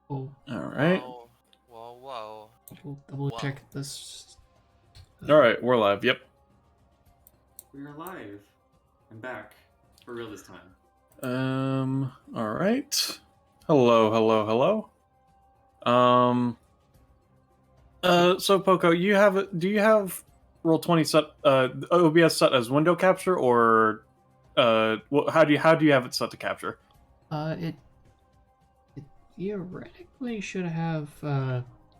Oh, All right. Whoa. we'll double check this. All right, we're live. Yep. We're live. I'm back. For real this time. All right. Hello. So Poco, do you have Roll20 set, OBS set as window capture, or, how do you have it set to capture? It theoretically should have,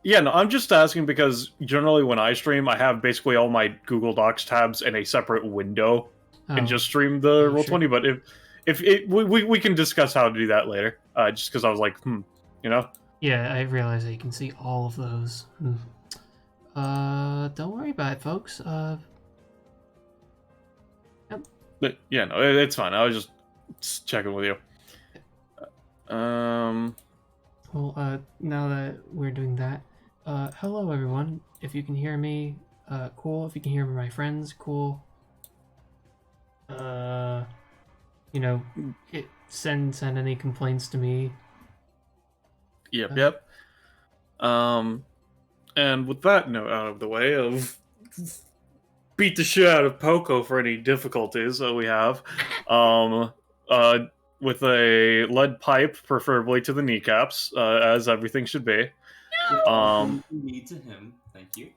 Yeah, no, I'm just asking because generally when I stream, I have basically all my Google Docs tabs in a separate window and just stream the yeah, Roll20. sure. But we can discuss how to do that later. Just because I was like, you know. Yeah, I realize that you can see all of those. Don't worry about it, folks. Yep. But yeah, no, it's fine. I was just checking with you. Well, now that we're doing that, hello everyone. If you can hear me, cool. If you can hear my friends, cool. Send any complaints to me. Yep. And with that note out of the way, of beat the shit out of Poco for any difficulties that we have, with a lead pipe, preferably to the kneecaps, as everything should be. Need to him. Thank you.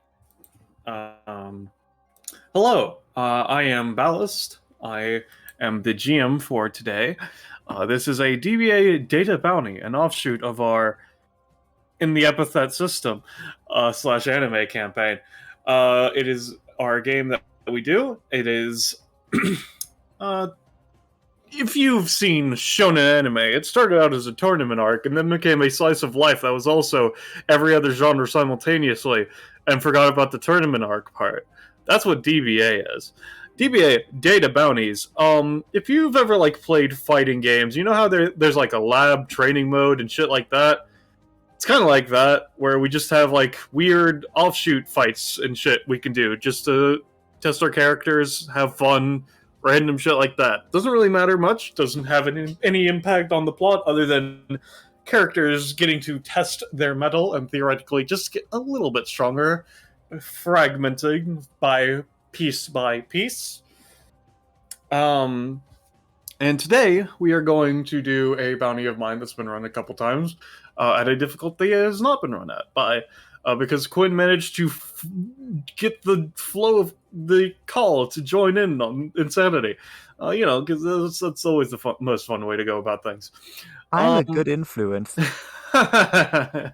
Hello, I am Ballast. I am the GM for today. This is a DBA data bounty, an offshoot of our In the Epithet System / anime campaign. It is our game that we do. It is if you've seen shonen anime, it started out as a tournament arc and then became a slice of life that was also every other genre simultaneously, and forgot about the tournament arc part. That's what DBA is. DBA, data bounties. If you've ever played fighting games, you know how there's a lab training mode and shit like that. It's kind of like that, where we just have weird offshoot fights and shit we can do just to test our characters, have fun, random shit like that. Doesn't really matter much. Doesn't have any impact on the plot other than characters getting to test their mettle and theoretically just get a little bit stronger, fragmenting by piece. And today we are going to do a bounty of mine that's been run a couple times at a difficulty it has not been run at because Quinn managed to get the flow of the call to join in on Insanity. Because that's always the most fun way to go about things. I'm a good influence. In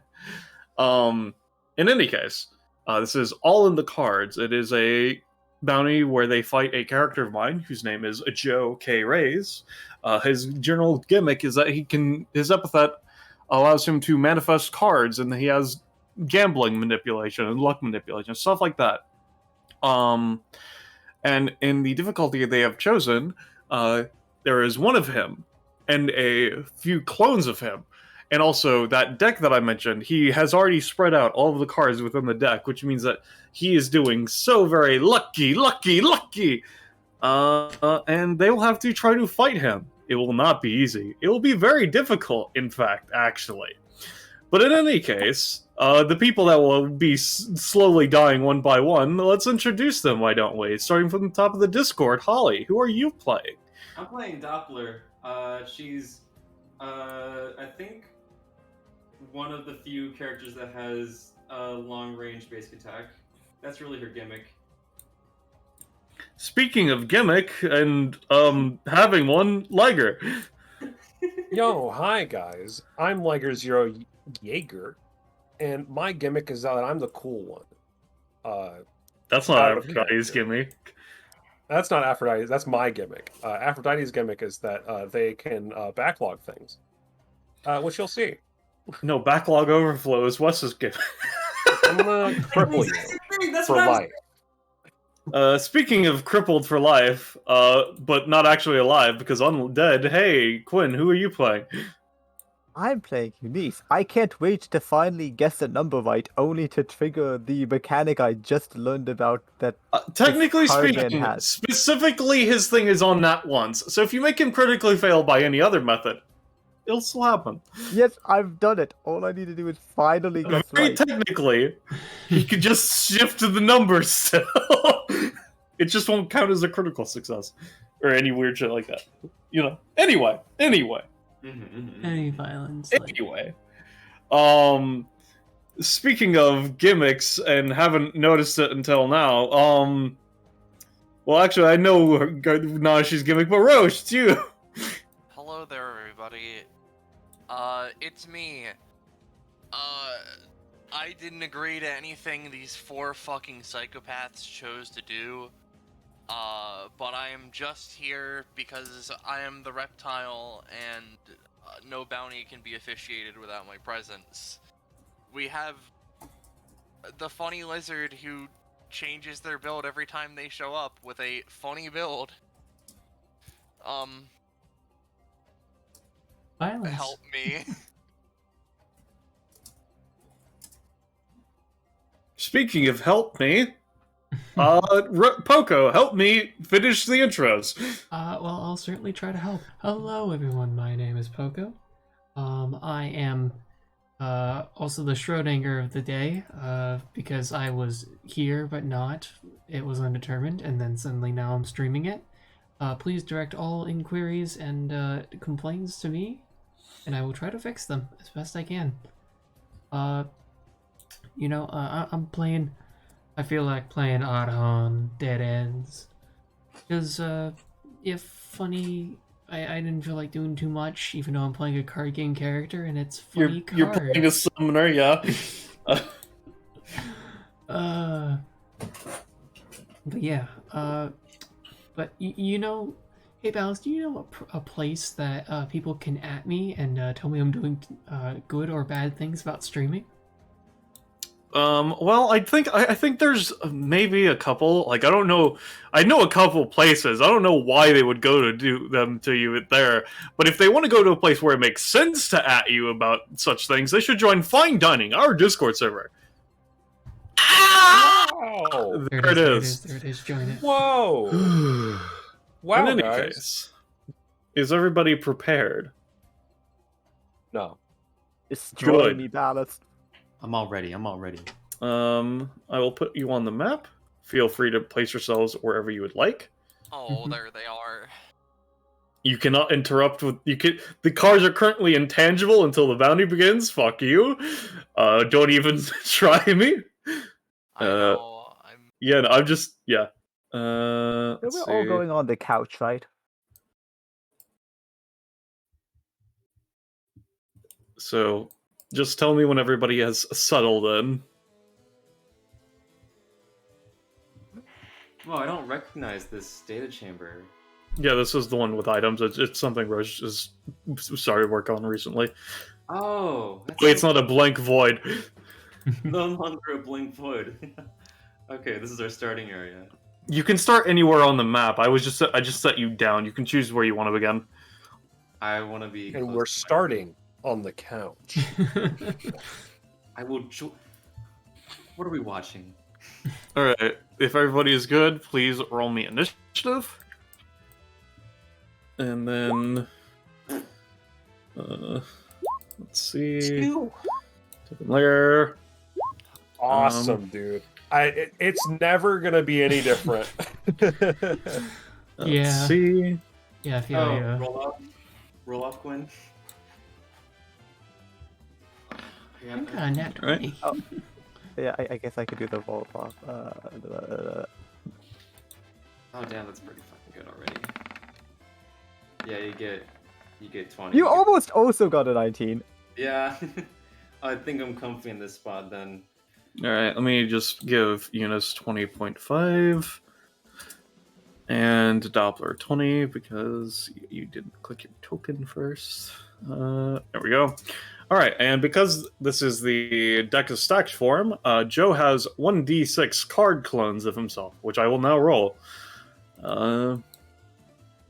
any case, this is all in the cards. It is a bounty where they fight a character of mine whose name is Joe K. Rays. His general gimmick is that his epithet allows him to manifest cards, and he has gambling manipulation and luck manipulation, stuff like that. And in the difficulty they have chosen, there is one of him and a few clones of him. And also, that deck that I mentioned, he has already spread out all of the cards within the deck, which means that he is doing so very lucky. And they will have to try to fight him. It will not be easy. It will be very difficult, in fact, actually. But in any case, the people that will be slowly dying one by one, let's introduce them, why don't we? Starting from the top of the Discord, Holly, who are you playing? I'm playing Doppler. She's, I think, one of the few characters that has a long-range basic attack. That's really her gimmick. Speaking of gimmick and having one, Liger. Yo, hi guys. I'm Liger Zero Jaeger, and my gimmick is that I'm the cool one. That's not Aphrodite's gimmick. That's not Aphrodite. That's my gimmick. Aphrodite's gimmick is that they can backlog things, which you'll see. No, backlog overflow is Wes's gimmick. I'm gonna cripple you for life. Speaking of crippled for life, but not actually alive because undead, hey, Quinn, who are you playing? I'm playing Eunice. I can't wait to finally guess the number right, only to trigger the mechanic I just learned about that. Technically speaking, specifically his thing is on that once. So if you make him critically fail by any other method, It'll still happen. Yes, I've done it. All I need to do is finally guess Very right. technically, he could just shift the numbers still. It just won't count as a critical success. Or any weird shit like that. You know. Anyway. Any violence. Anyway. Speaking of gimmicks and haven't noticed it until now, well, actually, I know Nashi's gimmick, but Roche, it's you. Hello there, everybody. It's me. I didn't agree to anything these 4 fucking psychopaths chose to do. But I am just here because I am the reptile and no bounty can be officiated without my presence. We have the funny lizard who changes their build every time they show up with a funny build. Violence. Help me. Speaking of help me, Poco, help me finish the intros. Well, I'll certainly try to help. Hello, everyone. My name is Poco. I am also the Schrodinger of the day, because I was here but not. It was undetermined, and then suddenly now I'm streaming it. Please direct all inquiries and complaints to me, and I will try to fix them as best I can. I'm playing. I feel like playing Oddhon Dead Ends, because if funny. I didn't feel like doing too much, even though I'm playing a card game character and it's funny cards. You're playing a summoner, yeah. But yeah, but you know, hey Balance, do you know a place that people can at me and tell me I'm doing good or bad things about streaming? Well, I think there's maybe a couple. Like, I don't know. I know a couple places. I don't know why they would go to do them to you there. But if they want to go to a place where it makes sense to at you about such things, they should join Fine Dining, our Discord server. Wow. There it is. There it is. Join it. Whoa. Wow, In any guys. case, is everybody prepared? No. Destroy Good. me, Ballast. I'm all ready. I will put you on the map. Feel free to place yourselves wherever you would like. Oh, there they are. You cannot interrupt with the cards are currently intangible until the bounty begins. Fuck you. Don't even try me. I know. Yeah, no, I'm just yeah. We're Let's all see. going on the couch, right? So just tell me when everybody has settled in. Oh, I don't recognize this data chamber. Yeah, this is the one with items. It's something Roche has started work on recently. Oh, that's Wait, it's not a blank void. no longer a blink void. Okay, this is our starting area. You can start anywhere on the map. I just set you down. You can choose where you want to begin. I want to be. And close we're to my- starting on the couch. I will. What are we watching? All right. If everybody is good, please roll me initiative. And then, let's see. Layer. Awesome, dude. It's never gonna be any different. Let's Yeah. see. Yeah, I feel Oh, you. roll off, Gwen. I'm kind of nat Right. 20. Yeah, I guess I could do the roll off. Oh damn, that's pretty fucking good already. Yeah, you get 20. You almost also got a 19. Yeah, I think I'm comfy in this spot then. All right. Let me just give Eunice 20.5 and Doppler 20 because you didn't click your token first. There we go. All right, and because this is the deck of stacked form, Joe has 1d6 card clones of himself, which I will now roll. Roll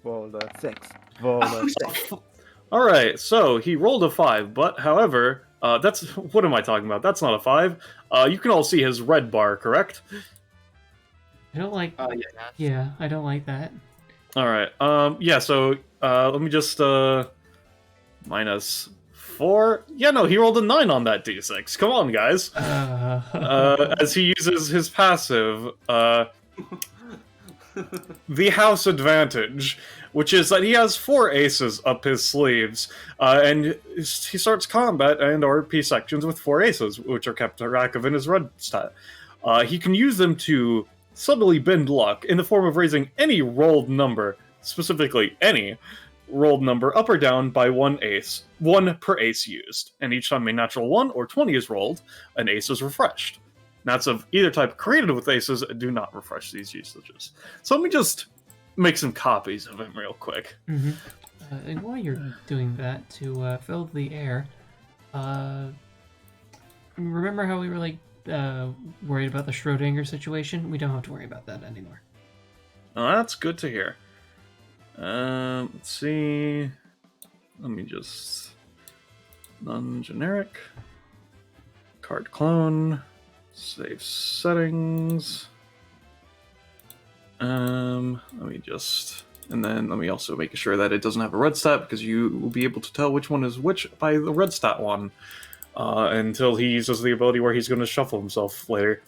the 6. Roll the 6. All right, so he rolled a 5, but however, that's what am I talking about? That's not a 5. You can all see his red bar, correct? I don't like. Yeah. Yeah, I don't like that. All right. Yeah. So let me just -4. Yeah, no, he rolled a 9 on that d6. Come on, guys. As he uses his passive, the house advantage, which is that he has 4 aces up his sleeves, and he starts combat and RP sections with 4 aces, which are kept track of in his red stat. He can use them to subtly bend luck in the form of raising any rolled number, specifically any rolled number, up or down by 1 ace, 1 per ace used, and each time a natural 1 or 20 is rolled, an ace is refreshed. Nats of either type created with aces do not refresh these usages. So let me just make some copies of him real quick. Mm-hmm. And while you're doing that, to fill the air, remember how we were like worried about the Schrodinger situation? We don't have to worry about that anymore. Oh, that's good to hear. Let's see. Let me just non-generic card clone. Save settings. Let me just, and then let me also make sure that it doesn't have a red stat, because you will be able to tell which one is which by the red stat one, until he uses the ability where he's going to shuffle himself later.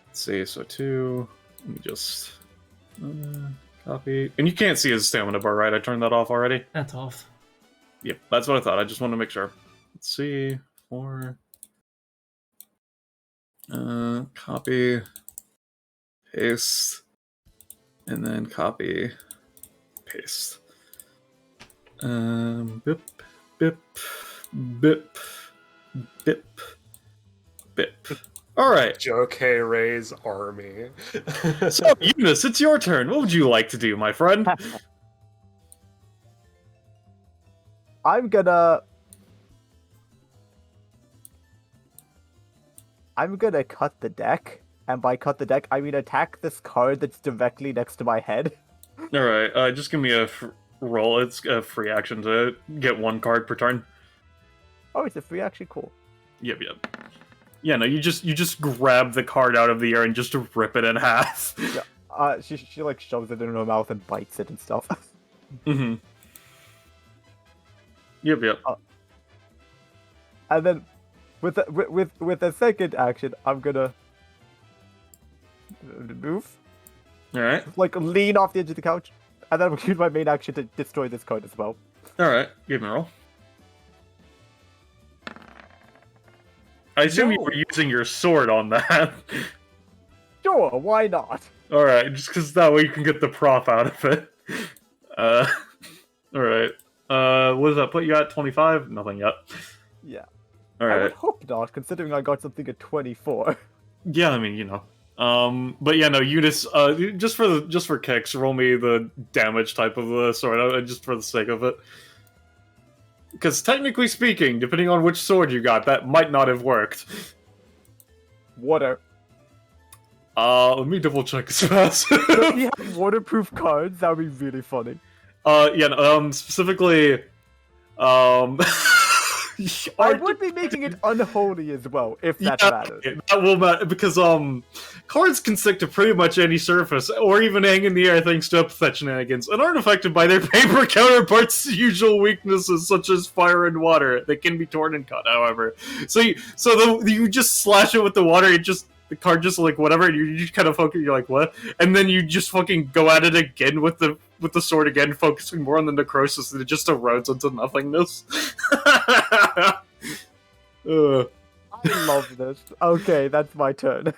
Let's see, so 2, let me just copy, and you can't see his stamina bar, right? I turned that off already? That's off. Yep, that's what I thought. I just wanted to make sure. Let's see, 4. Copy, paste, and then copy, paste. Bip, bip, bip, bip, bip. Alright. Joe Ray's army. So, Eunice, it's your turn. What would you like to do, my friend? I'm gonna cut the deck, and by cut the deck, I mean attack this card that's directly next to my head. Alright, just give me a roll. It's a free action to get 1 card per turn. Oh, it's a free action? Cool. Yep. Yeah, no, you just grab the card out of the air and just rip it in half. Yeah. She like shoves it in her mouth and bites it and stuff. Mm-hmm. Yep. And then with the second action, I'm gonna move. Alright. Like lean off the edge of the couch, and then I'm gonna use my main action to destroy this card as well. Alright, give me a roll. I assume you were using your sword on that. Sure, why not? Alright, just because that way you can get the prop out of it. Alright. What does that put you at? 25? Nothing yet. Yeah. All I would right. hope not, considering I got something at 24. Yeah, I mean, you know. But yeah, no, Eunice, just for kicks, roll me the damage type of the sword, just for the sake of it. Because technically speaking, depending on which sword you got, that might not have worked. Water. Let me double check this fast. If you have waterproof cards, that would be really funny. Specifically, I would be making it unholy as well, if that matters. That will matter, because cards can stick to pretty much any surface, or even hang in the air thanks to epithet shenanigans, and aren't affected by their paper counterparts' usual weaknesses such as fire and water. They can be torn and cut, however. So you just slash it with the water, the card just like whatever, and you just kind of focus, you're like, what? And then you just fucking go at it again with the sword again, focusing more on the necrosis, and it just erodes into nothingness. I love this. Okay, that's my turn.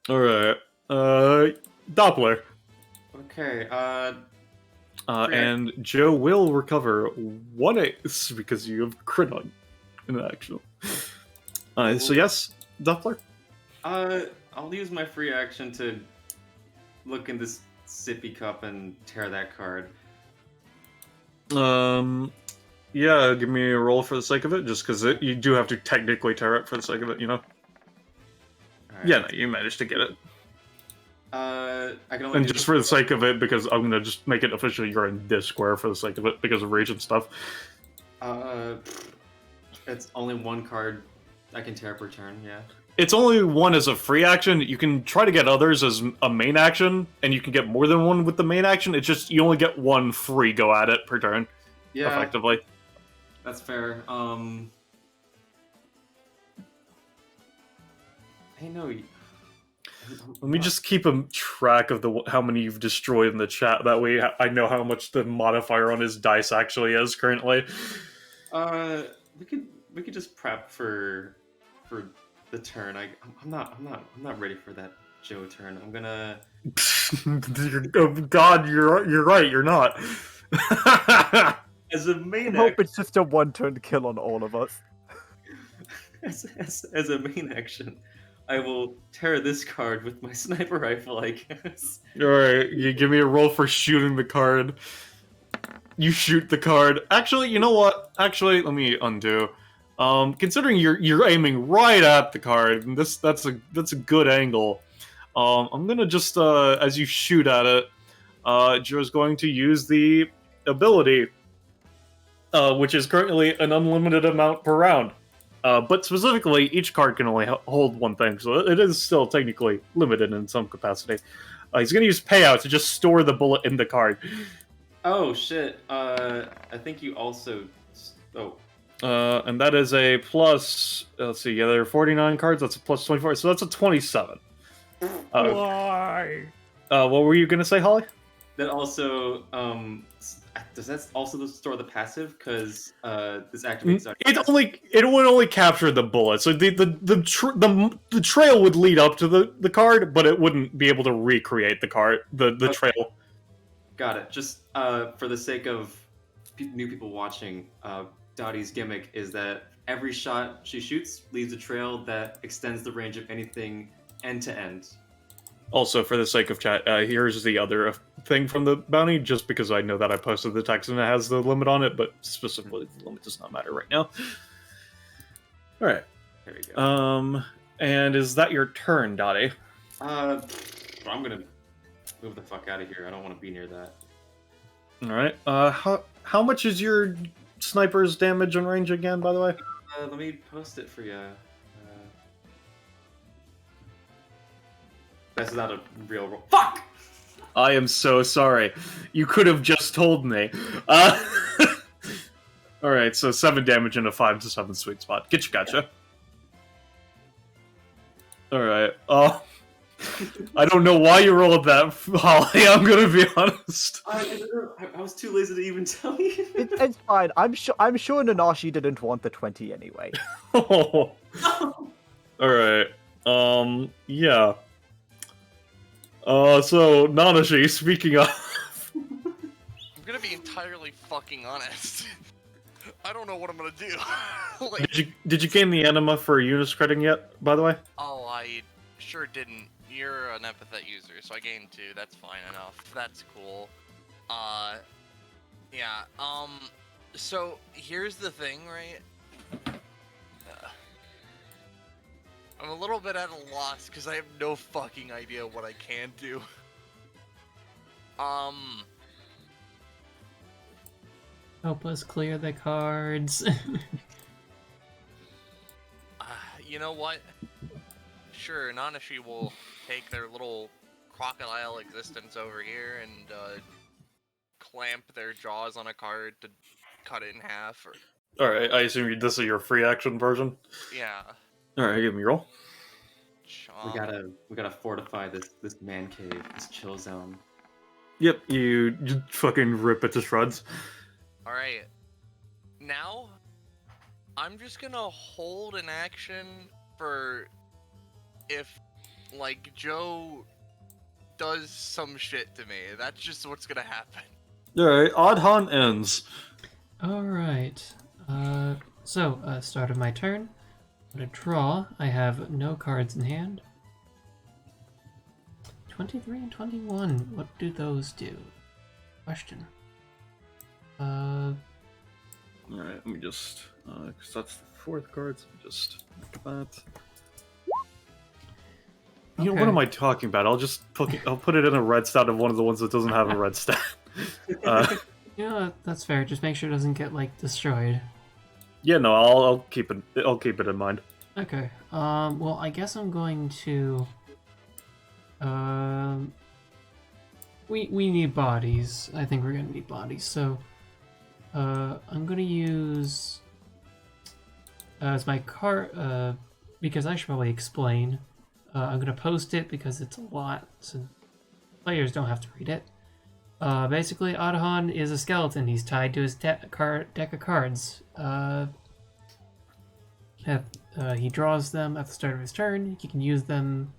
Alright. Doppler. Okay, And Joe will recover 1 ace because you have crit on in action. So yes, Doppler? I'll use my free action to look in this sippy cup and tear that card. Yeah, give me a roll for the sake of it, just because you do have to technically tear it for the sake of it, you know? Right. Yeah, no, you managed to get it. I can only and just for the sake of it, because I'm gonna just make it officially you're in this square for the sake of it, because of rage and stuff. It's only 1 card I can tear per turn, yeah. It's only 1 as a free action. You can try to get others as a main action, and you can get more than 1 with the main action. It's just you only get 1 free go at it per turn, effectively. That's fair. Hey, no. Let me just keep a track of how many you've destroyed in the chat. That way, I know how much the modifier on his dice actually is currently. We could just prep for the turn. I'm not ready for that Joe turn. I'm gonna. Oh, God, you're right. You're not. As a I main hope it's just a one-turn kill on all of us. as a main action, I will tear this card with my sniper rifle, I guess. Alright, you give me a roll for shooting the card. You shoot the card. Actually, you know what? Actually, let me undo. Considering you're aiming right at the card, and that's a good angle. I'm gonna just as you shoot at it, Joe's going to use the ability, which is currently an unlimited amount per round. But specifically, each card can only hold one thing, so it is still technically limited in some capacity. He's going to use payout to just store the bullet in the card. Oh shit! I think you also. Oh. And that is a plus. Let's see. Yeah, there are 49 cards. That's a plus 24. So that's a 27. Why? What were you going to say, Holly? That also does that also store the passive? Because this activates. It would only capture the bullet. So the trail would lead up to the card, but it wouldn't be able to recreate the card the trail. Got it. Just for the sake of new people watching, Dottie's gimmick is that every shot she shoots leaves a trail that extends the range of anything end to end. Also, for the sake of chat, here's the other thing from the bounty, just because I know that I posted the text and it has the limit on it, but specifically the limit does not matter right now. Alright. There you go. And is that your turn, Dottie? I'm gonna move the fuck out of here. I don't want to be near that. Alright. How much is your sniper's damage and range again, by the way? Let me post it for you. That's not a real roll. Fuck! I am so sorry. You could have just told me. Alright, so 7 damage in a 5 to 7 sweet spot. Gotcha. Alright. I don't know why you rolled that, Holly, I'm gonna be honest. I was too lazy to even tell you. It's fine. I'm sure Nanashi didn't want the 20 anyway. Alright. Yeah. So, Nanashi, speaking of... I'm gonna be entirely fucking honest. I don't know what I'm gonna do. Like, Did you gain the anima for Eunice credit yet, by the way? oh, I sure didn't. You're an epithet user, so I gained 2. That's fine enough. That's cool. Yeah, so here's the thing, right? I'm a little bit at a loss because I have no fucking idea what I can do. Help us clear the cards. You know what? Sure, Nanashi will take their little crocodile existence over here and clamp their jaws on a card to cut it in half. Or Alright, I assume this is your free action version? yeah. Alright, give me a roll. We gotta fortify this man cave, this chill zone. Yep, you just fucking rip it to shreds. Alright. Now, I'm just gonna hold an action for if, like, Joe does some shit to me. That's just what's gonna happen. Alright, Odd Hunt ends. Alright. Start of my turn. I'm gonna draw. I have no cards in hand. 23 and 21. What do those do? Question. Alright, let me just... because that's the 4th card, so just look at that. You know, what Okay. am I talking about? I'll put it in a red stat of one of the ones that doesn't have a red stat. Yeah, that's fair. Just make sure it doesn't get, like, destroyed. Yeah, no, I'll keep it in mind. Okay. Well, I guess I'm going to... We need bodies. I think we're gonna need bodies, so... I'm gonna use as my card, because I should probably explain. I'm gonna post it because it's a lot, so players don't have to read it. Basically, Adhan is a skeleton. He's tied to his deck of cards. He draws them at the start of his turn. He can use them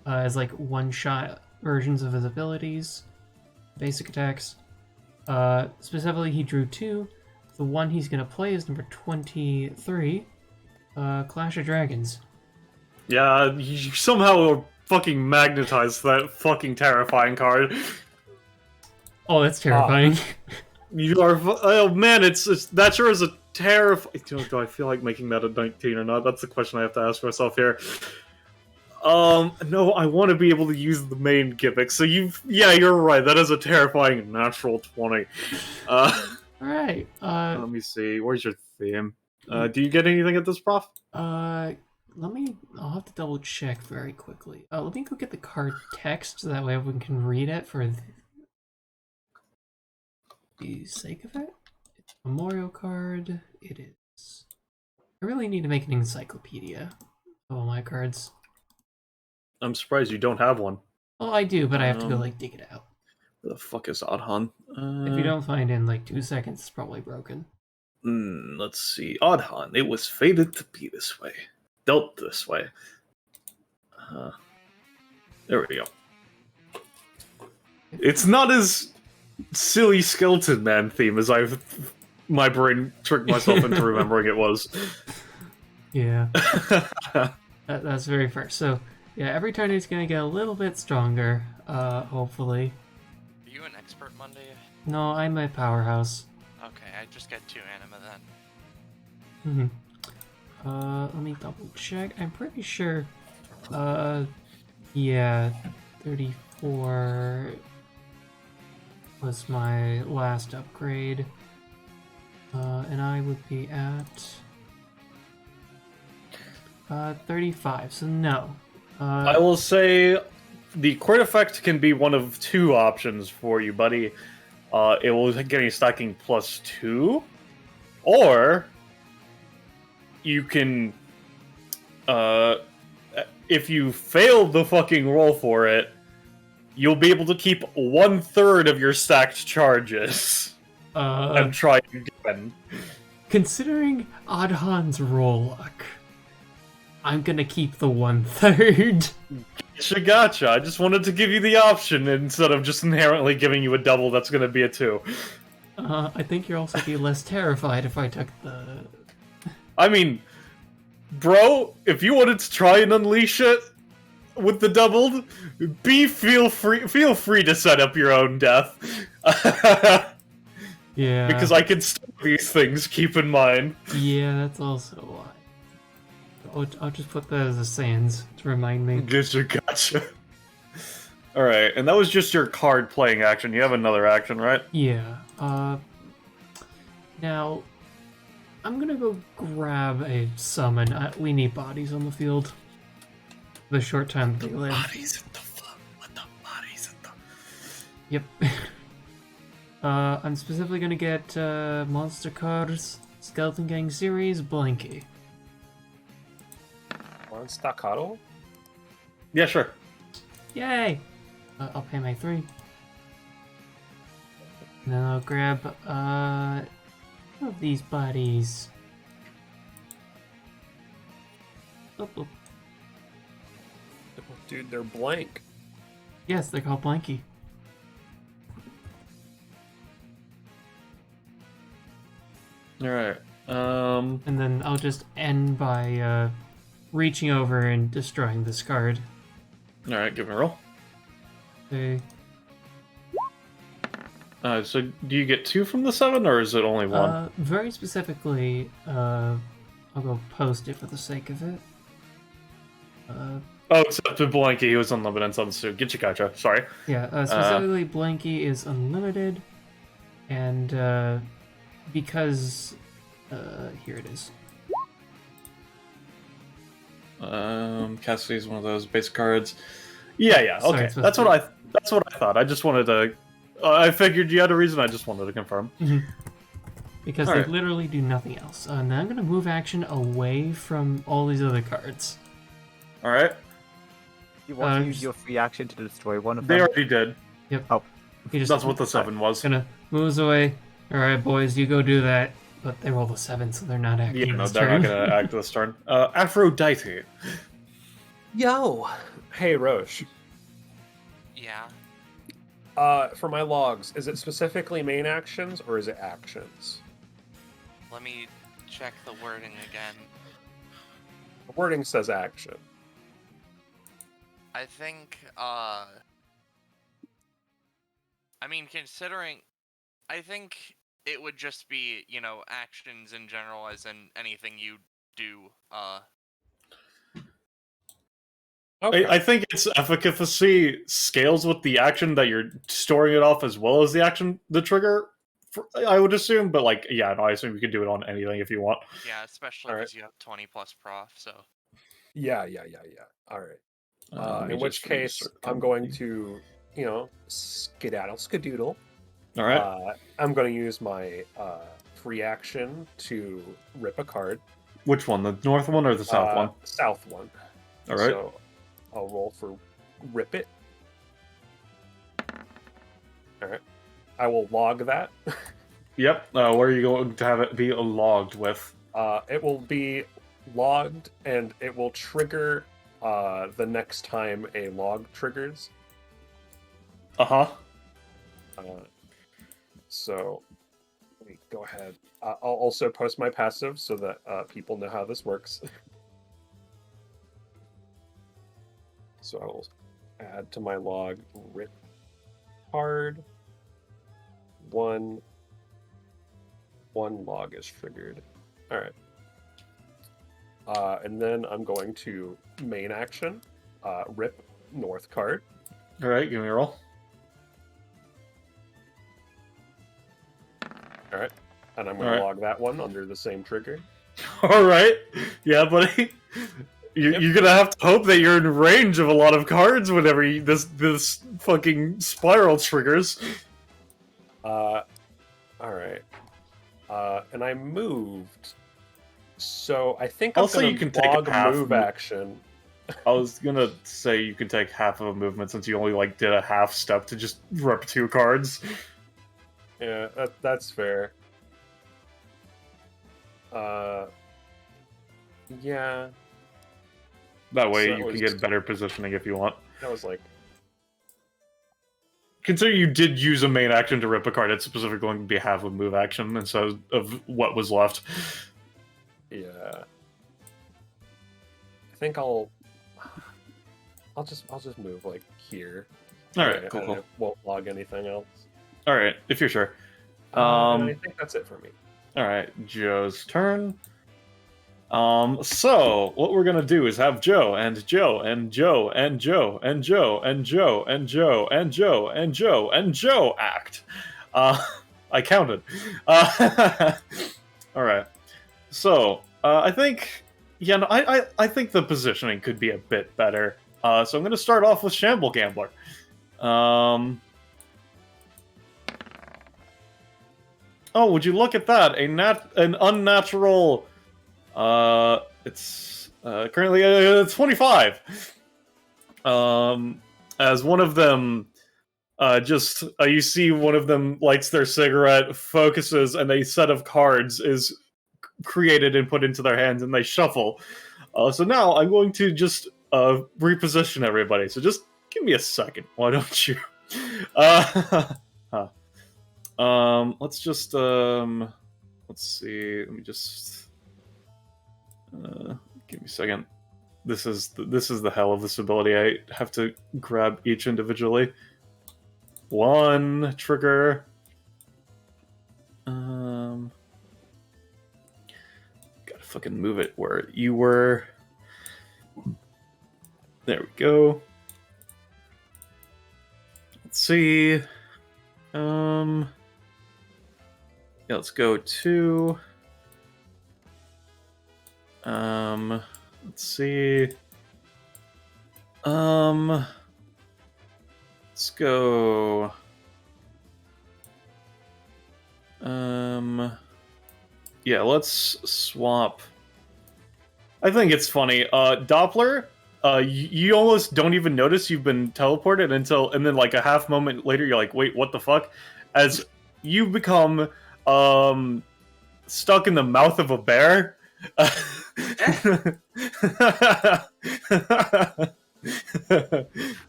as like one-shot versions of his abilities, basic attacks. Specifically, he drew 2. The one he's gonna play is number 23, Clash of Dragons. Yeah, you somehow fucking magnetized that fucking terrifying card. Oh, that's terrifying. You are. Oh man, it's that sure is a terrifying. Do I feel like making that a 19 or not? That's the question I have to ask myself here. No, I want to be able to use the main gimmick. So yeah, you're right. That is a terrifying natural 20. Alright, Let me see. Where's your theme? Do you get anything at this, Prof? I'll have to double check very quickly. Let me go get the card text so that way everyone can read it for the sake of it. It's a memorial card. It is. I really need to make an encyclopedia of all my cards. I'm surprised you don't have one. Oh, I do, but I have to go like dig it out. Where the fuck is Adhan? If you don't find it in like 2 seconds, it's probably broken. Let's see. Adhan. It was fated to be this way. Dealt this way. There we go. It's not as silly skeleton man theme as my brain tricked myself into remembering it was. Yeah. That's very fair. So, yeah, every turn he's gonna get a little bit stronger, hopefully. Are you an expert Monday? No, I'm a powerhouse. Okay, I just get 2 anima then. Let me double check. I'm pretty sure, yeah, 34 was my last upgrade. And I would be at 35, so no. I will say the crit effect can be one of 2 options for you, buddy. It will get you stacking +2, or you can, if you fail the fucking roll for it, you'll be able to keep 1/3 of your stacked charges and try again. Considering Adhan's roll luck, I'm gonna keep the 1/3. Gotcha. I just wanted to give you the option instead of just inherently giving you a double that's going to be a 2. I think you'll also be less terrified if I took the... I mean, bro, if you wanted to try and unleash it with the doubled, feel free to set up your own death. Yeah. Because I can stop these things, keep in mind. Yeah, that's also why. I'll just put that as a sans to remind me. Gotcha. Alright, and that was just your card playing action. You have another action, right? Yeah. Now, I'm gonna go grab a summon. We need bodies on the field. The short time they live. Bodies in the fuck? What the bodies in the... Yep. I'm specifically gonna get Monster Cards, Skeleton Gang Series, Blanky. On staccato? Yeah, sure. Yay! I'll pay my 3. And then I'll grab one of these bodies. Oop, oop. Dude, they're blank. Yes, they're called Blanky. Alright. And then I'll just end by reaching over and destroying this card. Alright, give me a roll. Okay. So do you get 2 from the 7, or is it only 1? Very specifically, I'll go post it for the sake of it. Oh, except with Blanky, he was unlimited substitute. Get you gotcha. Sorry. Yeah, specifically Blanky is unlimited, and because here it is. Cassidy's one of those basic cards. Yeah. Sorry, Okay, it's that's what I thought. I just wanted to. I figured you had a reason. I just wanted to confirm. because Alright. they literally do nothing else. Now I'm gonna move action away from all these other cards. All right. You want to use just- your free action to destroy one of They them? already did. Yep. Oh. He just That's what the 7 was. gonna moves away. All right, boys, you go do that. But they rolled a 7, so they're not acting. Yeah, no, this they're turn. not gonna act this turn. Aphrodite. Yo! Hey, Roche. Yeah. For my logs, is it specifically main actions or is it actions? Let me check the wording again. The wording says action. I think, I mean, considering, I think it would just be, you know, actions in general, as in anything you do, Okay. I think its efficacy scales with the action that you're storing it off as well as the action, the trigger, I would assume. But, like, yeah, no, I assume you can do it on anything if you want. yeah, especially Alright. because you have 20 plus prof, so. Yeah. All right. Let me In which just case, restart I'm the- going to, skedaddle, skadoodle. All right. I'm going to use my free action to rip a card. Which one? The north one or the south one? South one. All right. So I'll roll for rip it. All right. I will log that. Yep. Where are you going to have it be logged with? It will be logged, and it will trigger the next time a log triggers. Uh-huh. So let me go ahead. I'll also post my passive so that people know how this works. So I will add to my log rip card. One log is triggered. All right. And then I'm going to main action, rip north card. All right, give me a roll. All right. And I'm going to log that one under the same trigger. All right. Yeah, buddy. You're gonna have to hope that you're in range of a lot of cards whenever this fucking spiral triggers. All right. And I moved. So I think I'm Also, gonna you can take a log half move mo- action. I was gonna say you can take half of a movement since you only like did a half step to just rip 2 cards. Yeah, that's fair. Yeah, That way So it you can was- get better positioning if you want. that was like, Consider you did use a main action to rip a card, it's specifically going to be half a move action instead of what was left. yeah. I think I'll just move like here. Alright, and cool. it won't log anything else. Alright, if you're sure. And I think that's it for me. Alright, Joe's turn. So what we're gonna do is have Joe and Joe and Joe and Joe and Joe and Joe and Joe and Joe and Joe and Joe act. I counted. Alright. So, I think I think the positioning could be a bit better. So I'm gonna start off with Shamble Gambler. Oh, would you look at that? An unnatural. It's currently 25. As one of them, you see one of them lights their cigarette, focuses, and a set of cards is created and put into their hands, and they shuffle. So now I'm going to just reposition everybody. So just give me a second, why don't you? Let's just let's see. Let me just. Give me a second. This is the hell of this ability. I have to grab each individually. One trigger. Gotta fucking move it where you were. There we go. Let's see. Yeah, let's go to. Let's see. Let's go. Yeah, let's swap. I think it's funny. Doppler, you almost don't even notice you've been teleported and then like a half moment later, you're like, wait, what the fuck? As you become stuck in the mouth of a bear. I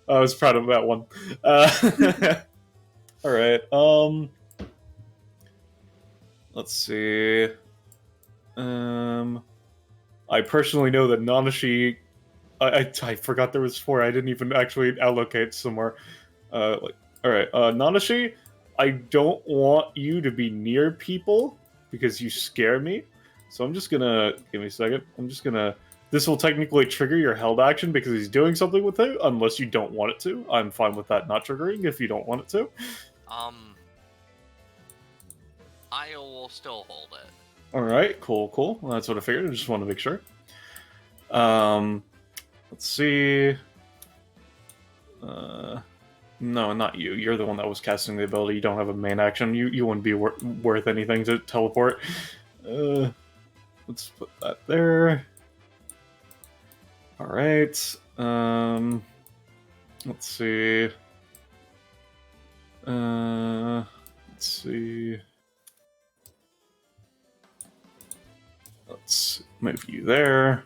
was proud of that one. All right. Let's see. I personally know that Nanashi. I forgot there was 4. I didn't even actually allocate somewhere. All right. Nanashi, I don't want you to be near people because you scare me. So I'm just gonna give me a second. This will technically trigger your held action because he's doing something with it, unless you don't want it to. I'm fine with that not triggering if you don't want it to. I will still hold it. All right, cool. Well, that's what I figured. I just want to make sure. Let's see. No, not you. You're the one that was casting the ability. You don't have a main action. You wouldn't be worth anything to teleport. Let's put that there. All right. Let's see. Let's move you there.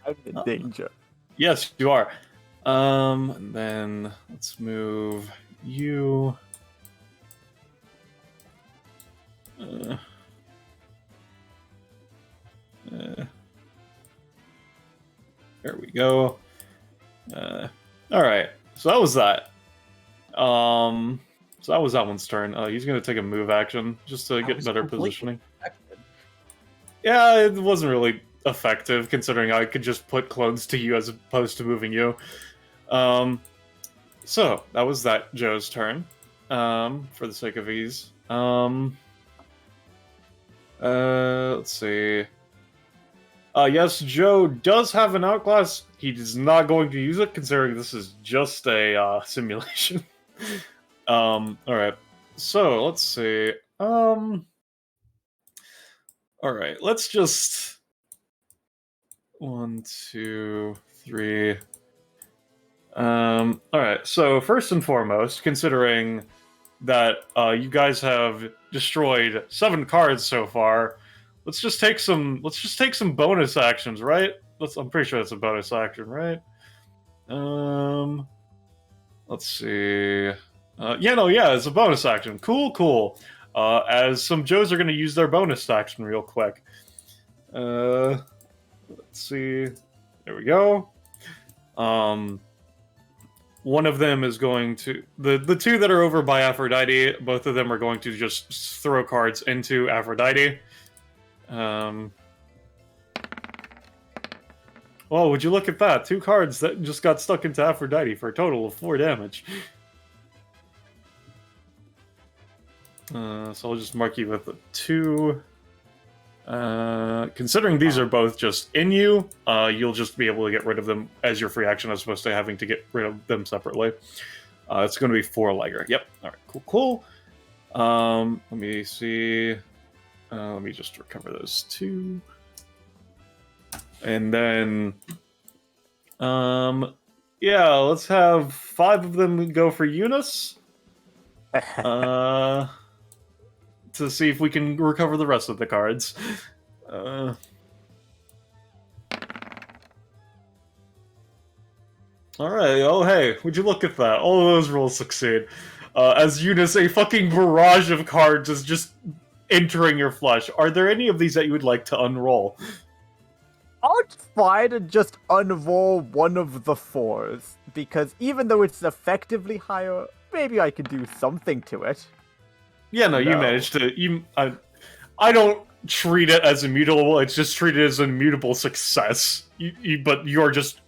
I'm in danger. Yes, you are. And then let's move you. There we go. All right. So that was that. So that was that one's turn. He's gonna take a move action just to get better positioning. Yeah, it wasn't really effective considering I could just put clones to you as opposed to moving you. So that was that Joe's turn. For the sake of ease. Let's see. Yes, Joe does have an outclass. He is not going to use it, considering this is just a simulation. All right. So let's see. All right. Let's just 1, 2, 3. All right. So first and foremost, considering that you guys have destroyed 7 cards so far. Let's just take some bonus actions, right? I'm pretty sure that's a bonus action, right? Let's see. It's a bonus action. Cool. As some Joes are going to use their bonus action real quick. Let's see. There we go. One of them is going to the 2 that are over by Aphrodite. Both of them are going to just throw cards into Aphrodite. Oh, would you look at that? 2 cards that just got stuck into Aphrodite for a total of 4 damage. So I'll just mark you with a 2. Considering these are both just in you, you'll just be able to get rid of them as your free action as opposed to having to get rid of them separately. It's going to be 4 Liger. Yep. All right. Cool. Let me see. Let me just recover those 2. And then, let's have 5 of them go for Eunice. To see if we can recover the rest of the cards. All right. Oh, hey, would you look at that? All of those rolls succeed. As Eunice, a fucking barrage of cards is just entering your flush. Are there any of these that you would like to unroll? I'll try to just unroll one of the 4s, because even though it's effectively higher, maybe I could do something to it. Yeah, no, you managed to. I don't treat it as immutable. It's just treated as an immutable success. But you are just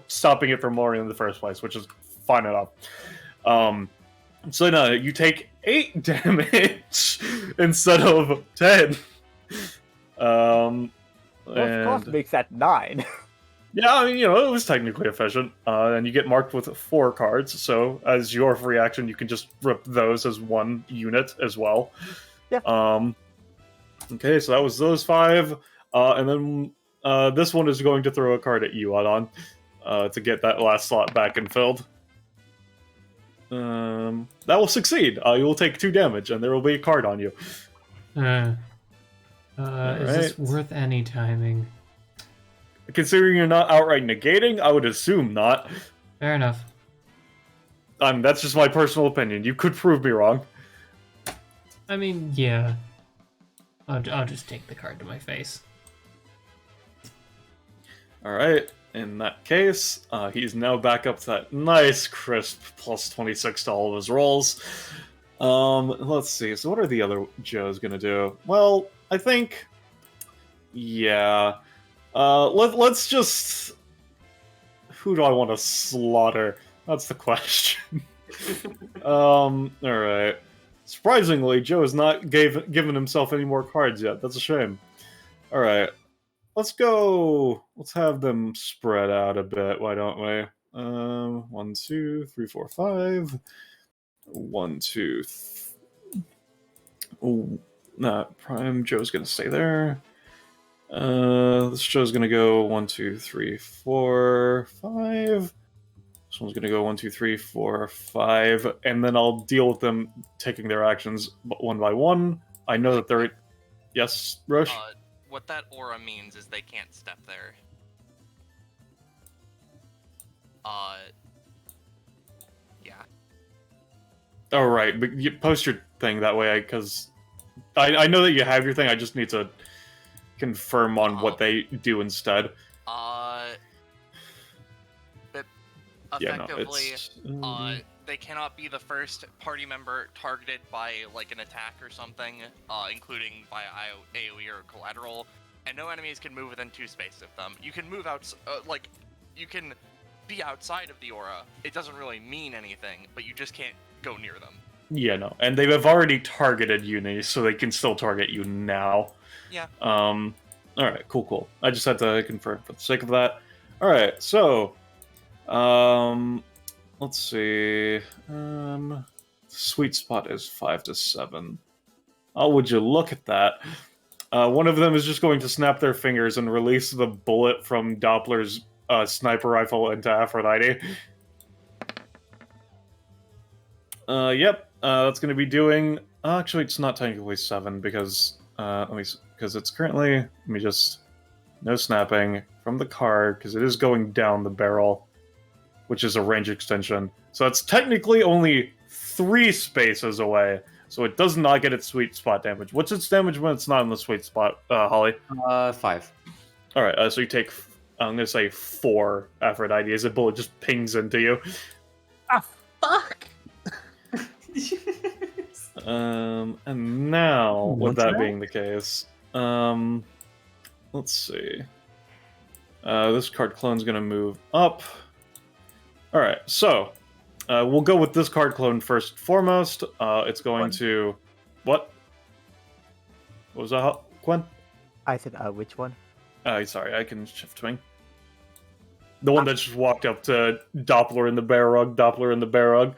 stopping it from lowering in the first place, which is fine enough. So no, you take 8 damage instead of 10. Of course, makes that 9. Yeah, I mean, it was technically efficient. And you get marked with 4 cards, so as your free action, you can just rip those as 1 unit as well. Yeah. Okay, so that was those 5. And then this one is going to throw a card at you, Adon, to get that last slot back and filled. That will succeed. You will take 2 damage, and there will be a card on you. Is this worth any timing? Considering you're not outright negating, I would assume not. Fair enough. That's just my personal opinion. You could prove me wrong. I mean, yeah. I'll just take the card to my face. Alright, in that case, he's now back up to that nice, crisp plus 26 to all of his rolls. Let's see, so what are the other Joes gonna do? Well, I think... Yeah. Let's just... Who do I want to slaughter? That's the question. Alright. Surprisingly, Joe has not given himself any more cards yet. That's a shame. Alright. Let's go... Let's have them spread out a bit, why don't we? 1, 2, 3, 4, 5. 1, 2... Oh, not Prime. Joe's gonna stay there. This Joe's gonna go 1, 2, 3, 4, 5. This one's gonna go 1, 2, 3, 4, 5, and then I'll deal with them taking their actions one by one. I know that they're... Yes, Roche? What that aura means is they can't step there. Yeah. Oh, right, but you post your thing that way, because I know that you have your thing, I just need to confirm on what they do instead. Effectively, they cannot be the first party member targeted by like an attack or something, including by AoE or collateral, and no enemies can move within 2 spaces of them. You can move out, you can be outside of the aura. It doesn't really mean anything, but you just can't go near them. Yeah, no, and they have already targeted Uni, so they can still target you now. Yeah. Alright, cool. I just had to confirm for the sake of that. Alright, so... let's see. Sweet spot is 5 to 7. Oh, would you look at that? One of them is just going to snap their fingers and release the bullet from Doppler's sniper rifle into Aphrodite. Yep. That's going to be doing... Actually, it's not technically 7 because... because it's currently... Let me just... No snapping from the card, because it is going down the barrel, which is a range extension. So it's technically only 3 spaces away, so it does not get its sweet spot damage. What's its damage when it's not in the sweet spot, Holly? 5. Alright, so you take, I'm gonna say 4 Aphrodite as a bullet just pings into you. Ah, fuck! And now, with that being the case, let's see. This card clone's gonna move up. Alright, so, we'll go with this card clone first and foremost. It's going to... What? What was that, Gwen? I said, which one? Sorry, I can shift wing. The one that just walked up to Doppler in the bear rug.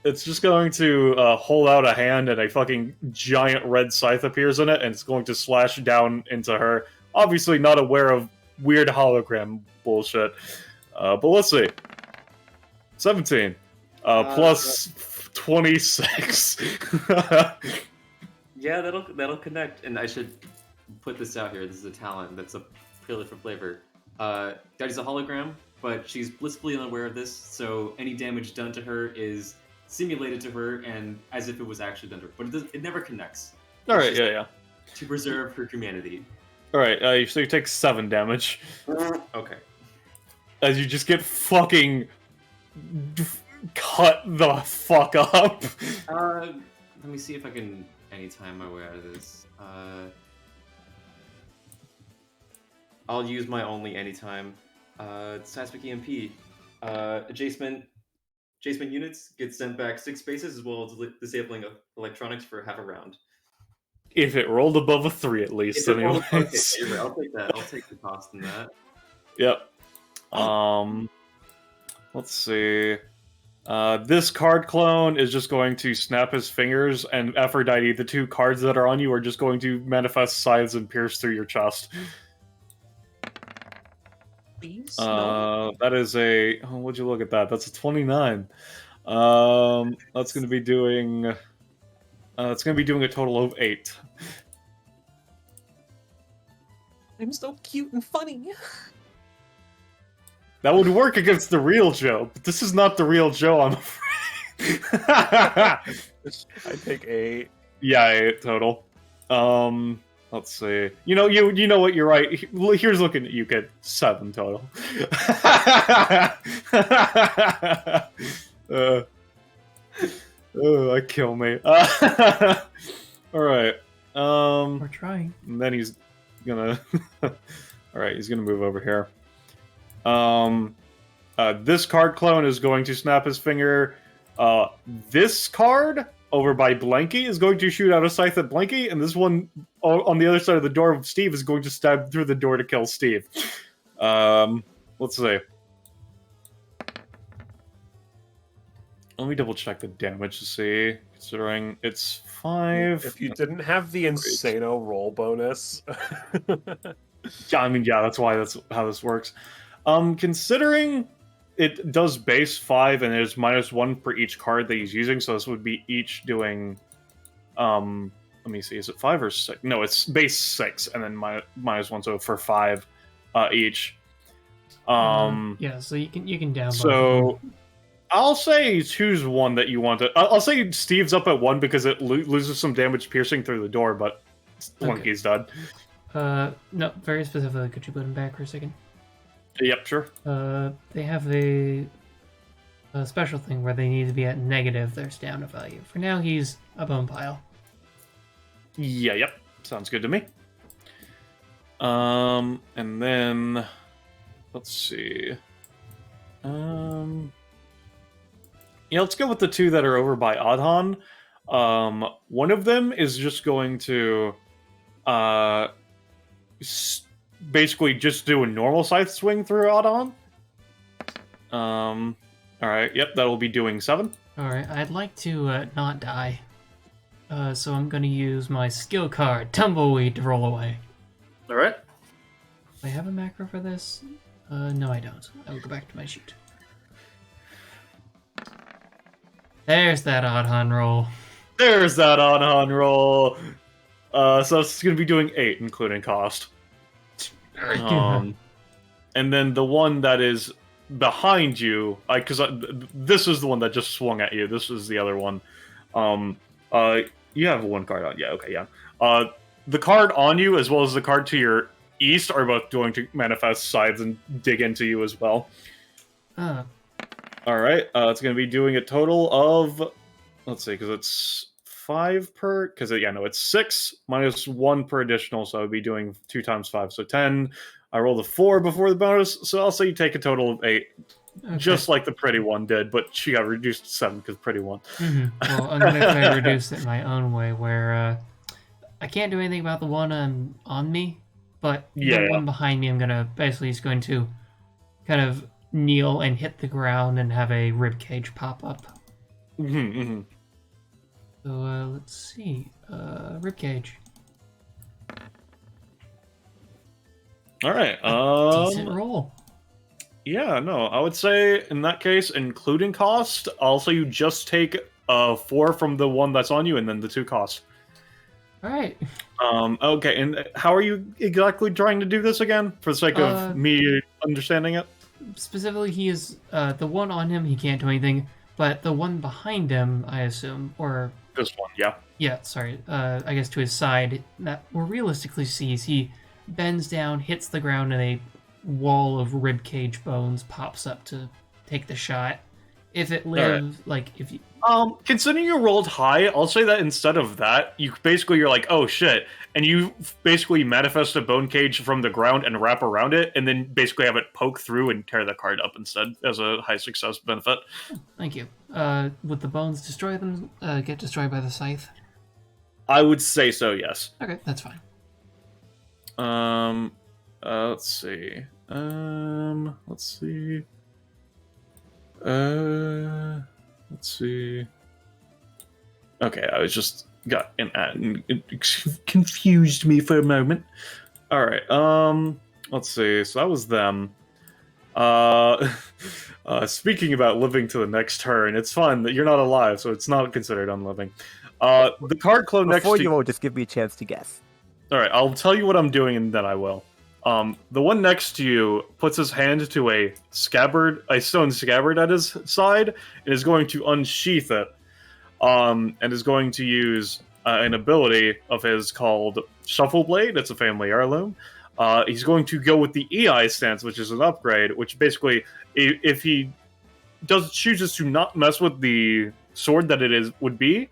It's just going to hold out a hand, and a fucking giant red scythe appears in it, and it's going to slash down into her. Obviously not aware of weird hologram bullshit. But let's see. 17. Plus 26. Yeah, that'll connect. And I should put this out here. This is a talent that's a purely for flavor. Daddy's a hologram, but she's blissfully unaware of this, so any damage done to her is simulated to her and as if it was actually done to her. But it never connects. Alright, yeah. To preserve her humanity. Alright, so you take 7 damage. Okay. As you just get fucking cut the fuck up. Let me see if I can anytime my way out of this. I'll use my only anytime. Seismic EMP. Adjacent units get sent back 6 spaces as well as disabling electronics for half a round. If it rolled above a 3 at least, anyways. Okay, you're right. I'll take that. I'll take the cost in that. Yep. Let's see. This card clone is just going to snap his fingers, and Aphrodite, the 2 cards that are on you, are just going to manifest scythes and pierce through your chest. Please? No. That is a... Oh, would you look at that? That's a 29. That's going to be doing... it's going to be doing a total of 8. I'm so cute and funny. That would work against the real Joe, but this is not the real Joe, I'm afraid. I take 8. Yeah, 8 total. Let's see. You know what? You're right. Here's looking at you, kid. 7 total. That kill me. All right. We're trying. And then he's gonna. All right, he's gonna move over here. This card clone is going to snap his finger. This card over by Blanky is going to shoot out a scythe at Blanky, and this one on the other side of the door of Steve is going to stab through the door to kill Steve. Let's see. Let me double check the damage to see, considering it's 5. If you didn't have the Insano roll bonus. Yeah, I mean, yeah, that's how this works. Considering it does base 5 and there's -1 per each card that he's using, so this would be each doing, let me see, is it 5 or 6? No, it's base 6 and then -1, so for 5 each. Yeah, so you can down. So I'll say choose one that you want to. I'll say Steve's up at 1 because it loses some damage piercing through the door, but Blanky's dead. No, very specifically. Could you put him back for a second? Yep, sure. They have a special thing where they need to be at negative their stamina value. For now, he's a bone pile. Yeah, yep. Sounds good to me. And then let's see. Yeah, let's go with the 2 that are over by Adhan. One of them is just going to basically just do a normal scythe swing through Adhan. Alright, yep, that'll be doing 7. Alright, I'd like to not die. So I'm going to use my skill card, Tumbleweed, to roll away. Alright. Do I have a macro for this? No, I don't. I will go back to my sheet. There's that Adhan roll. There's that Adhan roll. So it's going to be doing 8, including cost. And then the one that is behind you, because this is the one that just swung at you. This is the other one. You have 1 card on. Yeah, okay, yeah. The card on you, as well as the card to your east, are both going to manifest sides and dig into you as well. All right. It's going to be doing a total of, let's see, because it's 5 per, because yeah, no, it's 6 -1 per additional, so I would be doing 2 times 5, so 10. I rolled a 4 before the bonus, so I'll say you take a total of 8, Okay. just like the pretty one did, but she got reduced to 7 because pretty one. Well, I'm going to try to reduce it my own way, where I can't do anything about the one on me, but the one behind me, I'm going to, basically, he's going to kind of kneel and hit the ground and have a rib cage pop up. So let's see, rib cage. All right. Decent roll. Yeah, no, I would say in that case, including cost, also you just take 4 from the one that's on you, and then the 2 cost. All right. Okay, and how are you exactly trying to do this again, for the sake of me understanding it? Specifically, he is the one on him. He can't do anything, but the one behind him, I assume, or this one, yeah. Yeah, sorry. I guess to his side, that more realistically sees he bends down, hits the ground, and a wall of ribcage bones pops up to take the shot. If it lives, like if you. Considering you rolled high, I'll say that instead of that, you're like, oh shit, and you basically manifest a bone cage from the ground and wrap around it, and then basically have it poke through and tear the card up instead as a high success benefit. Thank you. Would the bones destroy them? Get destroyed by the scythe? I would say so, yes. Okay, that's fine. Let's see. Let's see. Let's see. Okay, I was just got an it confused me for a moment. All right. Let's see. So that was them. Speaking about living to the next turn, it's fun that you're not alive, so it's not considered unliving. The card clone next Before to you all, just give me a chance to guess. All right, I'll tell you what I'm doing, and then I will. The one next to you puts his hand to a scabbard, a stone scabbard at his side, and is going to unsheath it. And is going to use an ability of his called Shuffle Blade. It's a family heirloom. He's going to go with the EI stance, which is an upgrade, which basically, if he chooses to not mess with the sword that it would be,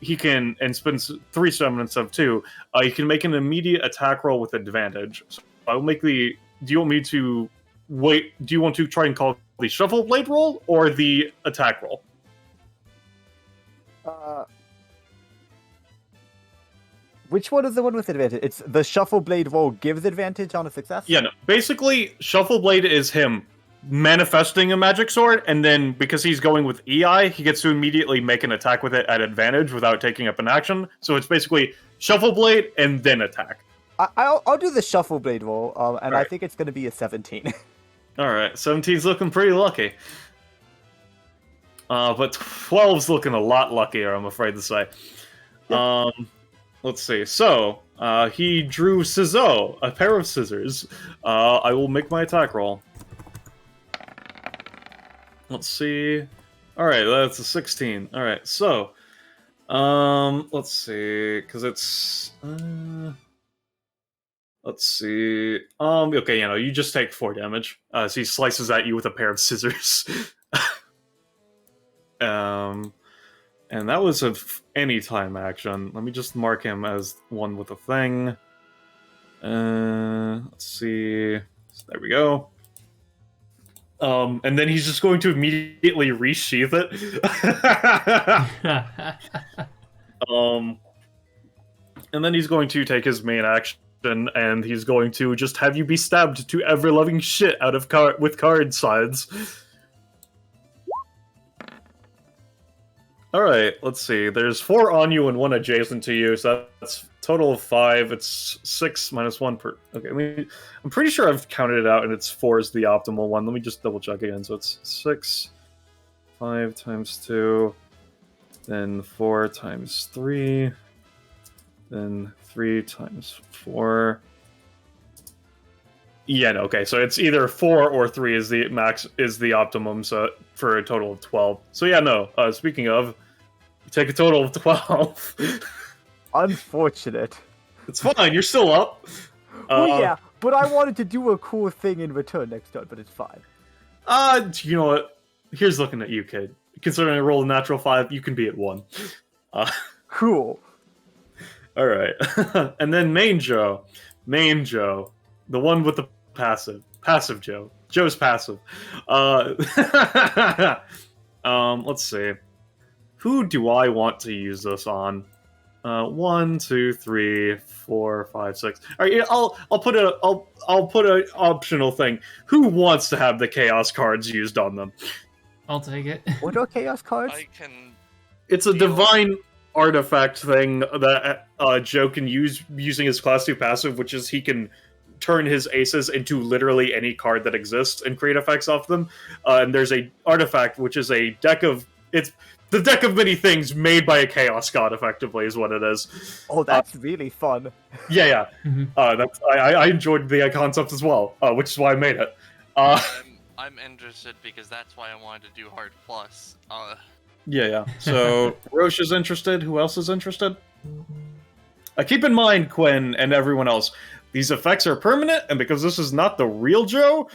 he can, and spends 3 stamina instead of 2, he can make an immediate attack roll with advantage. So I'll make the, do you want me to wait, do you want to try and call the Shuffle Blade roll, or the attack roll? Which one is the one with advantage? It's the Shuffle Blade roll gives advantage on a success? Yeah, no. Basically, Shuffle Blade is him manifesting a magic sword, and then because he's going with EI, he gets to immediately make an attack with it at advantage without taking up an action. So it's basically Shuffle Blade and then attack. I'll do the Shuffle Blade roll, and Right. I think it's going to be a 17. Alright, 17's looking pretty lucky. But 12's looking a lot luckier, I'm afraid to say. Let's see. So, he drew Ciseaux, a pair of scissors. I will make my attack roll. Let's see. Alright, that's a 16. Alright, so... let's see, because it's... let's see... okay, you just take 4 damage. So he slices at you with a pair of scissors. And that was anytime action. Let me just mark him as one with a thing. Let's see. There we go. And then he's just going to immediately resheath it. And then he's going to take his main action, and he's going to just have you be stabbed to ever-loving shit out of with card sides. Alright, let's see. There's 4 on you and 1 adjacent to you, so that's a total of 5. It's 6 minus 1 per... Okay, I'm pretty sure I've counted it out, and it's 4 is the optimal one. Let me just double check again. So it's 6, 5 times 2, then 4 times 3, then 3 times 4... Yeah, no, okay, so it's either 4 or 3 is the max, is the optimum, so for a total of 12. So yeah, no, speaking of, you take a total of 12. Unfortunate. It's fine, you're still up. Well, yeah, but I wanted to do a cool thing in return next turn, but it's fine. You know what? Here's looking at you, kid. Considering I rolled a natural 5, you can be at 1. Cool. Alright. And then Main Joe. Main Joe. The one with the passive. Passive Joe. Joe's passive. Let's see. Who do I want to use this on? 1, 2, 3, 4, 5, 6. All right, yeah, I'll put an optional thing. Who wants to have the chaos cards used on them? I'll take it. What are chaos cards? I can. It's a divine artifact thing that Joe can use using his class 2 passive, which is he can turn his aces into literally any card that exists and create effects off them. And there's a artifact which is a deck of... It's the deck of many things made by a chaos god, effectively, is what it is. Oh, that's really fun. Yeah. Mhm. I enjoyed the concept as well, which is why I made it. I'm interested because that's why I wanted to do hard plus. Yeah. So Roche is interested. Who else is interested? Keep in mind, Quinn and everyone else, these effects are permanent, and because this is not the real Joe,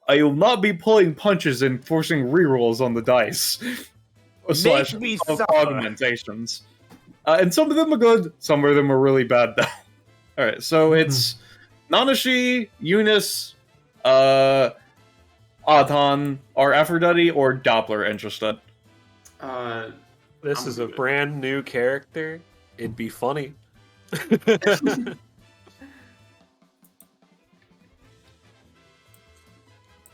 I will not be pulling punches and forcing rerolls on the dice. Slash me of suffer. augmentations. And some of them are good, some of them are really bad, though. Alright, so it's Nanashi, Eunice, Adhan, or Aphrodite, or Doppler interested. This I'm is a good. brand new character. It'd be funny.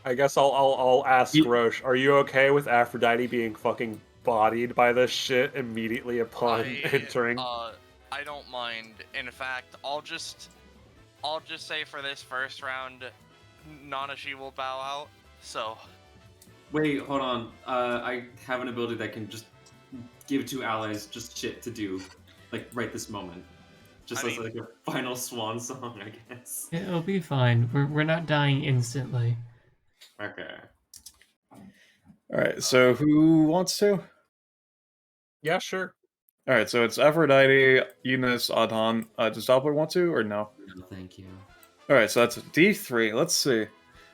I guess I'll ask Ye- Roche. Are you okay with Aphrodite being fucking bodied by this shit immediately upon entering? I don't mind. In fact, I'll just say for this first round, Nanashi will bow out. So Wait, hold on. I have an ability that can just give two allies just shit to do, like right this moment. Just I as mean- like a final swan song, I guess. It'll be fine. We're not dying instantly. Okay. All right. So who wants to? Yeah, sure. All right. So it's Aphrodite, Eunice, Adhan. Does Doppler want to or no? No, thank you. All right. So that's D3. Let's see.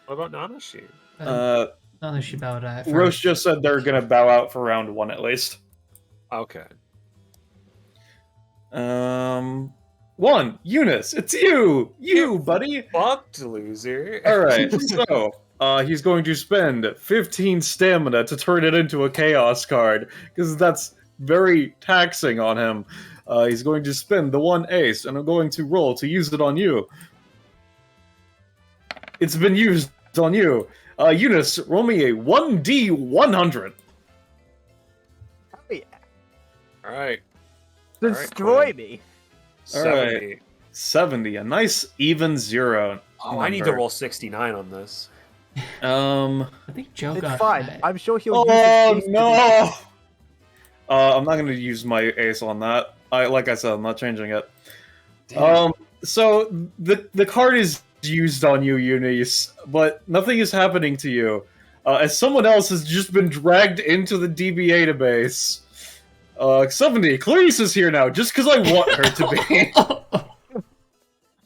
What about Nanashi? Not she bowed at Roche first. just said they're gonna bow out for round 1 at least. Okay. 1, Eunice, it's you, buddy. Fucked, loser. All right, so he's going to spend 15 stamina to turn it into a chaos card because that's very taxing on him. He's going to spend the 1 ace, and I'm going to roll to use it on you. It's been used on you. Eunice, roll me a 1d100. Hell yeah. All right. Destroy Quinn. me. 70. 70, a nice even 0. Oh, I need to number. roll 69 on this. I think Joe It's got fine. that. I'm sure he'll use Oh his ace to no! I'm not going to use my ace on that. Like I said, I'm not changing it. Damn. So the card is used on you, Eunice, but nothing is happening to you, as someone else has just been dragged into the DBA database. 70. Clarice is here now, just because I want her to be.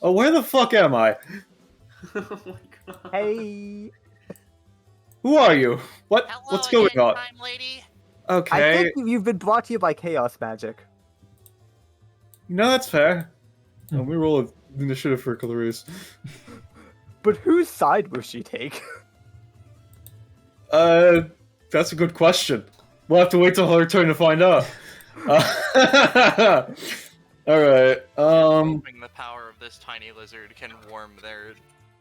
Oh, where the fuck am I? Oh my god. Hey. Who are you? What's going on? Time lady. I Okay, think you've been brought to you by Chaos Magic. no, that's fair. Let me roll an initiative for Clarice. But whose side will she take? That's a good question. We'll have to wait till her turn to find out. All right. Hoping the power of this tiny lizard can warm their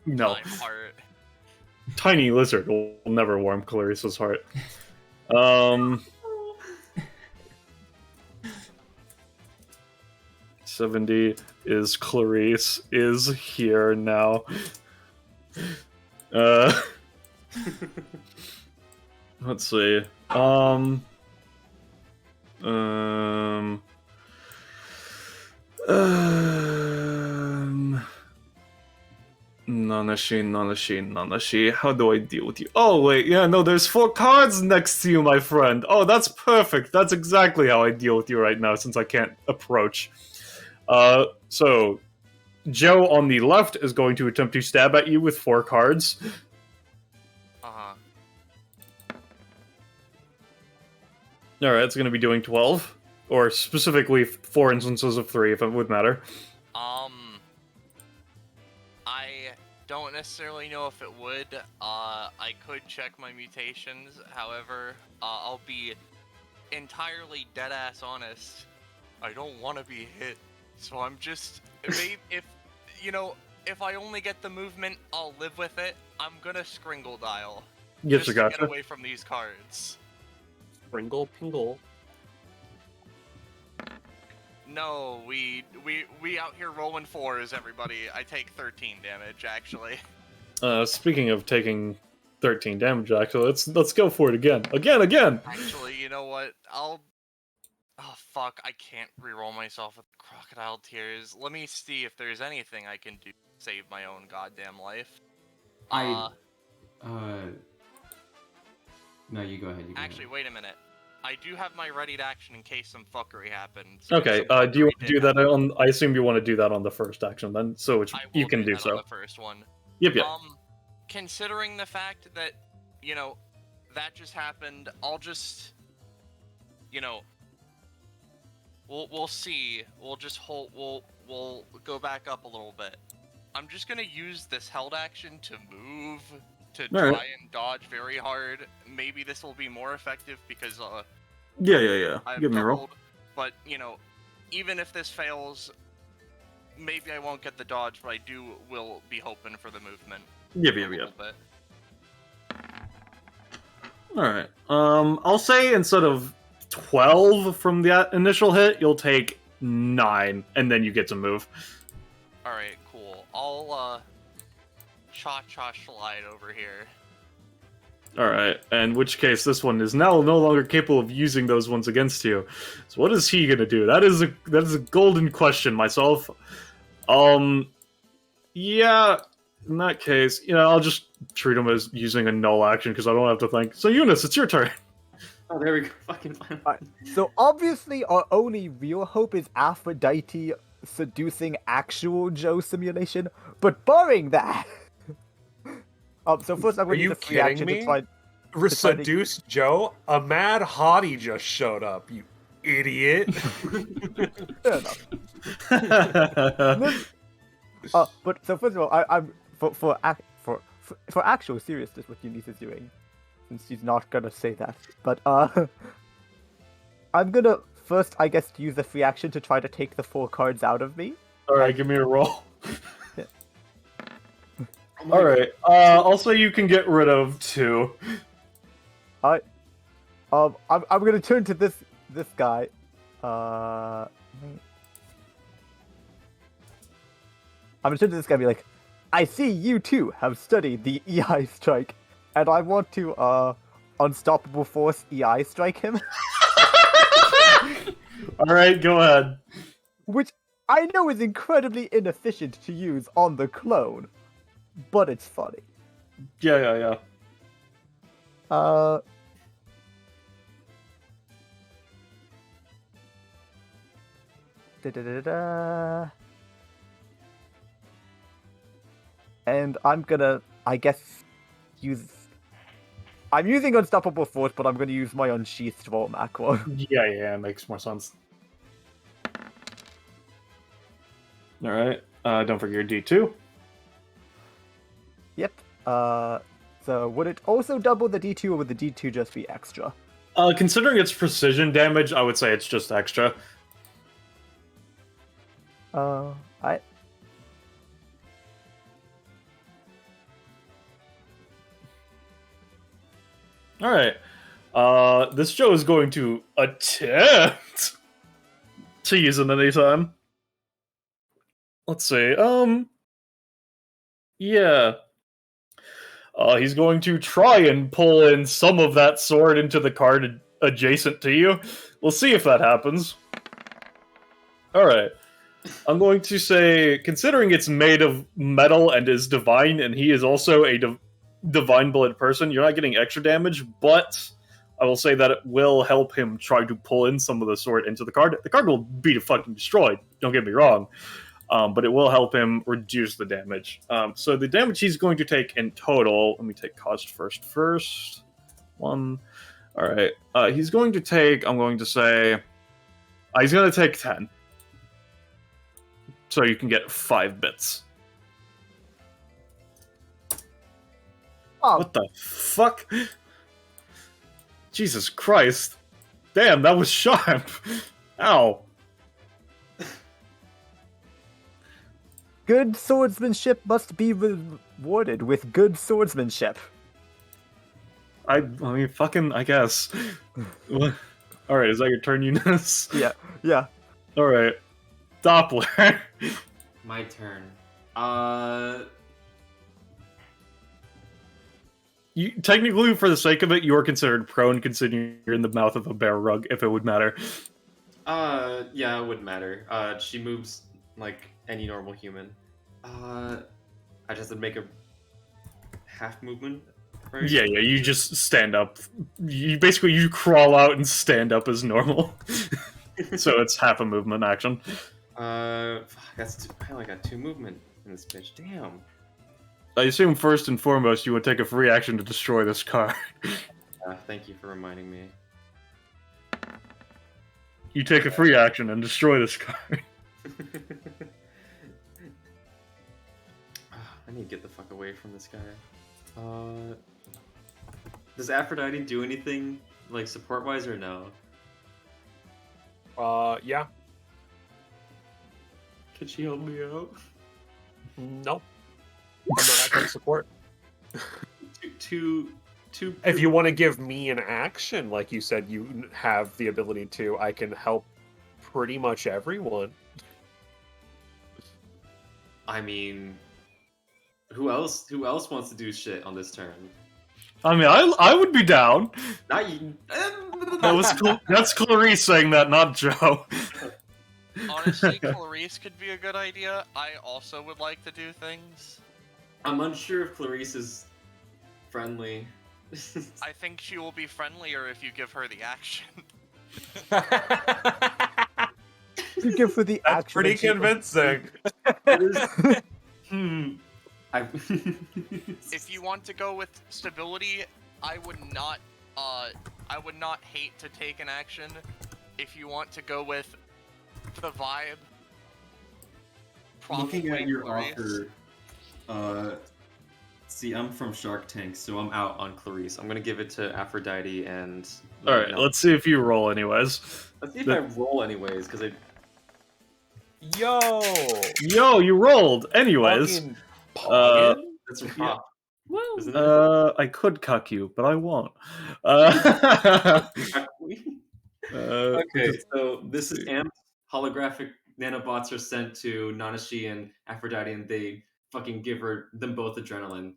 No, time heart. tiny lizard will never warm Clarice's heart. 70 is Clarice is here now. Let's see. Nanashi, how do I deal with you? Oh, wait, yeah, no, there's 4 cards next to you, my friend. Oh, that's perfect. That's exactly how I deal with you right now, since I can't approach. So, Joe on the left is going to attempt to stab at you with 4 cards. Uh-huh. Alright, it's going to be doing 12. Or specifically 4 instances of 3, if it would matter. I don't necessarily know if it would. I could check my mutations. However, I'll be entirely dead-ass honest. I don't want to be hit. So I'm just... if I only get the movement, I'll live with it. I'm gonna Skringle dial. Yes, just I to gotcha. get away from these cards. Pringle Pingle. No, we out here rolling 4s, everybody. I take 13 damage, actually. Speaking of taking 13 damage, actually, let's go for it again. Again! Actually, you know what? Oh fuck, I can't reroll myself with crocodile tears. Let me see if there's anything I can do to save my own goddamn life. No, you go ahead. Actually, wait a minute. I do have my readied action in case some fuckery happens. Okay, do you want to do that on... I assume you want to do that on the first action, then, so which you can do that so. on the first one. Yep. Considering the fact that, that just happened, I'll just, we'll see. We'll just hold, we'll go back up a little bit. I'm just gonna use this held action to move, to try and dodge very hard. Maybe this will be more effective because, Yeah. I've Give me a roll. doubled, but, even if this fails, maybe I won't get the dodge, but will be hoping for the movement. Yep. A little bit. All right. I'll say instead of 12 from that initial hit, you'll take 9, and then you get to move. Alright, cool. I'll, cha-cha slide over here. All right. In which case, this one is now no longer capable of using those ones against you. So what is he gonna do? That is a golden question, myself. Yeah. In that case, I'll just treat him as using a null action because I don't have to think. So Eunice, it's your turn. Oh, there we go. Fucking fine. Alright, so obviously our only real hope is Aphrodite seducing actual Joe simulation, but barring that... so first I'm Are going to you use a free kidding action me? to try... Seduce Joe? A mad hottie just showed up, you idiot. Fair enough. But so first of all, I'm for actual seriousness, what Eunice is doing, since she's not gonna say that. But I'm gonna first, I guess, use the free action to try to take the 4 cards out of me. All right, give me a roll. Yeah. All right. Also, you can get rid of 2. I'm gonna turn to this guy. I'm gonna turn to this guy and be like, I see you too have studied the EI strike, and I want to unstoppable force EI strike him. All right, go ahead. Which I know is incredibly inefficient to use on the clone, but it's funny. Yeah. And I'm gonna, I guess, I'm using Unstoppable Force, but I'm gonna use my Unsheathed Roll macro. Yeah, makes more sense. All right. Don't forget your D2. Yep. So would it also double the D2, or would the D2 just be extra? Considering its precision damage, I would say it's just extra. All right. This Joe is going to attempt to use it anytime. Let's see. Yeah. He's going to try and pull in some of that sword into the card adjacent to you. We'll see if that happens. Alright. I'm going to say, considering it's made of metal and is divine, and he is also a divine blood person, you're not getting extra damage, but I will say that it will help him try to pull in some of the sword into the card. The card will be fucking destroyed, don't get me wrong. But it will help him reduce the damage. So the damage he's going to take in total, let me take cost first. 1. Alright. He's going to take, I'm going to say, he's going to take 10. So you can get 5 bits. Oh, What the fuck? Jesus Christ. Damn, that was sharp. Ow. good swordsmanship must be rewarded with good swordsmanship. I mean, fucking, I guess. Alright, is that your turn, Eunice? Yeah. Alright. Doppler. My turn. Technically, for the sake of it, you are considered prone, considering you're in the mouth of a bear rug, if it would matter. Yeah, it wouldn't matter. She moves like any normal human. I just have to make a half movement. Right? Yeah, you just stand up. You crawl out and stand up as normal. So it's half a movement action. I only got 2 movement in this bitch. Damn. I assume first and foremost you would take a free action to destroy this card. Thank you for reminding me. You take a free action and destroy this card. I need to get the fuck away from this guy. Does Aphrodite do anything, like, support-wise, or no? Yeah. Can she help me out? No. I'm not active support. Two If you want to give me an action, like you said, you have the ability to. I can help pretty much everyone. I mean, who else wants to do shit on this turn? I mean, I would be down. Not you. That's Clarice saying that, not Joe. Honestly, Clarice could be a good idea. I also would like to do things. I'm unsure if Clarice is friendly. I think she will be friendlier if you give her the action. You give her the That's action. pretty and she- convincing. If you want to go with stability, I would not hate to take an action. If you want to go with the vibe, Looking probably at your Clarice. offer, see, I'm from Shark Tank, so I'm out on Clarice. I'm gonna give it to Aphrodite and. All right, no. let's see if you roll, anyways. Let's see if I roll anyways, because I. Yo! Yo, you rolled, anyways. Fucking Uh, poggin'? That's from Yeah. Pop. Isn't it? I could cuck you, but I won't. Okay, so this is amped. Holographic nanobots are sent to Nanashi and Aphrodite, and they fucking give them both adrenaline.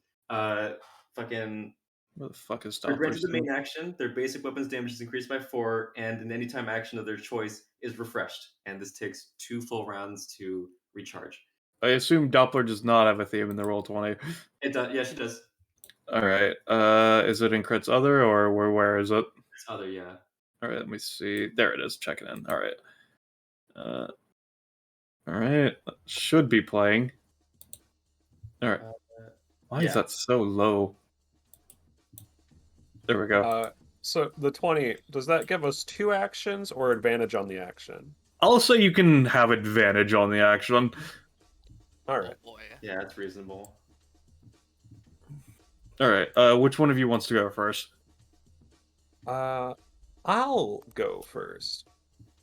Fucking. What the fuck is For granted Doppler's the main doing? action, their basic weapons damage is increased by 4, and an anytime action of their choice is refreshed. And this takes 2 full rounds to recharge. I assume Doppler does not have a theme in the Roll20. It does. Yeah, she does. All right. Is it in Crit's Other, or where is it? It's other, yeah. All right, let me see. There it is. Check it in. All right. All right. Should be playing. All right. Why is that so low? There we go. So the 20, does that give us 2 actions or advantage on the action? I'll say you can have advantage on the action. Alright. Oh boy. Yeah, that's reasonable. All right. Which one of you wants to go first? I'll go first.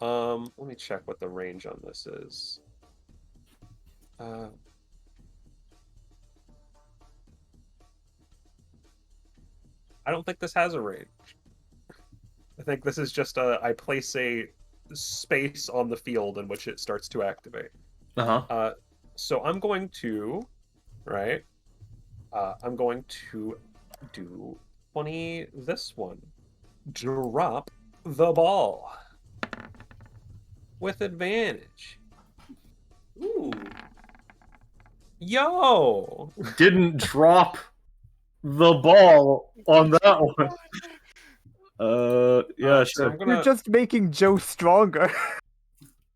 Let me check what the range on this is. I don't think this has a range. I think this is just I place a space on the field in which it starts to activate. Uh-huh. So I'm going to, right? I'm going to do 20 this one. Drop the ball with advantage. Ooh. Yo! Didn't drop the ball on that one. Yeah, So sure. I'm gonna, You're just making Joe stronger.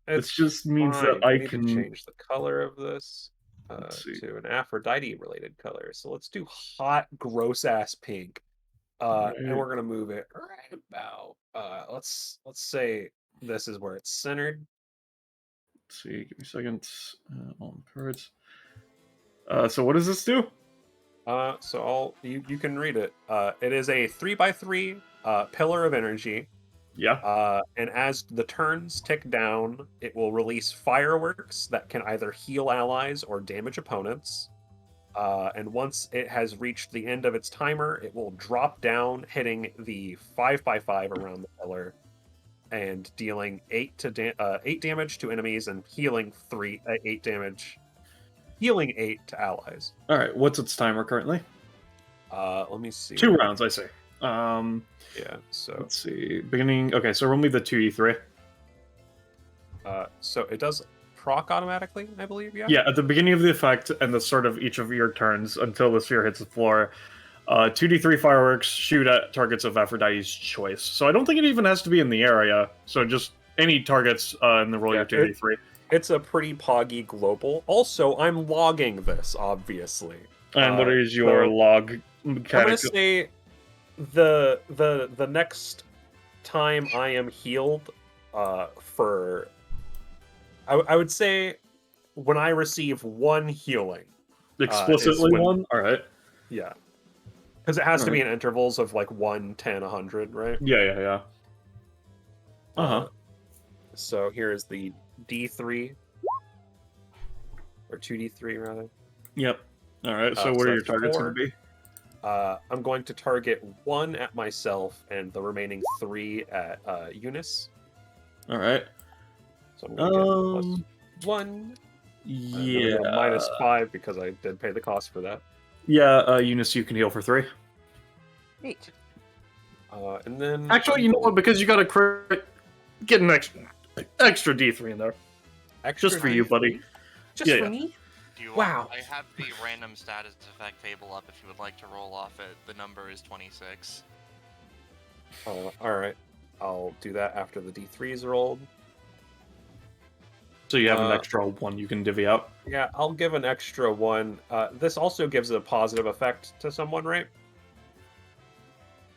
It just means fine. that I We need to can change the color of this Let's see. to an Aphrodite related color. So let's do hot, gross ass pink. And we're gonna move it right about. Let's say this is where it's centered. Let's see. Give me a second. On cards. So what does this do? So you can read it. It is a 3x3 pillar of energy. Yeah. And as the turns tick down, it will release fireworks that can either heal allies or damage opponents. And once it has reached the end of its timer, it will drop down, hitting the 5x5 around the pillar, and dealing 8 damage to enemies and healing 8 damage. Healing 8 to allies. All right. What's its timer currently? Let me see. 2 rounds, I say. Yeah. So Let's see. Beginning. Okay, so roll me the 2d3. so it does proc automatically, I believe. Yeah. Yeah, at the beginning of the effect and the start of each of your turns until the sphere hits the floor, 2d3 fireworks shoot at targets of Aphrodite's choice. So I don't think it even has to be in the area. So just any targets in the roll your 2d3. It's a pretty poggy global. Also, I'm logging this, obviously. And what is your log mechanic? I'm gonna say the next time I am healed, for I would say when I receive 1 healing. Explicitly when- 1? Alright. Yeah. Because it has to be in intervals of like 1, 10, 100, right? Yeah. Uh-huh. So here is the D3. Or 2D3, rather. Yep. Alright, so so what are your that's targets 4. going to be? I'm going to target 1 at myself and the remaining 3 at Eunice. All right. So I'm going to get +1. Yeah. -5 because I did pay the cost for that. Yeah, Eunice, you can heal for 3. Neat. And then Actually, you know what? Because you got a crit, get an extra D3 in there. Just for you, buddy. Just Yeah, for yeah. me? Do you Wow. I have the random status effect table up if you would like to roll off it. The number is 26. All right. I'll do that after the D3 is rolled. So you have an extra 1 you can divvy out. Yeah, I'll give an extra 1. This also gives a positive effect to someone, right?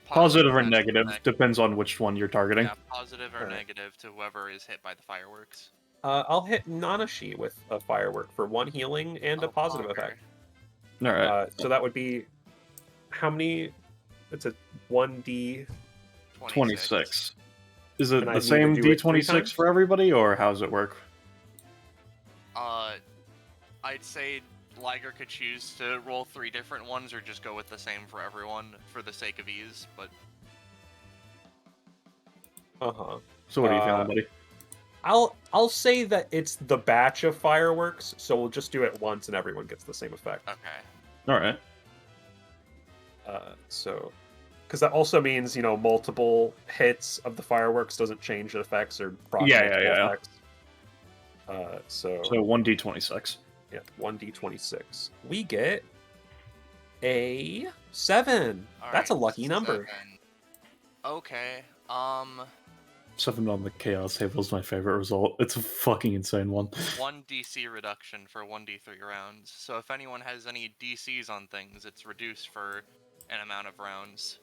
Positive or and negative, depends on which one you're targeting. Yeah, positive or Alright. negative to whoever is hit by the fireworks. I'll hit Nanashi with a firework for 1 healing and a Oh, positive bugger. effect. All right. So that would be how many? It's a 1d. 26. Is it And I the need to same do it 3 D26 times? for everybody, or how does it work? I'd say Liger could choose to roll 3 different ones or just go with the same for everyone for the sake of ease, but Uh-huh. So what are you feeling, buddy? I'll say that it's the batch of fireworks, so we'll just do it once and everyone gets the same effect. okay. All right. So, because that also means multiple hits of the fireworks doesn't change the effects or proc Yeah, multiple yeah. effects. So 1d26. yeah, 1d26. We get a 7. That's a Alright, lucky number. 7. Okay. 7 on the chaos table is my favorite result. It's a fucking insane one. 1 DC reduction for 1d3 rounds. So if anyone has any DCs on things, it's reduced for an amount of rounds.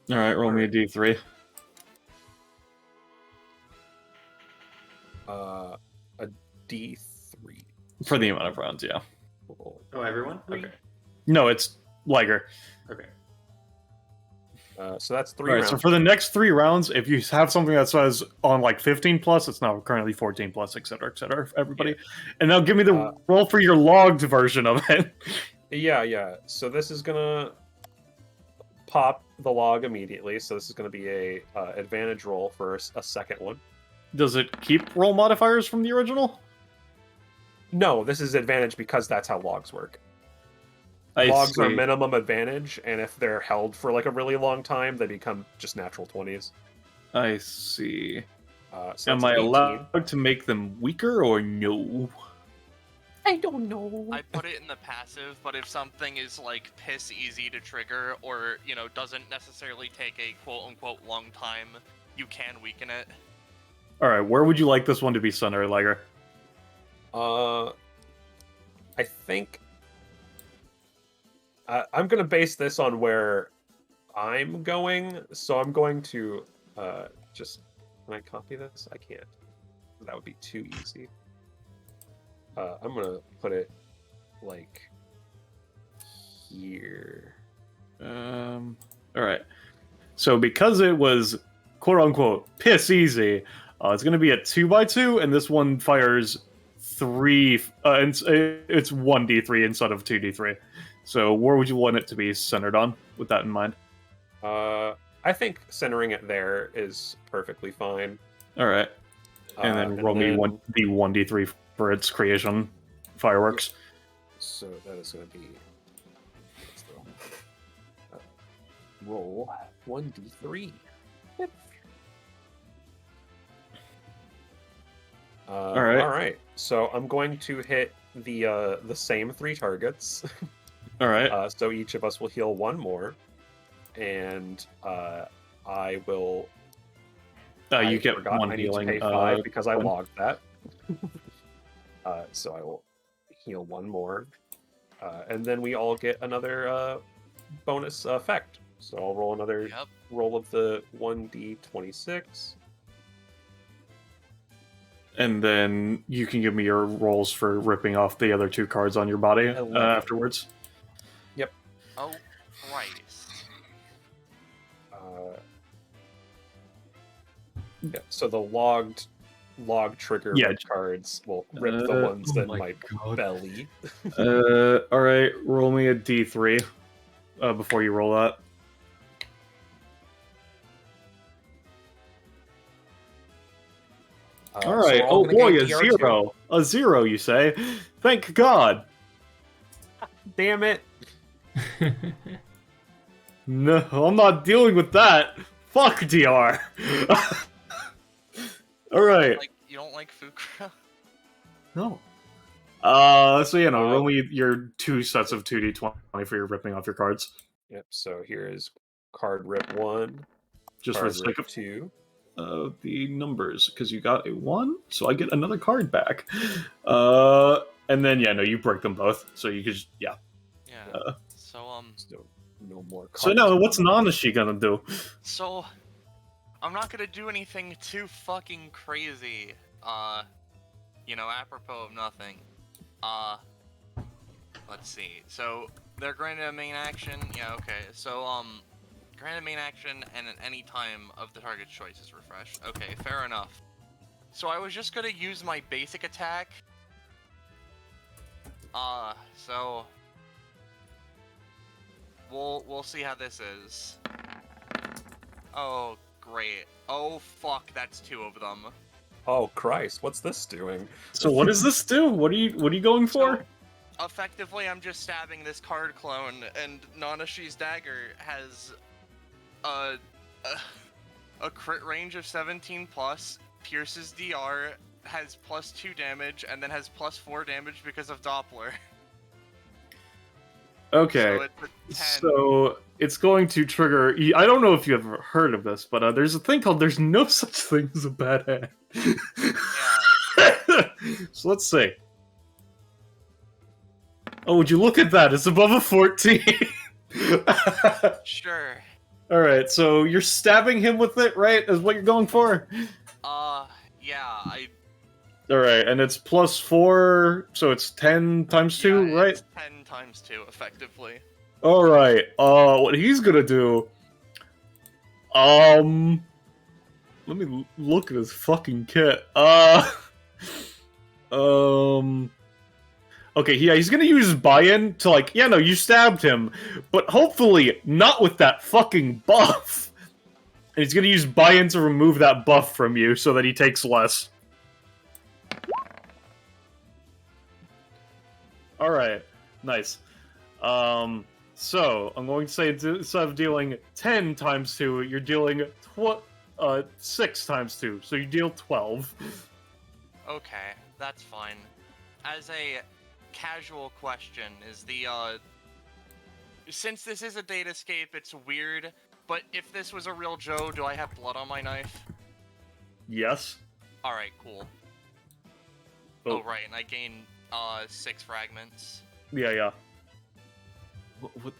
All right, roll me a d3. A D3. For the amount of rounds, yeah. Cool. Oh, everyone? Okay. No, it's Liger. Okay. So that's 3 All right, rounds. so for the next 3 rounds, if you have something that says on like 15 plus, it's now currently 14 plus, et cetera, everybody. And now give me the roll for your logged version of it. Yeah. So this is gonna pop the log immediately. So this is gonna be a advantage roll for a second one. Does it keep roll modifiers from the original? No, this is advantage because that's how logs work. Logs are minimum advantage, and if they're held for like a really long time, they become just natural 20s. I see. So Am that's I 18. allowed to make them weaker or no? I don't know. I put it in the passive, but if something is like piss easy to trigger or, doesn't necessarily take a quote unquote long time, you can weaken it. All right, where would you like this one to be centered, Liger? I think I'm gonna base this on where I'm going, so I'm going to just. Can I copy this? I can't. That would be too easy. I'm gonna put it like here. All right. So because it was quote unquote piss easy, it's going to be a 2x2, and this one fires 3. It's 1d3 instead of 2d3. So where would you want it to be centered on? With that in mind. I think centering it there is perfectly fine. All right. And then roll me 1d3 for its creation fireworks. So that is going to be roll 1d3. All right. All right. So I'm going to hit the same 3 targets. All right. So each of us will heal 1 more, and I will. You get forgot 1 I need healing. to pay 5 because I one. logged that. So I will heal 1 more, and then we all get another bonus effect. So I'll roll another roll of the 1d26. And then you can give me your rolls for ripping off the other 2 cards on your body afterwards. Yep. Oh, Christ. Yeah. So the log trigger cards will rip the ones in my belly. All right, roll me a d3. before you roll that. All right. So all Oh gonna boy, gain a DR2. zero. A zero, you say? Thank God. Damn it! No, I'm not dealing with that. Fuck DR. All right. Like, you don't like Fukra? No. So roll me your 2 sets of 2d20 for your ripping off your cards, Yep. So here is card rip 1, just for card the sake rip of 2. the numbers, because you got a 1, so I get another card back. And then you break them both, so you could just, Yeah. Uh, So So no more cards. So now, what's Nanashi gonna do? So, I'm not gonna do anything too fucking crazy. Apropos of nothing. Let's see. So, they're granted a main action. Yeah, okay. So, granted main action and at any time of the target's choice is refreshed. Okay, fair enough. So I was just gonna use my basic attack. So we'll see how this is. Oh, great. Oh, fuck, that's 2 of them. Oh Christ, what's this doing? So what does this do? What are you going for? So, effectively, I'm just stabbing this card clone, and Nanashi's dagger has a crit range of 17 plus, pierces DR, has +2 damage, and then has +4 damage because of Doppler. Okay. So it's a 10. So it's going to trigger. I don't know if you ever heard of this, but there's a thing called "there's no such thing as a bad hand." Yeah. So let's see. Oh, would you look at that? It's above a 14. Sure. All right, so you're stabbing him with it, right? Is what you're going for? Yeah, All right, and it's +4, so it's 10 times 2, right? It's 10 times 2, effectively. All right. What he's gonna do? Let me look at his fucking kit. Okay, yeah, he's gonna use buy-in to you stabbed him, but hopefully not with that fucking buff. And he's gonna use buy-in to remove that buff from you so that he takes less. Alright, nice. So, I'm going to say instead of dealing 10 times 2, you're dealing 6 times 2, so you deal 12. Okay, that's fine. As a casual question, is the, since this is a datascape, it's weird, but if this was a real Joe, do I have blood on my knife? Yes. Alright, cool. Oh, right, and I gain, 6 fragments. Yeah.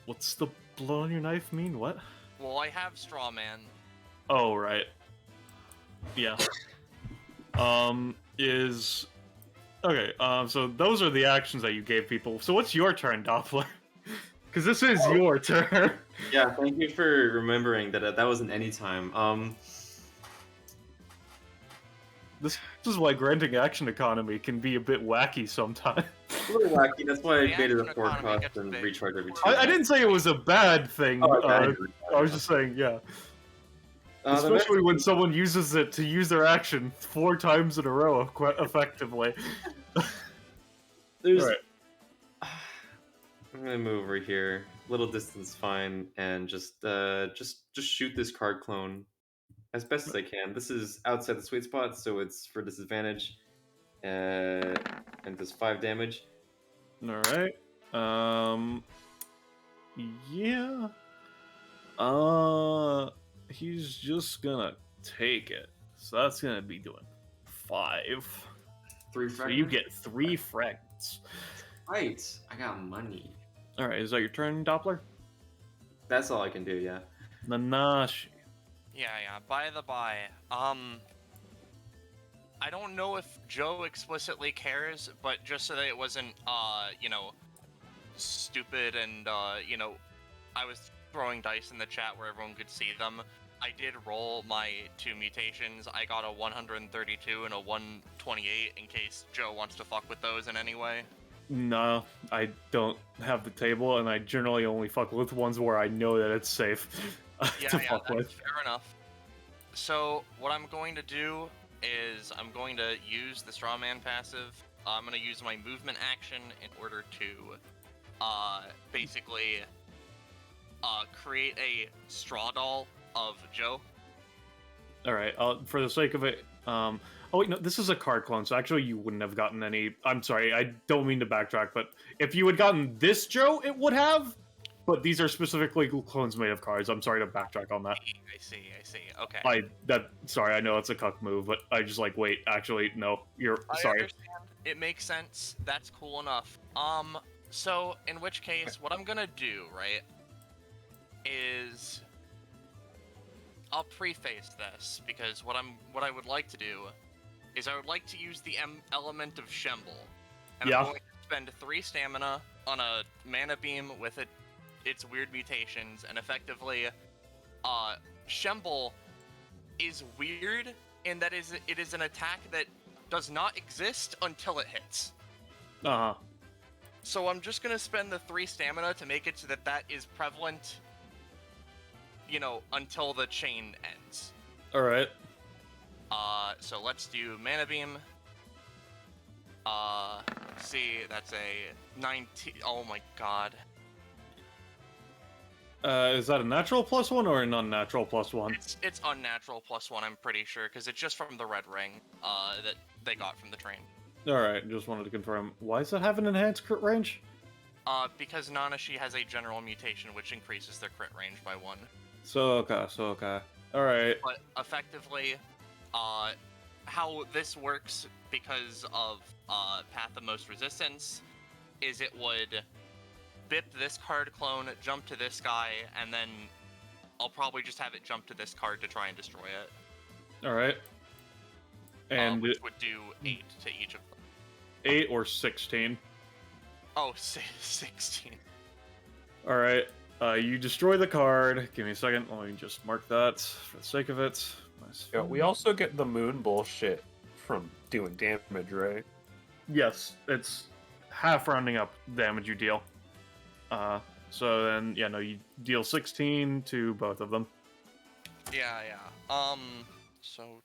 What's the blood on your knife mean? What? Well, I have Straw Man. Oh, right. Yeah. Okay, so those are the actions that you gave people. So what's your turn, Doppler? Because this is your turn. Yeah, thank you for remembering that that wasn't any time. This is why granting action economy can be a bit wacky sometimes. A little wacky. That's why I The made it a action 4 economy cost gets and big. recharge every 2. I didn't say it was a bad thing. Oh, okay. I was just saying, yeah. The Especially next- when someone uses it to use their action 4 times in a row, quite effectively. There's. Alright. I'm gonna move over here, little distance, fine, and just shoot this card clone as best as I can. This is outside the sweet spot, so it's for disadvantage, and does 5 damage. Alright. Yeah. He's just gonna take it. So that's gonna be doing 5. 3 So fragments. you get 3 fragments. Right, I got money. Alright, is that your turn, Doppler? That's all I can do. Yeah. Nanashi. Yeah, by the by, I don't know if Joe explicitly cares, but just so that it wasn't, stupid and, I was throwing dice in the chat where everyone could see them. I did roll my 2 mutations. I got a 132 and a 128 in case Joe wants to fuck with those in any way. No, I don't have the table, and I generally only fuck with ones where I know that it's safe Yeah, to yeah, fuck that's with. fair enough. So what I'm going to do is I'm going to use the straw man passive. I'm going to use my movement action in order to basically create a straw doll of Joe. All right, for the sake of it, oh wait, no, this is a card clone, so actually you wouldn't have gotten any. I'm sorry, I don't mean to backtrack, but if you had gotten this Joe, it would have. But these are specifically clones made of cards. I'm sorry to backtrack on that. I see. Okay. Sorry, I know it's a cuck move, but I just like wait. Actually, no, you're I sorry. understand. It makes sense. That's cool enough. So in which case, what I'm gonna do, right, is I'll preface this because what I would like to do is I would like to use the element of Shemble, and Yeah. I'm going to spend 3 stamina on a mana beam with its weird mutations, and effectively, Shemble is weird in that it is an attack that does not exist until it hits. Uh huh. So I'm just gonna spend the 3 stamina to make it so that is prevalent, you know, until the chain ends. All right. So let's do mana beam. See, that's a 19. Oh my god. Is that a natural +1 or an unnatural +1? It's unnatural +1, I'm pretty sure, because it's just from the red ring that they got from the train. All right, just wanted to confirm. Why does that have an enhanced crit range? Because Nanashi has a general mutation which increases their crit range by 1. So okay. All right. But effectively, how this works because of Path of Most Resistance is it would bip this card clone, jump to this guy, and then I'll probably just have it jump to this card to try and destroy it. All right. And which would do 8 to each of them. 8 or 16. Oh, 16. All right. You destroy the card. Give me a second. Let me just mark that for the sake of it. Yeah, we also get the moon bullshit from doing damage, right? Yes, it's half rounding up damage you deal. So then, yeah, no, you deal 16 to both of them. Yeah. So...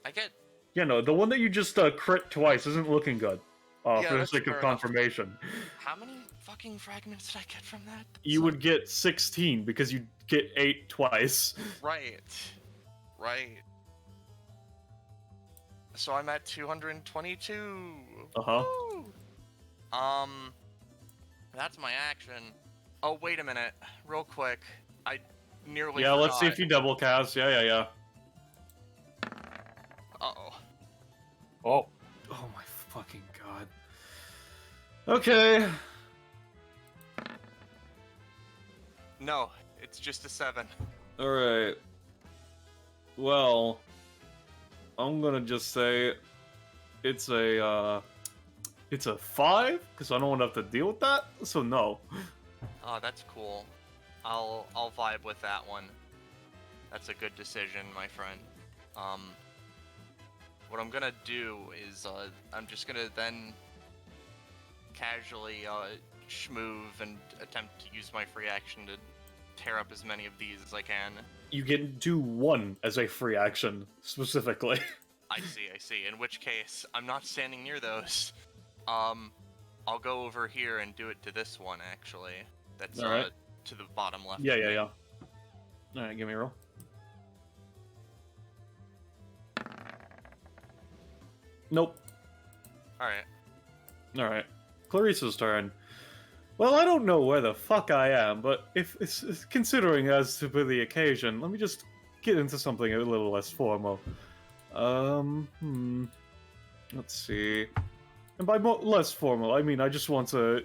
I get... Yeah, no, the one that you just crit twice isn't looking good. Yeah, For the that's sake fair of enough. confirmation. How many fucking fragments did I get from that? You would get 16 because you get 8 twice. Right. So I'm at 222. Uh-huh. Woo! That's my action. Oh, wait a minute. Real quick. I nearly Yeah, let's see forgot. if you double cast. Yeah. Uh-oh. Oh, Oh my fucking god. Okay. No, it's just a 7. Alright. Well, I'm gonna just say it's a 5, because I don't want to have to deal with that, so no. Oh, that's cool. I'll vibe with that one. That's a good decision, my friend. What I'm gonna do is I'm just gonna then casually schmoove and attempt to use my free action to tear up as many of these as I can. You can do 1 as a free action, specifically. I see. In which case, I'm not standing near those. I'll go over here and do it to this one, actually. That's Alright. to the bottom left. Yeah. Alright, give me a roll. Nope. Alright. Clarissa's turn. Well, I don't know where the fuck I am, but if it's considering as to be the occasion, let me just get into something a little less formal. Let's see. And by less formal, I mean I just want to,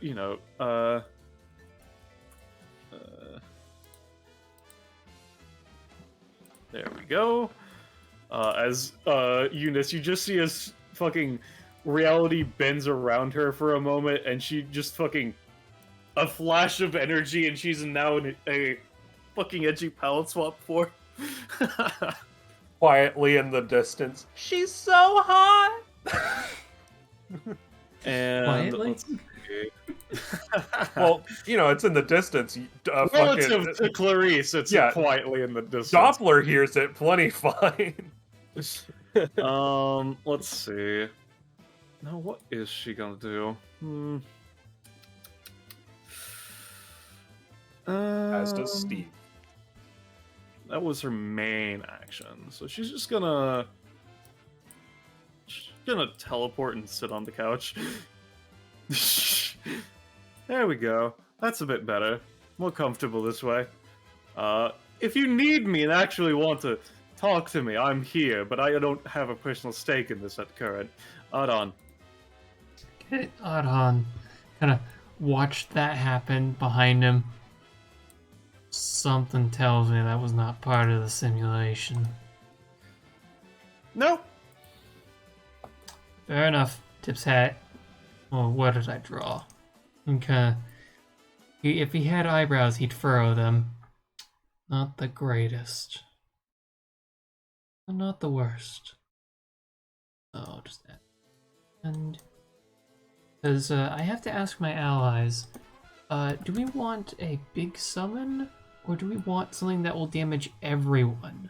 there we go. As Eunice, you just see as fucking reality bends around her for a moment, and she just fucking a flash of energy, and she's now in a fucking edgy palette swap for? Quietly in the distance. She's so hot! And Quietly? let's see. Well, it's in the distance. Relative to Clarice, it's Yeah. quietly in the distance. Doppler hears it plenty fine. Let's see. Now, what is she gonna do? As does Steve. That was her main action, so she's just gonna teleport and sit on the couch. There we go. That's a bit better. More comfortable this way. If you need me and actually want to talk to me, I'm here, but I don't have a personal stake in this at current. Hold on. Okay, Adhan kind of watched that happen behind him. Something tells me that was not part of the simulation. No. Fair enough. Tip's hat. Well, what did I draw? Okay. If he had eyebrows, he'd furrow them. Not the greatest. But not the worst. Oh, just that. And... because I have to ask my allies, do we want a big summon? Or do we want something that will damage everyone?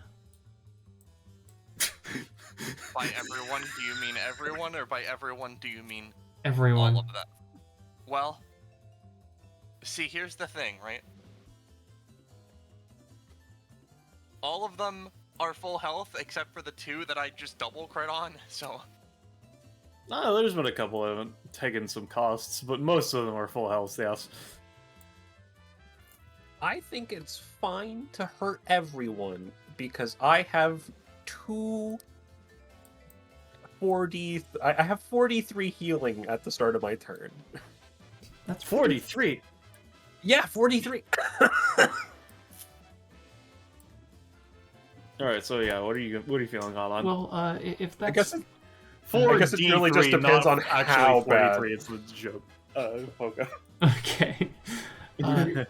By everyone, do you mean everyone, or by everyone, do you mean Everyone. all of that? Well, see, here's the thing, right? All of them are full health, except for the two that I just double crit on, so... No, there's been a couple that have taken some costs, but most of them are full health, yes. I think it's fine to hurt everyone because I have I have 43 healing at the start of my turn. That's 43. Yeah, 43. Alright, so yeah, what are you feeling on? Well, if that's... I guess For it really just D3, depends not on actually how 43, bad. it's the joke. Pogo. Okay.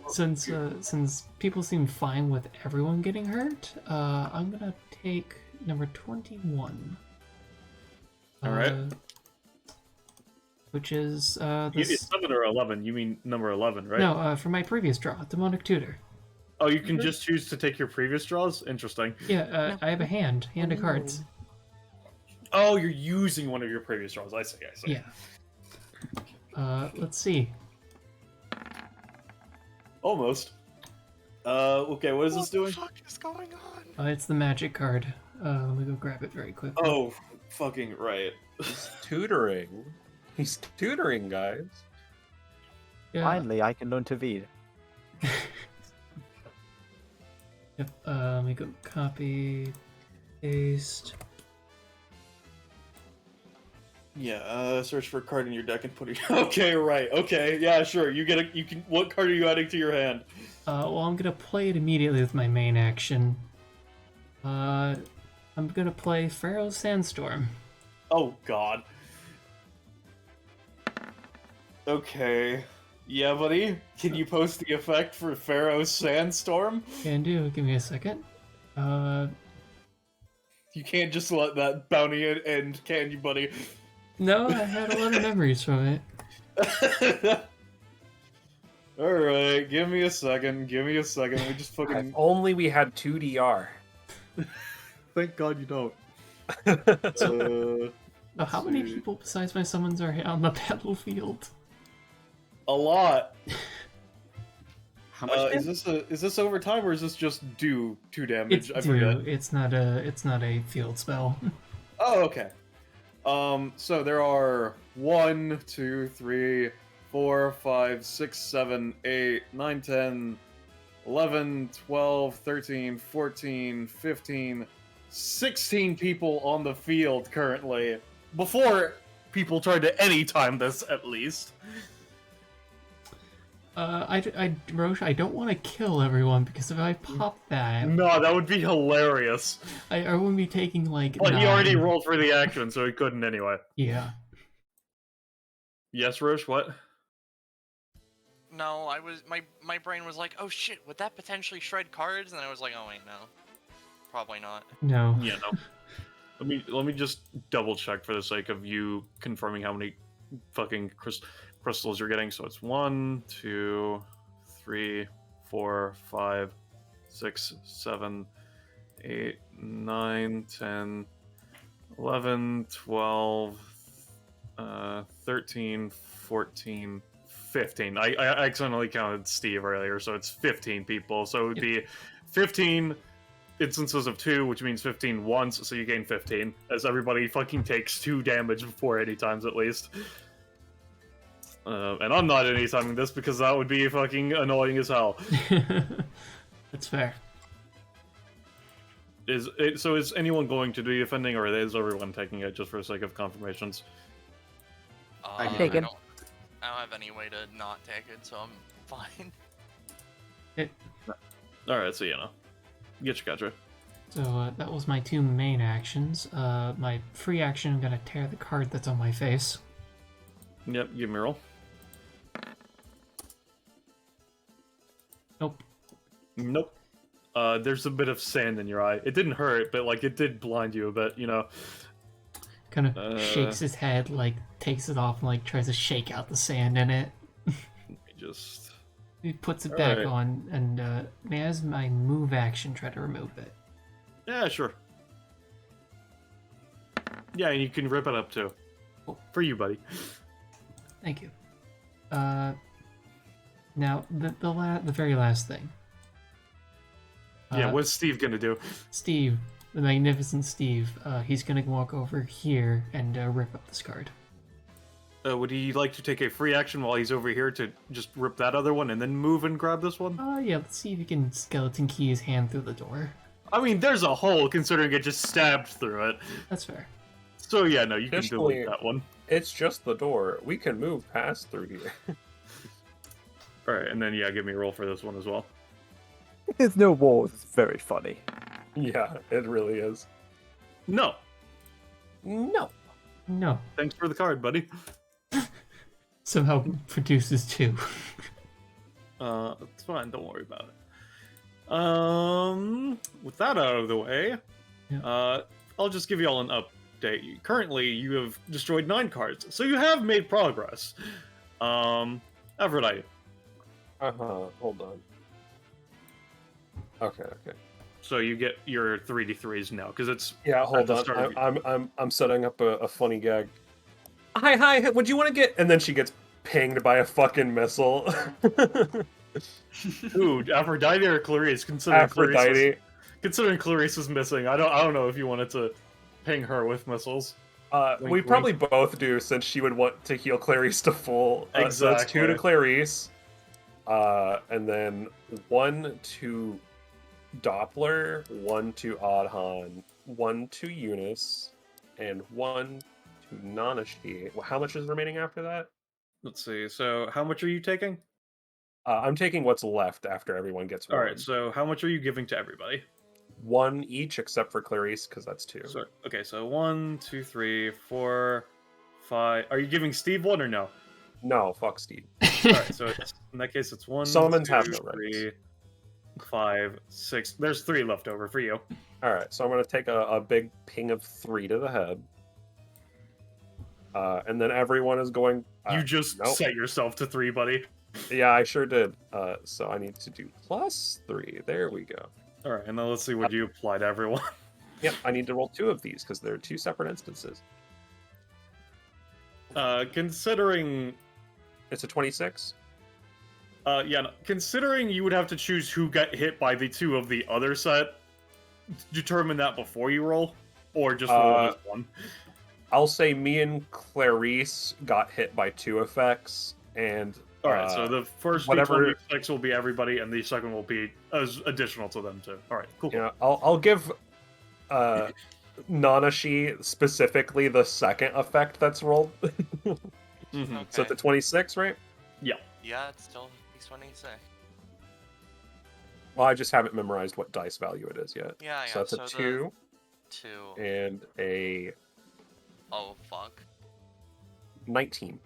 Since people seem fine with everyone getting hurt, I'm gonna take number 21. Alright. Which is You this... did 7 or 11, you mean number 11, right? No, for my previous draw, Demonic Tutor. Oh, you can just choose to take your previous draws? Interesting. Yeah, I have a hand of cards. Oh, you're using one of your previous draws. I see. Yeah. Let's see. Almost. Okay, what is this doing? What the fuck is going on? It's the magic card. Let me go grab it very quickly. Oh, fucking right. He's tutoring. He's tutoring, guys. Yeah. Finally, I can learn to read. Yep, let me go copy, paste. Yeah, search for a card in your deck and put it. Okay, right. Okay, yeah, sure. You can. What card are you adding to your hand? Well, I'm gonna play it immediately with my main action. I'm gonna play Pharaoh's Sandstorm. Oh God. Okay. Yeah, buddy. Can you post the effect for Pharaoh's Sandstorm? Can do. Give me a second. You can't just let that bounty end, can you, buddy? No, I had a lot of memories from it. Alright, give me a second. We just If fucking... only we had 2DR. Thank God you don't. How many see. people besides my summons are on the battlefield? A lot. How much? Is this over time or is this just do 2 damage? It's I forget. It's not a field spell. Oh, okay. So there are 1, 2, 3, 4, 5, 6, 7, 8, 9, 10, 11, 12, 13, 14, 15, 16 people on the field currently. Before people tried to anytime this, at least. Roche, I don't want to kill everyone because if I pop that, No, that would be hilarious. I wouldn't be taking like. But he already 9. rolled for the action, so he couldn't anyway. Yeah. Yes, Roche, what? No, I was my brain was like, oh shit, would that potentially shred cards? And I was like, oh wait, no, probably not. No. Yeah, no. Let me just double check for the sake of you confirming how many fucking crystals you're getting. So it's 1, 2, 3, 4, 5, 6, 7, 8, 9, 10, 11, 12, 13, 14, 15. I accidentally counted Steve earlier, so it's 15 people. So it would be 15 instances of 2, which means 15 once, so you gain 15, as everybody fucking takes 2 damage before any times at least. And I'm not anytiming this because that would be fucking annoying as hell. That's fair. So is anyone going to be defending, or is everyone taking it just for the sake of confirmations? I I take it. don't have any way to not take it, so I'm fine. Alright, so you know. Get your gotcha. So that was my 2 main actions. My free action, I'm gonna tear the card that's on my face. Yep, give me a roll. Nope. Nope. There's a bit of sand in your eye. It didn't hurt, but like it did blind you a bit, you know. Kind of shakes his head, like takes it off and like tries to shake out the sand in it. Let me just... He puts it back Alright. on, and as my move action, try to remove it. Yeah, sure. Yeah, and you can rip it up too. Cool. For you, buddy. Thank you. Now the very last thing. Yeah, what's Steve gonna do? Steve, the magnificent Steve, he's gonna walk over here and rip up this card. Would he like to take a free action while he's over here to just rip that other one and then move and grab this one? Yeah, let's see if he can skeleton key his hand through the door. I mean, there's a hole considering it just stabbed through it. That's fair. So yeah, no, you can Additionally- delete that one. It's just the door. We can move past through here. Alright, and then yeah, give me a roll for this one as well. There's no walls. It's very funny. Yeah, it really is. No. No. No. Thanks for the card, buddy. Somehow produces 2. It's fine, don't worry about it. With that out of the way, Yeah. I'll just give you all an update. Currently, you have destroyed 9 cards, so you have made progress. Aphrodite. Hold on. Okay. So you get your 3d3s now, because it's... Yeah, At hold the start of on. I'm setting up a funny gag. Hi. Would you want to get? And then she gets pinged by a fucking missile. Ooh, Aphrodite or Clarice? Considering Aphrodite. Clarice is missing, I don't know if you wanted to ping her with missiles. We Wink, probably both do, since she would want to heal Clarice to full. So it's 2 to Exactly. Clarice, and then 1 to Doppler, 1 to Adhan, 1 to Eunice, and 1 to Nanashi. How much is remaining after that? Let's see. So how much are you taking? I'm taking what's left after everyone gets All one. right. So how much are you giving to everybody? 1 each, except for Clarice, because that's 2. So okay. So 1, 2, 3, 4, 5. Are you giving Steve one or no? No, fuck Steve. All right. So in that case, it's 1, Summons 2, have no 3, 5, 6. There's 3 left over for you. All right, so I'm going to take a big ping of 3 to the head. And then everyone is going... You just nope. set yourself to 3, buddy. Yeah, I sure did. So I need to do +3. There we go. All right, and now let's see what you apply to everyone. Yep, I need to roll 2 of these because they're 2 separate instances. Considering, It's a 26. considering you would have to choose who got hit by the 2 of the other set, determine that before you roll, or just roll this one. I'll say me and Clarice got hit by 2 effects, and All right, so the first whatever- D26 will be everybody, and the second will be as additional to them too. All right, cool. you know, I'll give Nanashi specifically the second effect that's rolled. Mhm. So Okay. the 26, right? Yeah, it's still P26. Well, I just haven't memorized what dice value it is yet. Yeah, So that's a so 2 2. and a Oh fuck. 19.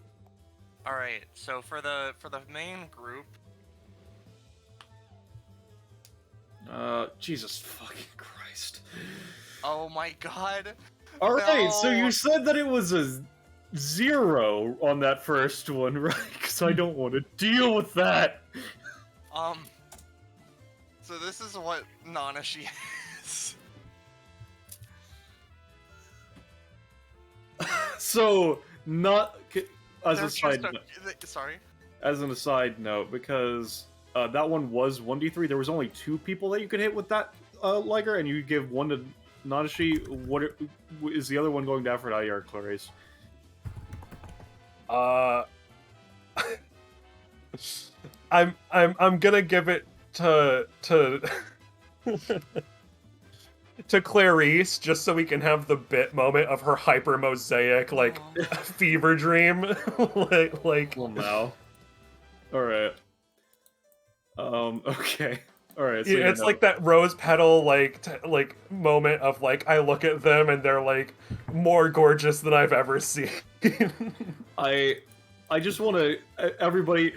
All right. So for the main group, Jesus fucking Christ. oh my God. All right, so No. you said that it was a 0 on that first one, right? Because I don't want to deal with that. So this is what Nanashi is. So, not as They're a side just note, sorry. as an aside note, because that one was 1d3. There was only 2 people that you could hit with that Liger, and you give one to Nanashi. Is the other one going to Aphrodite or Clarice? I'm gonna give it to to Clarice, just so we can have the bit moment of her hyper mosaic fever dream. like Well, now. All right. Okay. All right. So it's like that rose petal like moment of like I look at them and they're like more gorgeous than I've ever seen. I just want to everybody.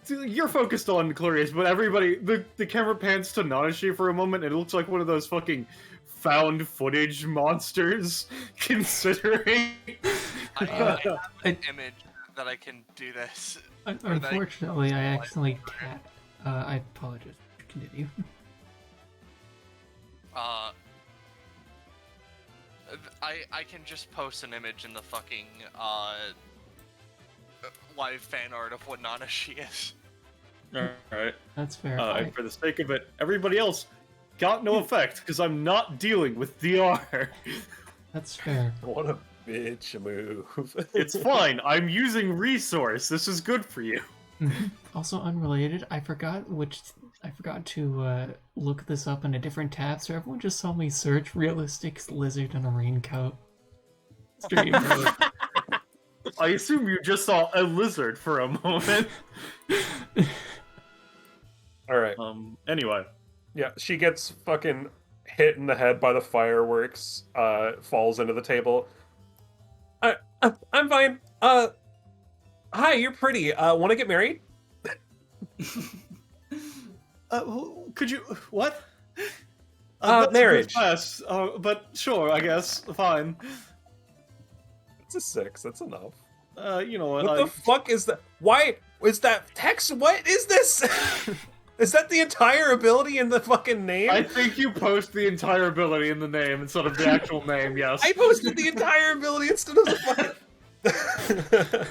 You're focused on Clarice, but everybody, the camera pans to Nanashi for a moment, and it looks like one of those fucking found footage monsters. Considering, I have an image that I can do this. Unfortunately, I accidentally tapped. I apologize. Continue. I can just post an image in the fucking live fan art of what Nanashi is. all right. That's fair. And for the sake of it, everybody else got no effect because I'm not dealing with DR. That's fair. What a bitch move. It's fine. I'm using resource. This is good for you. Also unrelated, I forgot to look this up in a different tab, so everyone just saw me search realistic lizard in a raincoat. Straight I assume you just saw a lizard for a moment. All right. Anyway. Yeah, she gets fucking hit in the head by the fireworks, falls into the table. I'm fine. Hi, you're pretty. Want to get married? Could you what? Marriage. Fast, but sure, I guess. Fine. It's a 6. That's enough. You know what? What the fuck is that? Why is that text? What is this? Is that the entire ability in the fucking name? I think you post the entire ability in the name instead of the actual name. Yes. I posted the entire ability instead of the fucking.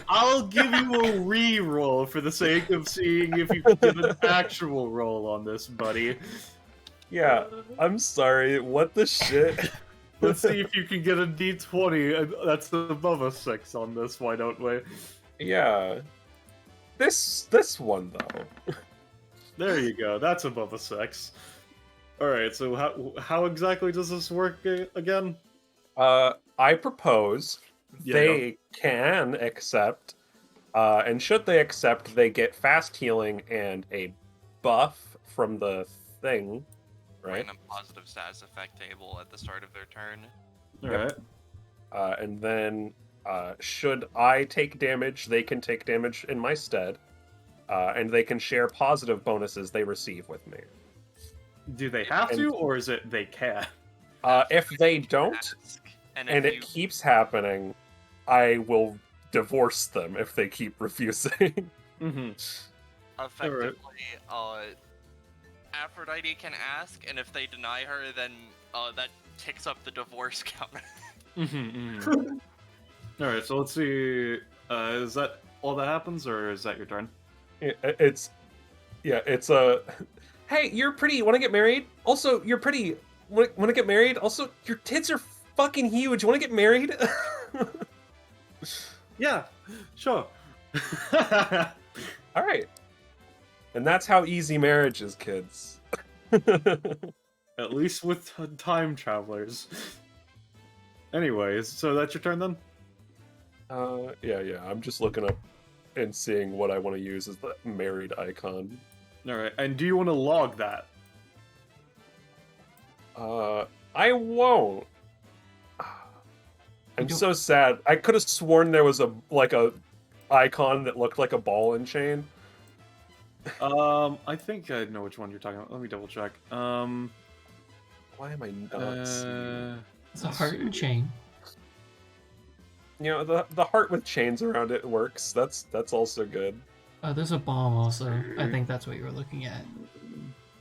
I'll give you a re-roll for the sake of seeing if you can get an actual roll on this, buddy. Yeah, I'm sorry. What the shit? Let's see if you can get a d20. That's above a 6 on this. Why don't we? Yeah. This one though. There you go. That's above a 6. All right. So how exactly does this work again? I propose they can accept, and should they accept, they get fast healing and a buff from the thing, right? Random positive status effect table at the start of their turn. All right. And then, should I take damage, they can take damage in my stead, and they can share positive bonuses they receive with me. Do they have to, or is it they can? If they don't, and it keeps happening, I will divorce them if they keep refusing. Mm-hmm. Effectively, Aphrodite can ask, and if they deny her, then that ticks up the divorce counter. All right, so let's see. Is that all that happens, or is that your turn? It's a. Hey, you're pretty. Want to get married? Also, you're pretty. Want to get married? Also, your tits are fucking huge. Want to get married? Yeah, sure. All right. And that's how easy marriage is, kids. At least with time travelers. Anyways, so that's your turn then? Yeah. I'm just looking up and seeing what I want to use as the married icon. Alright, and do you want to log that? I won't. I'm so sad. I could have sworn there was a icon that looked like a ball and chain? I think I know which one you're talking about. Let me double check. Why am I not seeing? It's a heart and chain. You know, the heart with chains around it works. That's also good. There's a bomb also. I think that's what you were looking at.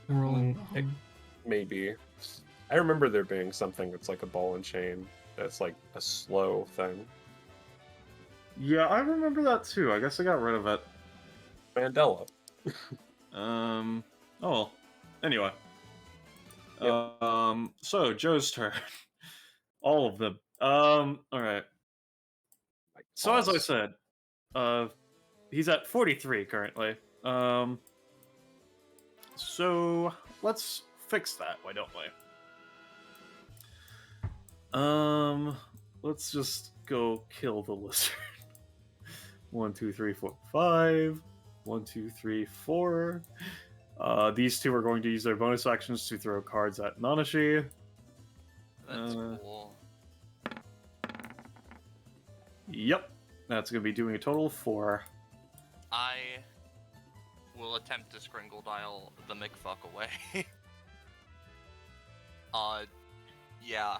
The rolling bomb. Maybe. I remember there being something that's like a ball and chain. That's like a slow thing. Yeah, I remember that too. I guess I got rid of it. Mandela. Oh well. Anyway. Yep. So Joe's turn. All of them. Alright. So as I said, he's at 43 currently. So let's fix that, why don't we? Let's just go kill the lizard. 1, 2, 3, 4, 5. 1, 2, 3, 4. These two are going to use their bonus actions to throw cards at Nanashi. That's cool. Yep. That's going to be doing a total of 4. I will attempt to Skringle dial the McFuck away. Yeah.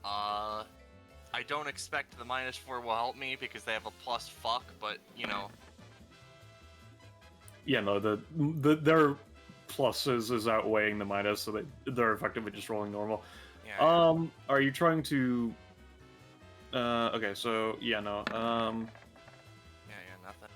I don't expect the -4 will help me because they have a plus fuck, but, you know. Yeah, no, their pluses is outweighing the minus, so they're effectively just rolling normal. Yeah. Are you trying to... okay, so, yeah, no, Yeah, nothing.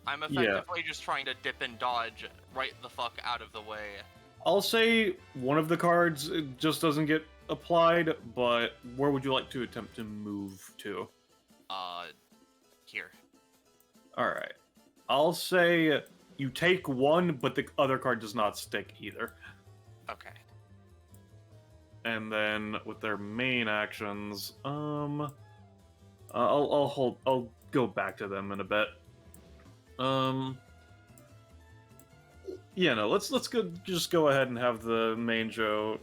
I'm effectively just trying to dip and dodge right the fuck out of the way. I'll say one of the cards just doesn't get applied, but where would you like to attempt to move to? Here. Alright. I'll say you take one, but the other card does not stick either. Okay. And then with their main actions, I'll go back to them in a bit. Yeah, no, let's just go ahead and have the main Joe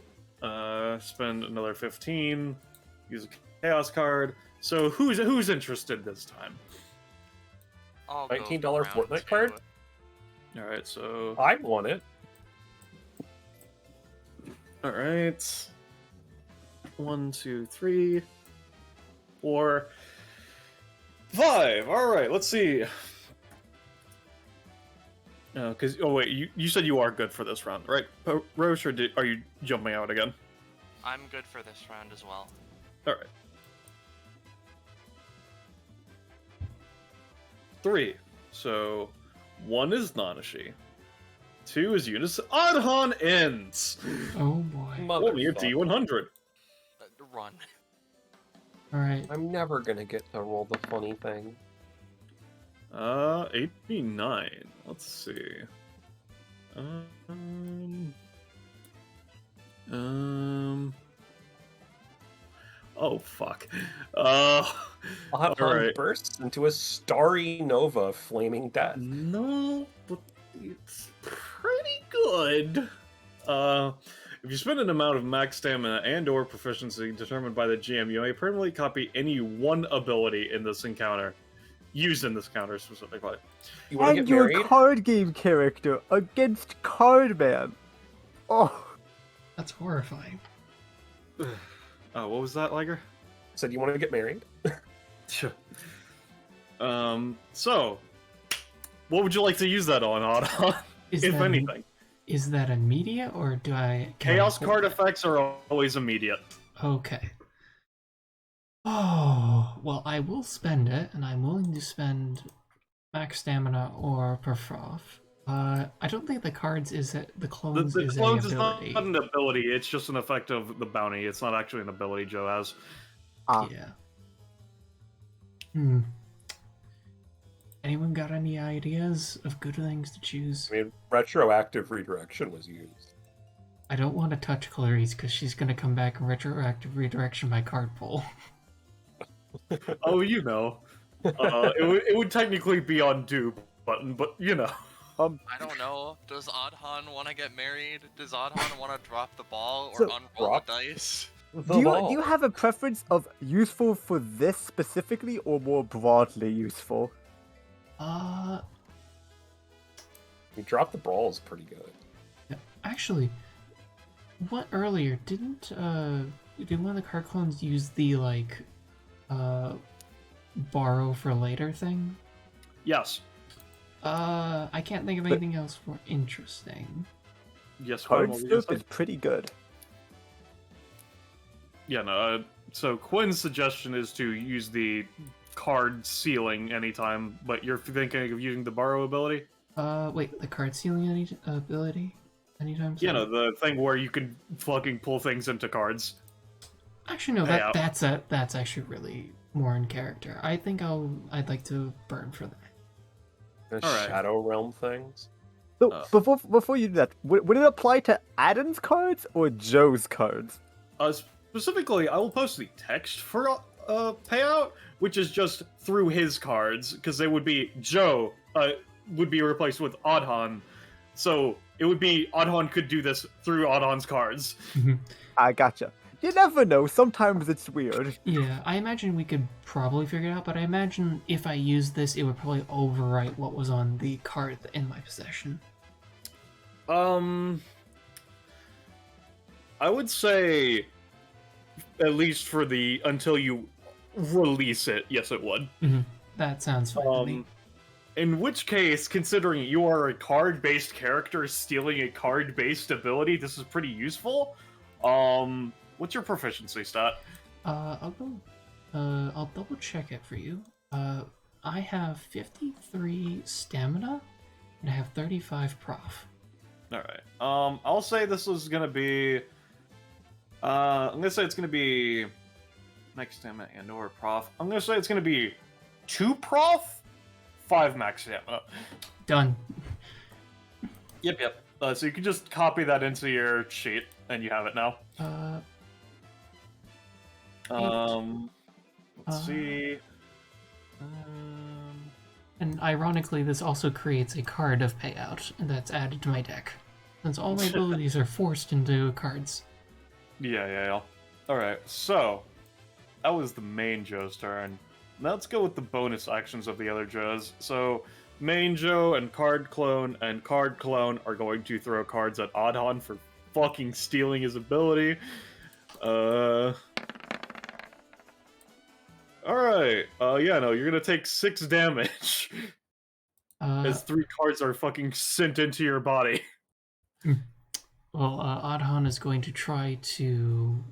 spend another 15, use a chaos card. So who's interested this time? I'll go $19 for round Fortnite 2. card? Alright, so... I want it. Alright. 1, 2, 3, 4, 5. Alright, let's see. Because wait, you said you are good for this round, right, Roche, or are you jumping out again? I'm good for this round as well. All right. 3. So 1 is Nanashi. 2 is Eunice. Adhan ends. Oh boy. Only a D100. Run. Alright. I'm never gonna get to roll the funny thing. 89. Let's see. Oh fuck. Adhan bursts into a starry nova of flaming death. No, but it's pretty good. If you spend an amount of max stamina and/or proficiency determined by the GM, you may permanently copy any one ability in this encounter. Used in this encounter specifically. You want to And get your married? card game character against Cardman. Oh. That's horrifying. What was that, Liger? Said you want to get married? So, what would you like to use that on, Adhan? Is If that anything. Is that immediate or do I... can I Chaos hold card it? effects are always immediate. Okay. Oh, well, I will spend it, and I'm willing to spend max stamina or Perfoff. I don't think the cards is it. The clones The is clones an is not ability. an ability, it's just an effect of the bounty. It's not actually an ability Joe has. Yeah. Anyone got any ideas of good things to choose? I mean, retroactive redirection was used. I don't want to touch Clarice because she's gonna come back and retroactive redirection my card pool. Oh, you know. It would technically be undo button, but you know. I don't know. Does Adhan want to get married? Does Adhan want to drop the ball or So- unroll Drop? the dice? Do you have a preference of useful for this specifically, or more broadly useful? You drop the brawl is pretty good. Actually, what earlier did one of the card clones use the borrow for later thing? Yes. I can't think of anything else more interesting. Yes. Card scope is pretty good. Yeah. No. So Quinn's suggestion is to use the card sealing anytime, but you're thinking of using the borrow ability. Wait, the card sealing ability? Anytime soon? Yeah, no, the thing where you can fucking pull things into cards. Actually, no, Payout. that's actually really more in character. I think I'd like to burn for that. The Alright. Shadow Realm things. So before you do that, would it apply to Adam's cards or Joe's cards? Specifically, I will post the text for payout, which is just through his cards, because they would be Joe would be replaced with Adhan, so it would be Adhan could do this through Adhan's cards. I gotcha. You never know. Sometimes it's weird. Yeah, I imagine we could probably figure it out, but I imagine if I used this, it would probably overwrite what was on the card in my possession. I would say, at least for the until you release it, yes, it would. That sounds fine to me. In which case, considering you are a card-based character stealing a card-based ability, this is pretty useful. What's your proficiency stat? I'll double check it for you. I have 53 stamina, and I have 35 prof. Alright. I'll say this is gonna be... I'm gonna say it's gonna be... max stamina and or prof. I'm gonna say it's gonna be 2 prof, 5 max stamina. Done. Yep. So you can just copy that into your sheet, and you have it now. Let's see. And ironically, this also creates a card of payout that's added to my deck, since all my abilities are forced into cards. Yeah. Alright, so that was the main Joe's turn. Now let's go with the bonus actions of the other Joes. So, main Joe and card clone are going to throw cards at Adhan for fucking stealing his ability. Alright, you're gonna take 6 damage. As 3 cards are fucking sent into your body. Well, Adhan is going to try to...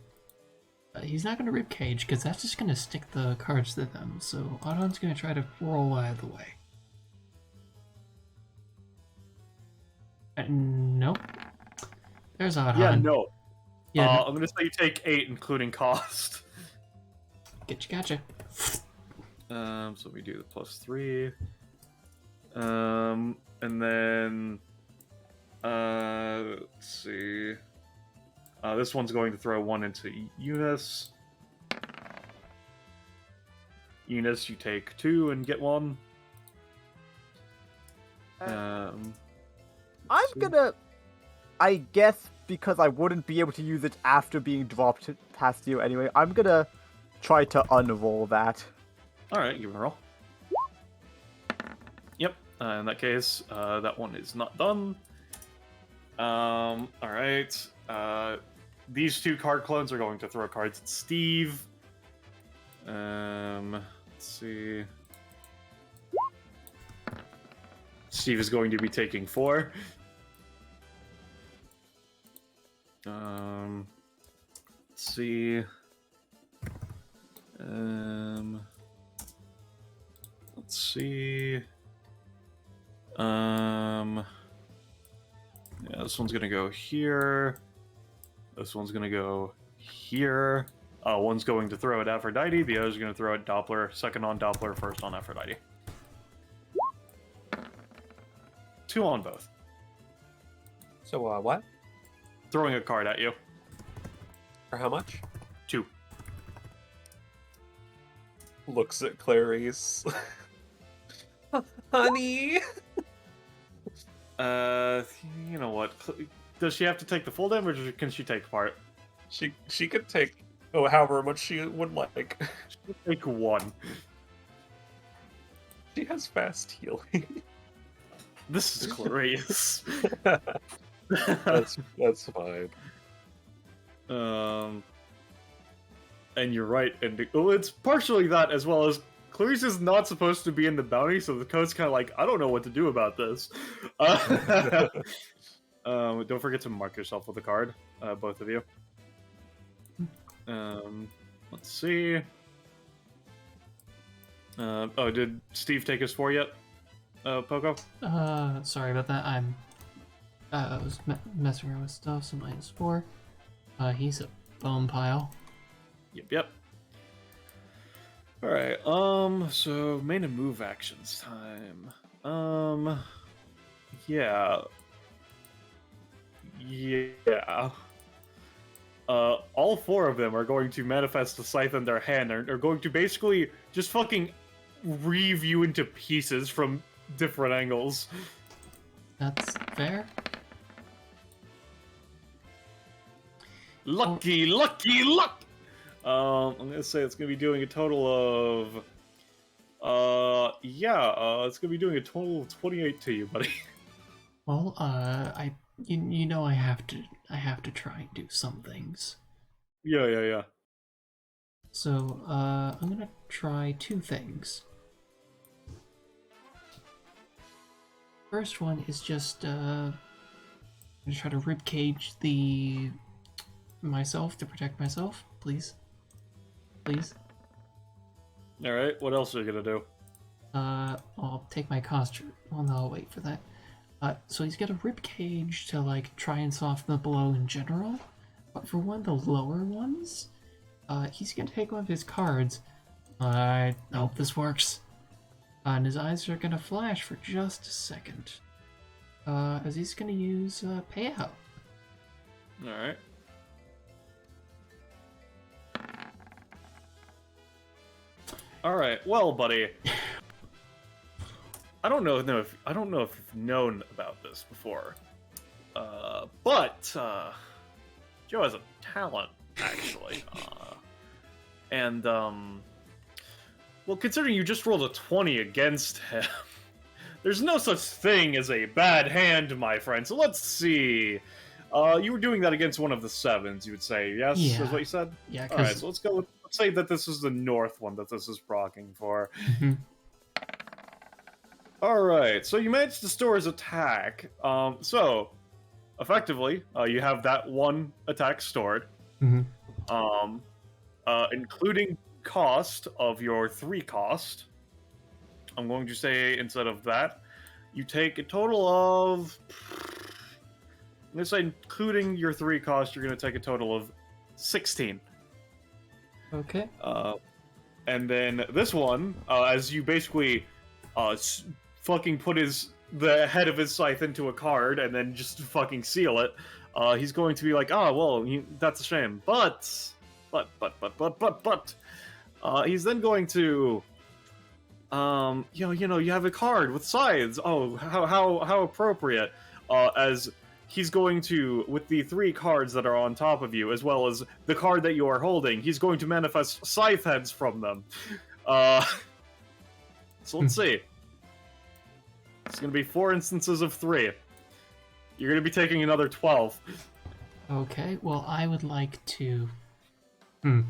he's not going to ribcage, because that's just going to stick the cards to them, so Adhan's going to try to roll out of the way. Nope. There's Adhan. Yeah, no. Yeah, I'm gonna say you take 8, including cost. Gotcha. So we do the +3. And then... let's see. This one's going to throw 1 into Eunice. Eunice, you take 2 and get 1. I'm gonna... I guess because I wouldn't be able to use it after being dropped past you anyway, I'm gonna try to unroll that. Alright, give it a roll. Yep, in that case, that one is not done. Alright. These 2 card clones are going to throw cards at Steve. Let's see. Steve is going to be taking 4. Let's see. Let's see. Yeah, this one's gonna go here. This one's gonna go here. One's going to throw at Aphrodite, the other's gonna throw at Doppler. Second on Doppler, first on Aphrodite. 2 on both. So, what? Throwing a card at you. For how much? 2. Looks at Clarice. Honey! You know what? Does she have to take the full damage, or can she take part? She could take Oh, however much she would like. Take 1. She has fast healing. This is glorious. That's fine. And you're right, and well, it's partially that as well as Clarice is not supposed to be in the bounty, so the code's kind of like, I don't know what to do about this. Don't forget to mark yourself with a card, both of you. Let's see. Oh, did Steve take his 4 yet? Poco? Sorry about that. I was messing around with stuff, so -4. He's a bone pile. Yep. Alright, so main and move actions time. Yeah. All 4 of them are going to manifest the scythe in their hand. Are going to basically just fucking reave you into pieces from different angles. That's fair. Lucky luck! I'm gonna say it's gonna be doing a total of it's gonna be doing a total of 28 to you, buddy. Well, you know I have to try and do some things. Yeah. So, I'm gonna try 2 things. First one is just, I'm gonna try to ribcage myself to protect myself, please. Please. Alright, what else are you gonna do? I'll take my costume. Well, no, I'll wait for that. So he's got a ribcage to, like, try and soften the blow in general. But for one of the lower ones, he's gonna take one of his cards. I hope this works. And his eyes are gonna flash for just a second. As he's gonna use, payout. Alright. Alright, well, buddy. I don't know if you've known about this before. But Joe has a talent, actually. Well, considering you just rolled a 20 against him, there's no such thing as a bad hand, my friend. So let's see. You were doing that against one of the 7s, you would say, yes? Yeah. Is what you said? Yeah, Alright, so let's say that this is the north one that this is proccing for. Mhm. Alright, so you managed to store his attack. So, effectively, you have that 1 attack stored. Mhm. Including cost of your 3 cost. I'm going to say, instead of that, you take a total of... I'm going to say, including your 3 cost, you're going to take a total of 16. Okay. And then this one, as you basically fucking put the head of his scythe into a card and then just fucking seal it, he's going to be like, that's a shame. But he's then going to, you have a card with scythes. Oh, how appropriate. As he's going to, with the 3 cards that are on top of you, as well as the card that you are holding, he's going to manifest scythe heads from them. So let's see. It's going to be 4 instances of 3. You're going to be taking another 12. Okay, well, I would like to... I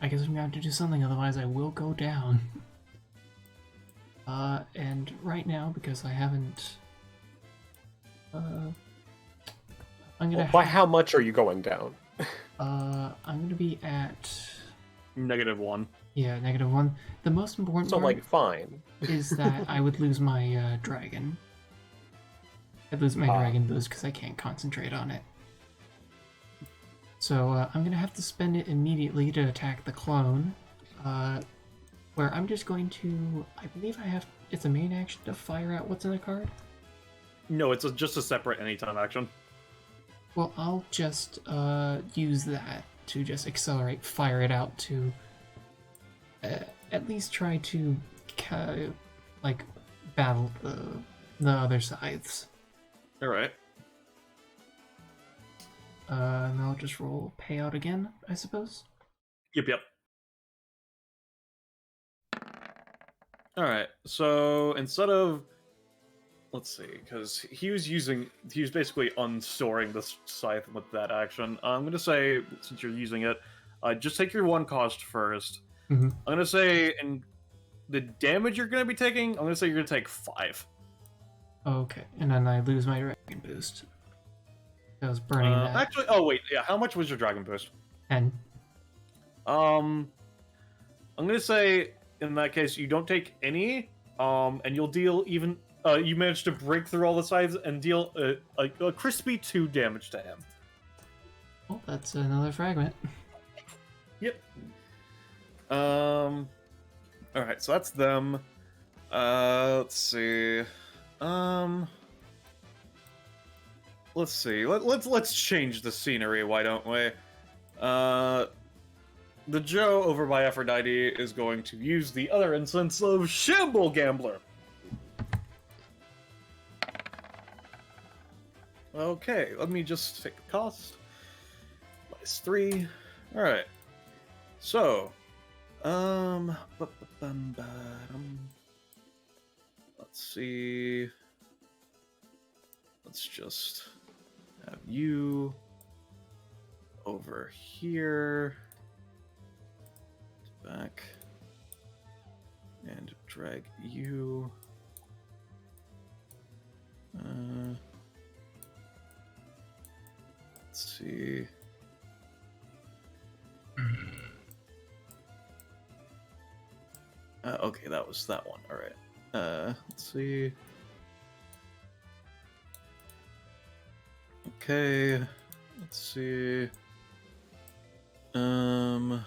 guess I'm going to have to do something, otherwise I will go down. And right now, because I haven't... I'm gonna By how much are you going down? I'm gonna be at... -1. Yeah, -1. The most important So, part like, fine. is that I would lose my dragon. I'd lose my dragon boost because I can't concentrate on it. So I'm gonna have to spend it immediately to attack the clone. Where I'm just going to... I believe it's a main action to fire out what's in the card? No, it's just a separate anytime action. Well, I'll just use that to just accelerate, fire it out to at least try to battle the other scythes. All right. And I'll just roll payout again, I suppose. Yep. All right. So instead of, let's see, because he was basically unstoring this scythe with that action. I'm gonna say, since you're using it, just take your 1 cost first. Mm-hmm. I'm gonna say, and the damage you're gonna be taking, I'm gonna say you're gonna take 5. Okay, and then I lose my dragon boost. I was burning that. Actually, oh wait, yeah. How much was your dragon boost? 10. I'm gonna say in that case you don't take any, and you'll deal even. You manage to break through all the sides and deal a crispy 2 damage to him. Oh, that's another fragment. Yep. All right, so that's them. Let's see. Let's see. Let's change the scenery. Why don't we? The Joe over by Aphrodite is going to use the other instance of Shamble Gambler. Okay, let me just take the cost. -3. All right. So, let's see. Let's just have you over here, back, and drag you. Let's see. Okay, that was that one. All right. Let's see. Okay. Let's see. And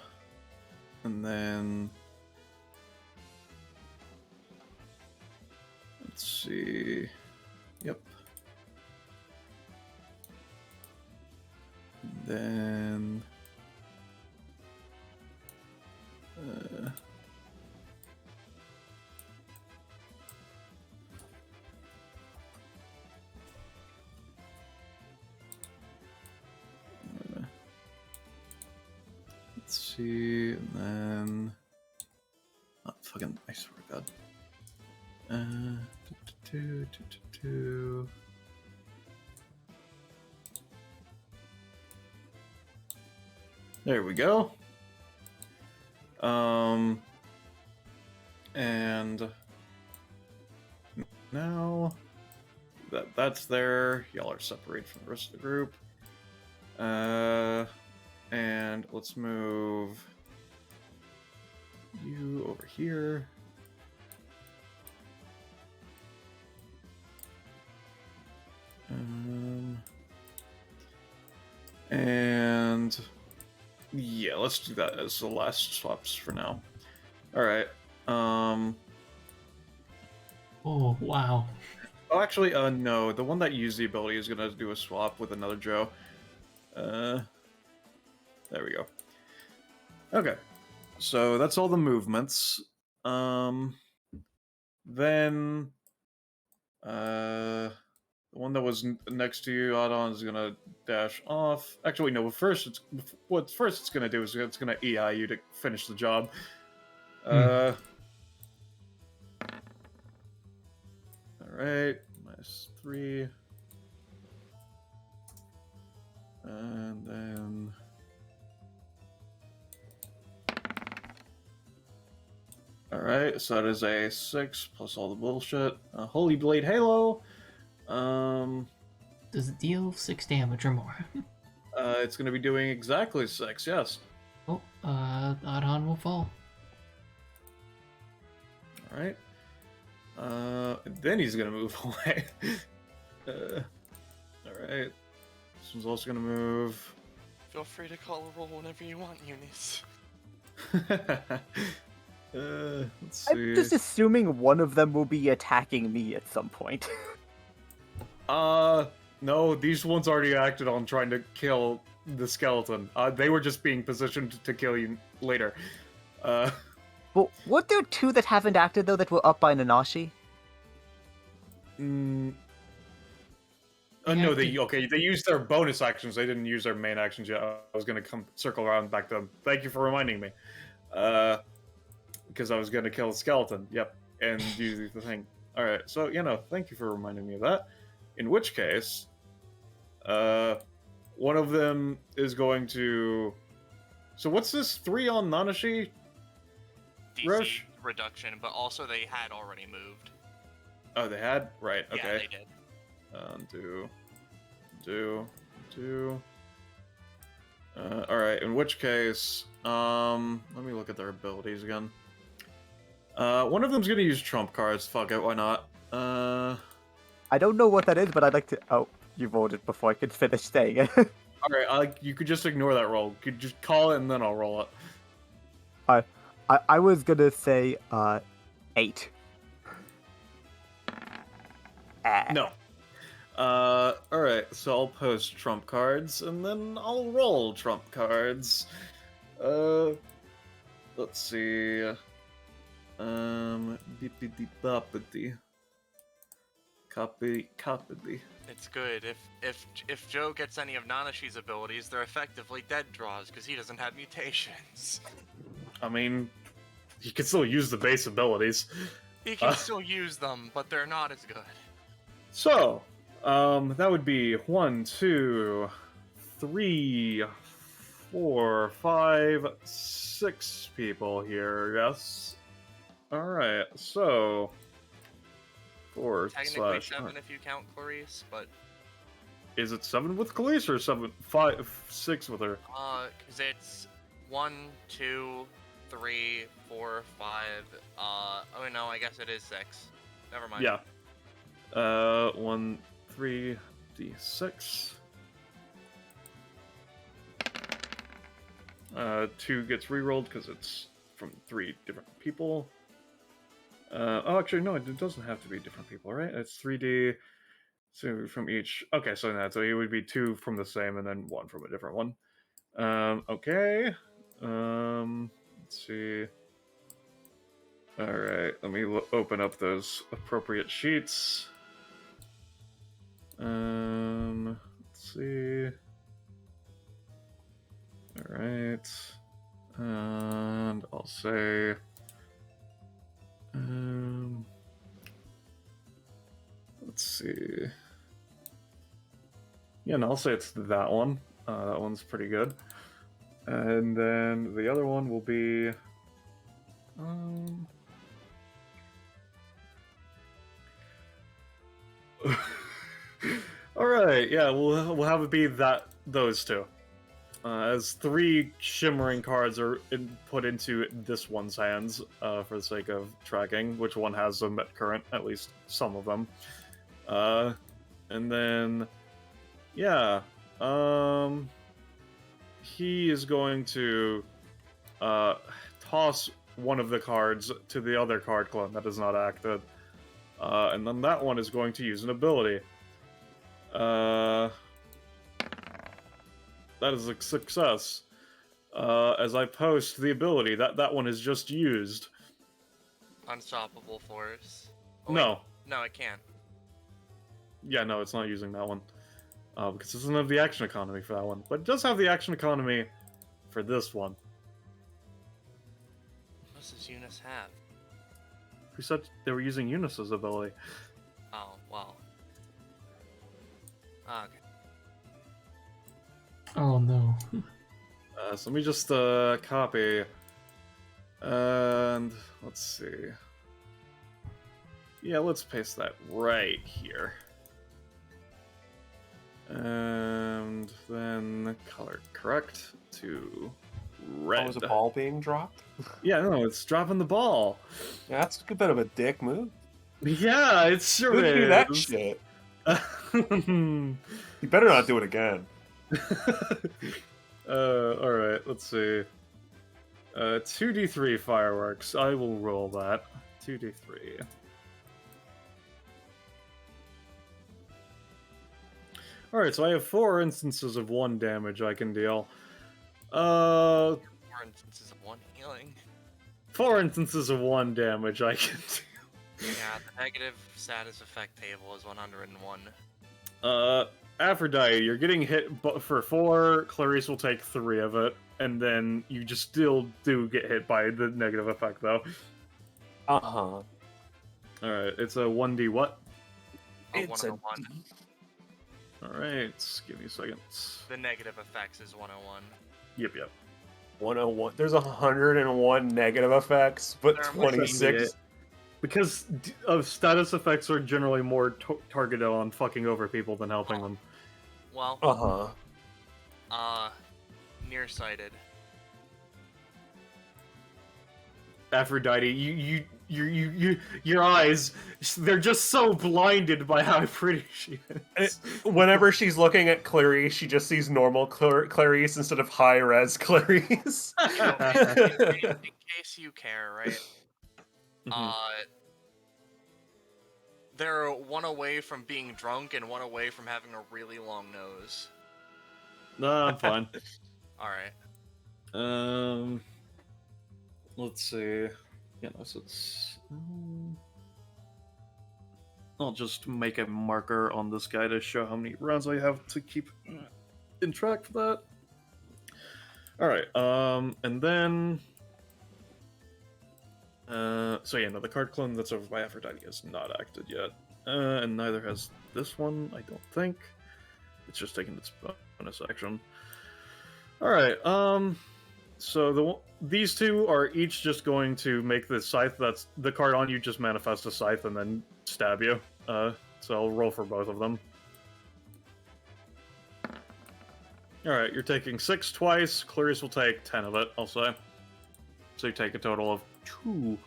then let's see. Yep. And then let's see, and then fucking, I swear to God. There we go. And now that's there. Y'all are separated from the rest of the group. And let's move you over here. And yeah, let's do that as the last swaps for now. All right. Oh, wow. Oh, actually, no. The one that used the ability is gonna do a swap with another Joe. There we go. Okay. So that's all the movements. Then, the one that was next to you, Adon, is gonna dash off. Actually, no. First, it's gonna do is it's gonna EI you to finish the job. All right, -3, and then. Alright, so that is a 6 plus all the bullshit. Holy Blade Halo. Does it deal 6 damage or more? It's going to be doing exactly 6, yes. Oh, Adon will fall. Alright. Then he's going to move away. Alright. This one's also going to move. Feel free to call a roll whenever you want, Eunice. Let's see. I'm just assuming one of them will be attacking me at some point. No, these ones already acted on trying to kill the skeleton. They were just being positioned to kill you later. Well, weren't there 2 that haven't acted, though, that were up by Nanashi? No, Yeah, they used their bonus actions. They didn't use their main actions yet. I was gonna circle around back to them. Thank you for reminding me. Because I was gonna kill a skeleton. Yep, and do the thing. All right, so thank you for reminding me of that. In which case, one of them is going to. So what's this 3 on Nanashi? DC Roche? reduction, but also they had already moved. Oh, they had? Right, okay. Yeah, they did. Do. Alright, in which case, let me look at their abilities again. One of them's gonna use trump cards, fuck it, why not? I don't know what that is, but I'd like to. Oh, you rolled it before I could finish saying it. Alright, you could just ignore that roll. You could just call it and then I'll roll it. I was gonna say 8. No. Alright, so I'll post trump cards, and then I'll roll trump cards. Let's see. Copy. It's good. If Joe gets any of Nanashi's abilities, they're effectively dead draws because he doesn't have mutations. I mean, he can still use the base abilities. He can still use them, but they're not as good. So, that would be 1, 2, 3, 4, 5, 6 people here, yes? Alright, so... 4 Technically / 7 if you count Clarice, but... Is it 7 with Khalees or 6 with her? Cause it's 1, 2, 3, 4, 5, oh no, I guess it is 6. Never mind. Yeah. 1, 3, D6. 2 gets rerolled because it's from 3 different people. Oh, actually, no, it doesn't have to be different people, right? It's 3D, so from each. Okay, so it would be 2 from the same and then 1 from a different one. Okay. Let's see. Alright, let me open up those appropriate sheets. Let's see. Alright. And I'll say... let's see. Yeah, and I'll say it's that one. That one's pretty good. And then the other one will be... Alright, yeah, we'll have it be those two. As 3 shimmering cards are put into this one's hands, for the sake of tracking which one has them at current, at least some of them. And then, yeah, he is going to toss one of the cards to the other card clone that is not active. And then that one is going to use an ability. That is a success. As I post the ability, that one is just used. Unstoppable Force. Oh, No. wait. No, it can't. Yeah, no, it's not using that one. Because it doesn't have the action economy for that one. But it does have the action economy for this one. What does Eunice have? Who said they were using Eunice's ability? Oh, well. Okay. Oh no. So let me just copy. And let's see. Yeah, let's paste that right here. And then color correct to red. Oh, is a ball being dropped? Yeah, no, it's dropping the ball. Yeah, that's a bit of a dick move. Yeah, it sure Who'd is. do that shit? You better not do it again. Alright, let's see. 2d3 fireworks. I will roll that. 2d3. Alright, so I have 4 instances of 1 damage I can deal. 4 instances of 1 healing. 4 instances of 1 damage I can deal. Yeah, the negative status effect table is 101. Aphrodite, you're getting hit for 4. Clarice will take 3 of it, and then you just still do get hit by the negative effect, though. Uh-huh. Alright, it's a 1d what? It's a 101. Alright, give me a second. The negative effects is 101. Yep. 101. There's 101 negative effects, but There must be 26. Because status effects are generally more targeted on fucking over people than helping them. Well, Uh-huh. nearsighted. Aphrodite, your eyes, they're just so blinded by how pretty she is. Whenever she's looking at Clarice, she just sees normal Clarice instead of high-res Clarice. In case you care, right? Mhm. They're one away from being drunk and one away from having a really long nose. No, I'm fine. Alright. Let's see. Yeah, no, so it's. I'll just make a marker on this guy to show how many rounds I have to keep in track for that. Alright, and then. So yeah, no, the card clone that's over by Aphrodite is not acted yet. And neither has this one, I don't think. It's just taking its bonus action. Alright, so these two are each just going to make the scythe that's the card on you just manifest a scythe and then stab you. So I'll roll for both of them. Alright, you're taking 6 twice. Clarice will take 10 of it, I'll say. So you take a total of 2.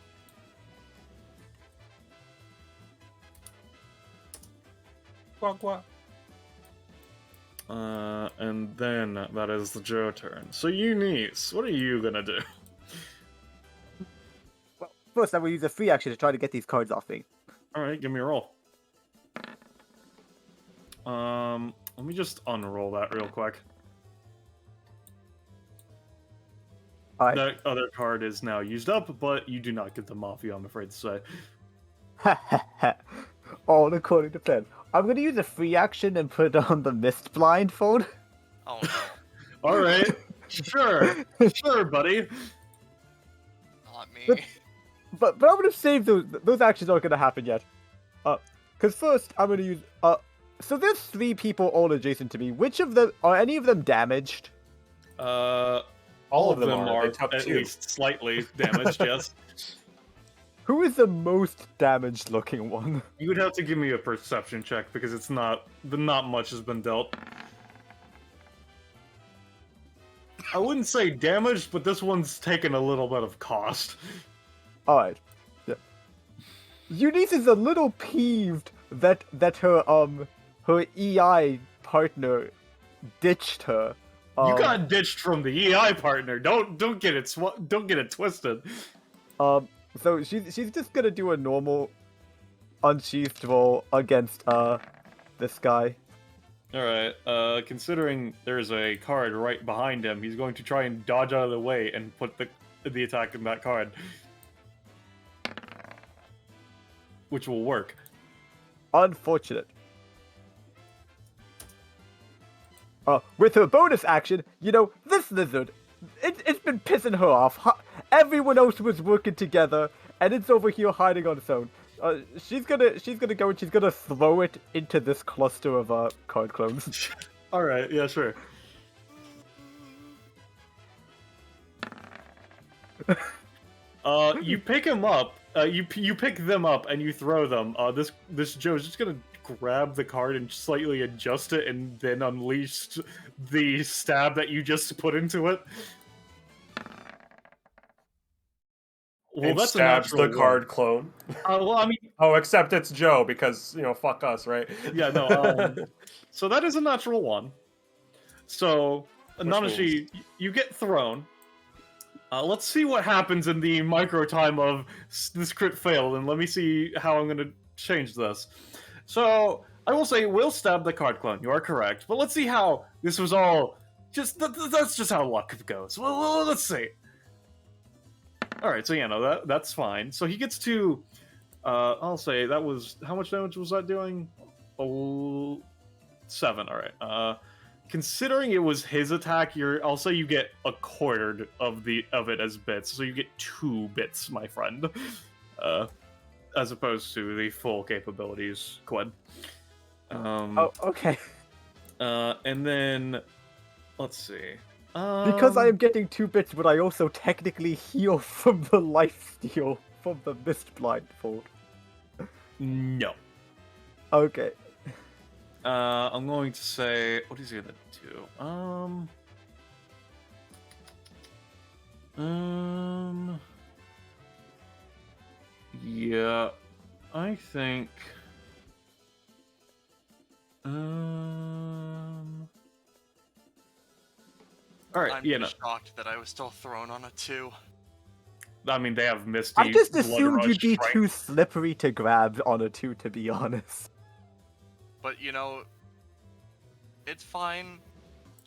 Quack, quack. And then that is the Joe turn. So Eunice, what are you gonna do? Well, first I will use a free action to try to get these cards off me. Alright, give me a roll. Let me just unroll that real quick. Alright. That other card is now used up, but you do not get the Mafia, I'm afraid to say. All according to plan. I'm gonna use a free action and put on the mist blindfold. Oh no. Alright, sure, buddy. Not me. But- But I'm gonna save those actions aren't gonna happen yet. Cause first I'm gonna use so there's 3 people all adjacent to me. Which of them are any of them damaged? All All of them are. are They took at 2. least slightly damaged, yes. Who is the most damaged looking one? You would have to give me a perception check because it's not much has been dealt. I wouldn't say damaged, but this one's taken a little bit of cost. Alright. Yeah. Eunice is a little peeved that her EI partner ditched her. You got ditched from the EI partner. Don't get it twisted. So she's just gonna do a normal unsheathed roll against this guy. Alright, considering there's a card right behind him, he's going to try and dodge out of the way and put the attack in that card. Which will work. Unfortunate. With her bonus action, this lizard, it's been pissing her off. Everyone else was working together, and it's over here hiding on its own. She's gonna go and she's gonna throw it into this cluster of card clones. Alright, yeah, sure. You pick him up. You pick them up and you throw them. This Joe's just gonna grab the card and slightly adjust it, and then unleash the stab that you just put into it. Well, And that's stabs a the natural card clone. well, I mean, Oh, except it's Joe because fuck us, right? yeah, no. So that is a natural one. So Nanashi, you get thrown. Let's see what happens in the micro time of this crit failed, and let me see how I'm going to change this. So, I will say, we'll stab the card clone, you are correct, but let's see how this was all... that's just how luck goes. Well, let's see. Alright, so yeah, no, that's fine. So he gets to... I'll say, that was... How much damage was that doing? 7. All right. Considering it was his attack, I'll say you get a quarter of it as bits, so you get 2 bits, my friend, as opposed to the full capabilities, Quinn. Oh, okay. And then let's see. Because I am getting 2 bits, but I also technically heal from the life steal from the mist blindfold. No. Okay. I'm going to say, what is he gonna do? Yeah, I think. All right. I'm Yeah. No. just shocked that I was still thrown on a 2. I mean, they have Misty. I just Blood assumed Rush, you'd be right? too slippery to grab on a 2, to be honest. But it's fine,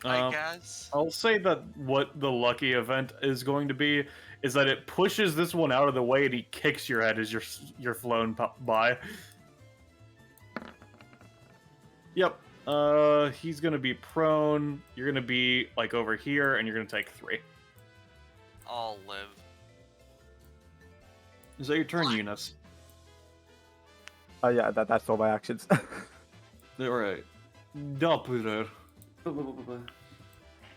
I guess. I'll say that what the lucky event is going to be is that it pushes this one out of the way and he kicks your head as you're flown by. Yep. He's gonna be prone. You're gonna be like over here, and you're gonna take 3. I'll live. Is that your turn, Eunice? Oh yeah, that's all my actions. All right. Doppler.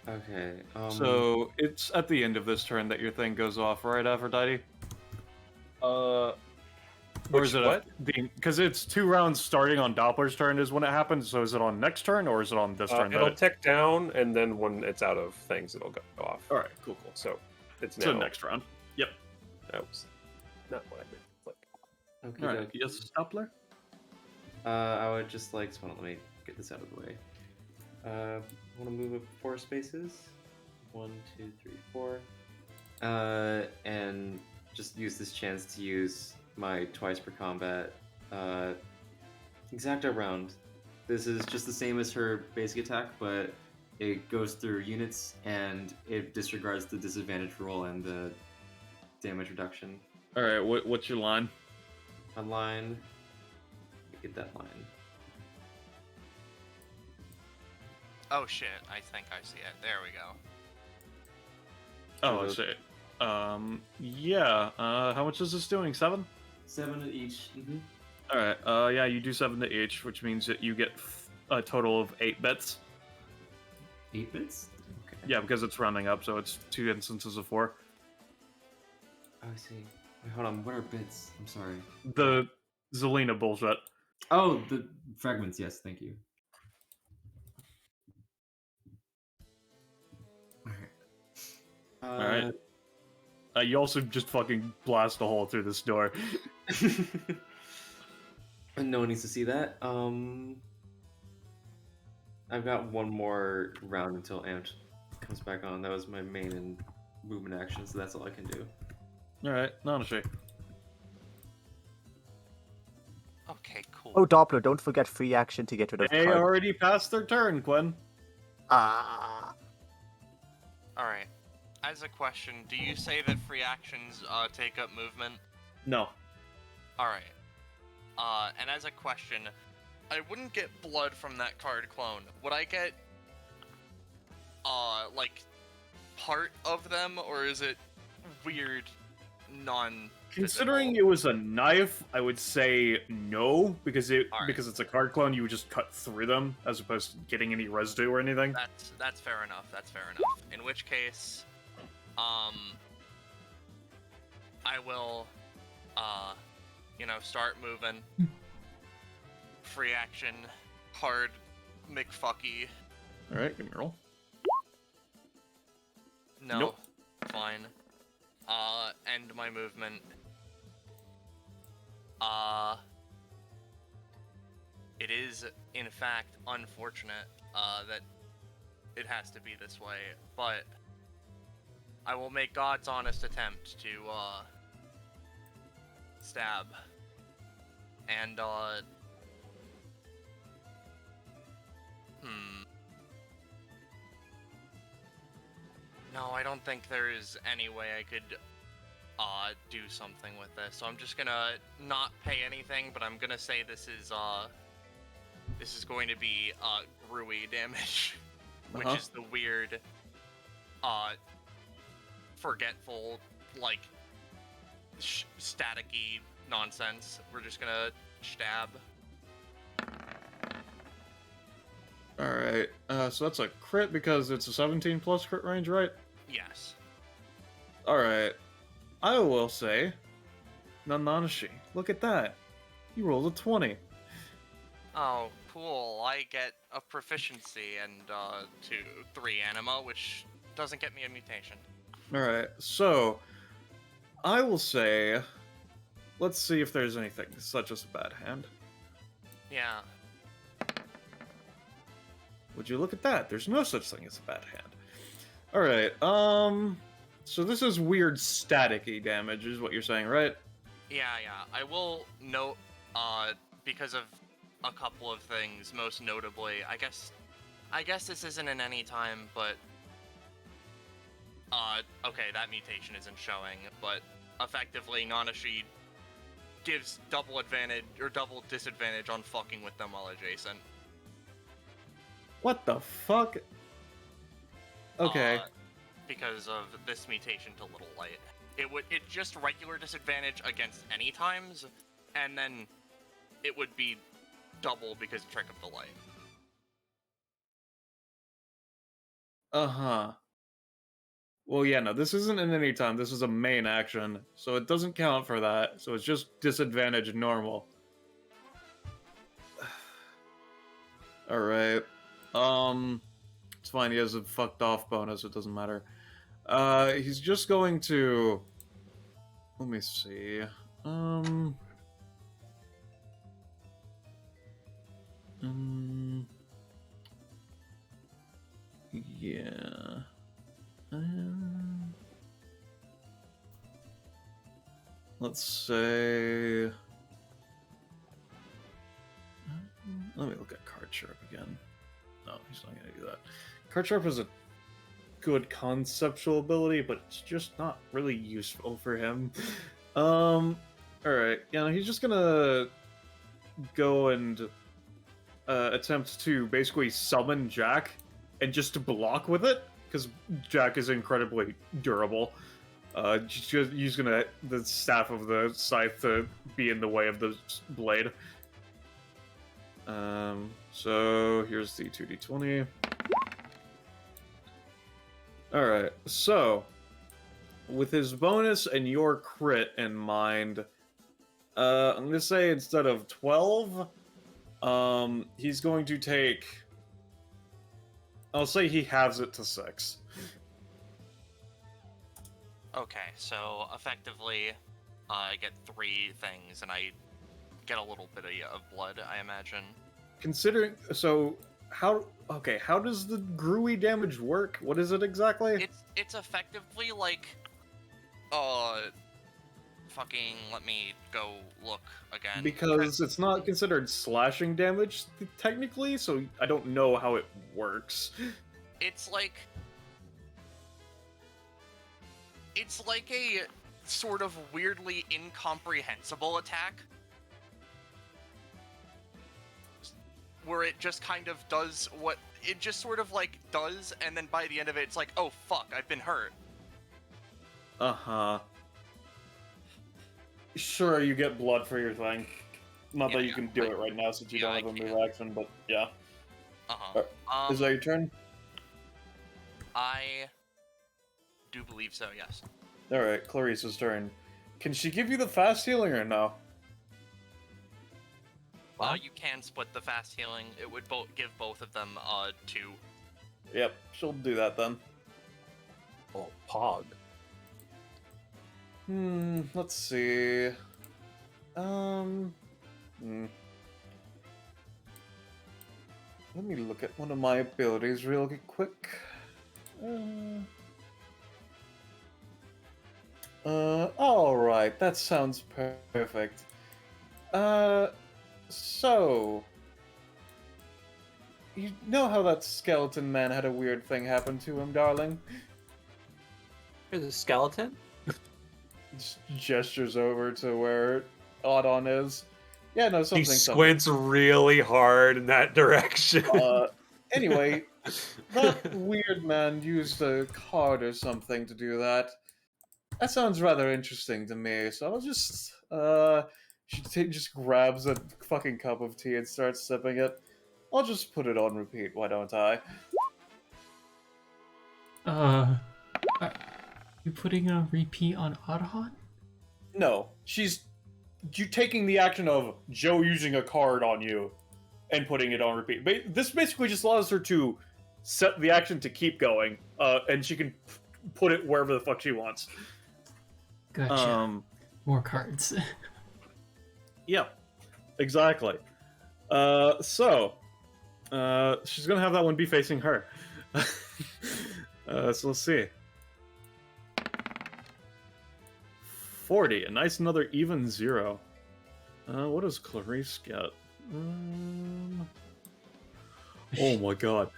Okay. So it's at the end of this turn that your thing goes off, right, Aphrodite? Or is it what? Because it's 2 rounds starting on Doppler's turn is when it happens. So is it on next turn or is it on this turn? It'll tick down, and then when it's out of things, it'll go off. All right, cool. So it's now. So next round. Yep. Oops. Not what I meant. Click. Okay. All right. Yes, Doppler. I would just like. So let me get this out of the way. I want to move up 4 spaces. 1, 2, 3, 4. And just use this chance to use my twice per combat exacto round. This is just the same as her basic attack, but it goes through units and it disregards the disadvantage roll and the damage reduction. All right. What's your line? On line, get that line. Oh shit, I think I see it. There we go. Oh, I see. Yeah. How much is this doing? 7? 7 at each. Mm-hmm. All right. Yeah, you do 7 to each, which means that you get a total of 8 bits. 8 bits? Okay. Yeah, because it's rounding up, so it's 2 instances of 4. Oh, I see. Wait, hold on. What are bits? I'm sorry. The Zelina bullshit. Oh, the fragments. Yes, thank you. All right. You also just fucking blast a hole through this door. And no one needs to see that. I've got one more round until Amped comes back on. That was my main and movement action, so that's all I can do. All right, Nanashi. Okay, cool. Oh, Doppler, don't forget free action to get rid of They card. already passed their turn, Quinn. Ah. Alright. As a question, do you say that free actions take up movement? No. Alright. And as a question, I wouldn't get blood from that card clone. Would I get, like, part of them, or is it weird, Considering it was a knife, I would say no, because Alright. because it's a card clone, you would just cut through them as opposed to getting any residue or anything. That's fair enough. That's fair enough. In which case, I will, start moving. Free action, hard, McFucky. All right, give me a roll. No, Nope. fine. End my movement. It is, in fact, unfortunate, that it has to be this way, but I will make God's honest attempt to, stab. And, No, I don't think there is any way I could, do something with this. So I'm just gonna not pay anything, but I'm gonna say this is going to be, Rui damage, which Uh-huh. is the weird, forgetful, like, staticky nonsense. We're just gonna stab. Alright, so that's a crit because it's a 17 plus crit range, right? Yes. Alright. I will say, Nananashi, look at that. You rolled a 20. Oh, cool. I get a proficiency and, 3 anima, which doesn't get me a mutation. Alright, so, I will say, let's see if there's anything such as a bad hand. Yeah. Would you look at that? There's no such thing as a bad hand. Alright, so this is weird staticky damage, is what you're saying, right? Yeah. I will note, because of a couple of things, most notably, I guess this isn't in any time, but, okay, that mutation isn't showing, but effectively, Nanashi gives double advantage, or double disadvantage on fucking with them while adjacent. What the fuck? Okay. Because of this mutation to Little Light. It just regular disadvantage against any times, and then it would be double because of Trick of the Light. Uh-huh. Well, yeah, no, this isn't in any time. This is a main action, so it doesn't count for that. So it's just disadvantage normal. Alright. It's fine, he has a fucked off bonus, it doesn't matter. He's just going to... Let me see. Yeah. Let's say... Let me look at Card Sharp again. No, he's not going to do that. Card Sharp is a good conceptual ability, but it's just not really useful for him. Alright, yeah, he's just gonna go and attempt to basically summon Jack and just to block with it, because Jack is incredibly durable. He's gonna the staff of the scythe to be in the way of the blade. So here's the 2d20. Alright, so with his bonus and your crit in mind, I'm gonna say instead of 12, he's going to take... I'll say he halves it to 6. Okay, so effectively, I get 3 things, and I get a little bit of blood, I imagine. Considering... So, how does the Grui damage work? What is it exactly? It's effectively like, fucking, let me go look again. Because it's not considered slashing damage, technically, so I don't know how it works. It's like a sort of weirdly incomprehensible attack, where it just kind of does what it just sort of like does, and then by the end of it, it's like, oh fuck, I've been hurt. Uh-huh. Sure, you get blood for your thing. Not Yeah, that you can do it right now since you yeah, don't have I a move can. action, but yeah. Is that your turn? I do believe so, yes. Alright, Clarice's turn. Can she give you the fast healing or no? You can split the fast healing. It would give both of them 2. Yep, she'll do that then. Oh, Pog. Let's see. Let me look at one of my abilities real quick. Alright, that sounds perfect. So... You know how that skeleton man had a weird thing happen to him, darling? There's a skeleton? Just gestures over to where Audon is. Yeah, no, something. He squints really hard in that direction. Anyway, that weird man used a card or something to do that. That sounds rather interesting to me, so I'll just, just grabs a fucking cup of tea and starts sipping it. I'll just put it on repeat, why don't I? Are you putting a repeat on Adhan? No, you taking the action of Joe using a card on you and putting it on repeat. This basically just allows her to set the action to keep going, and she can put it wherever the fuck she wants. Gotcha. More cards. Yeah, exactly. So she's gonna have that one be facing her. So let's see. 40, a nice another even 0. What does Clarice get? Oh my god.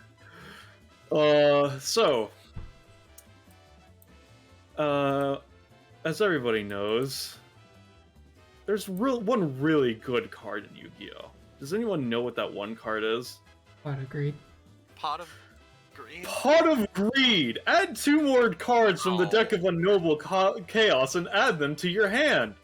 As everybody knows, there's one really good card in Yu-Gi-Oh! Does anyone know what that one card is? Quite agreed. Pot of Greed? Pot of Greed! Add 2 more cards from the deck of Unknowable Chaos and add them to your hand.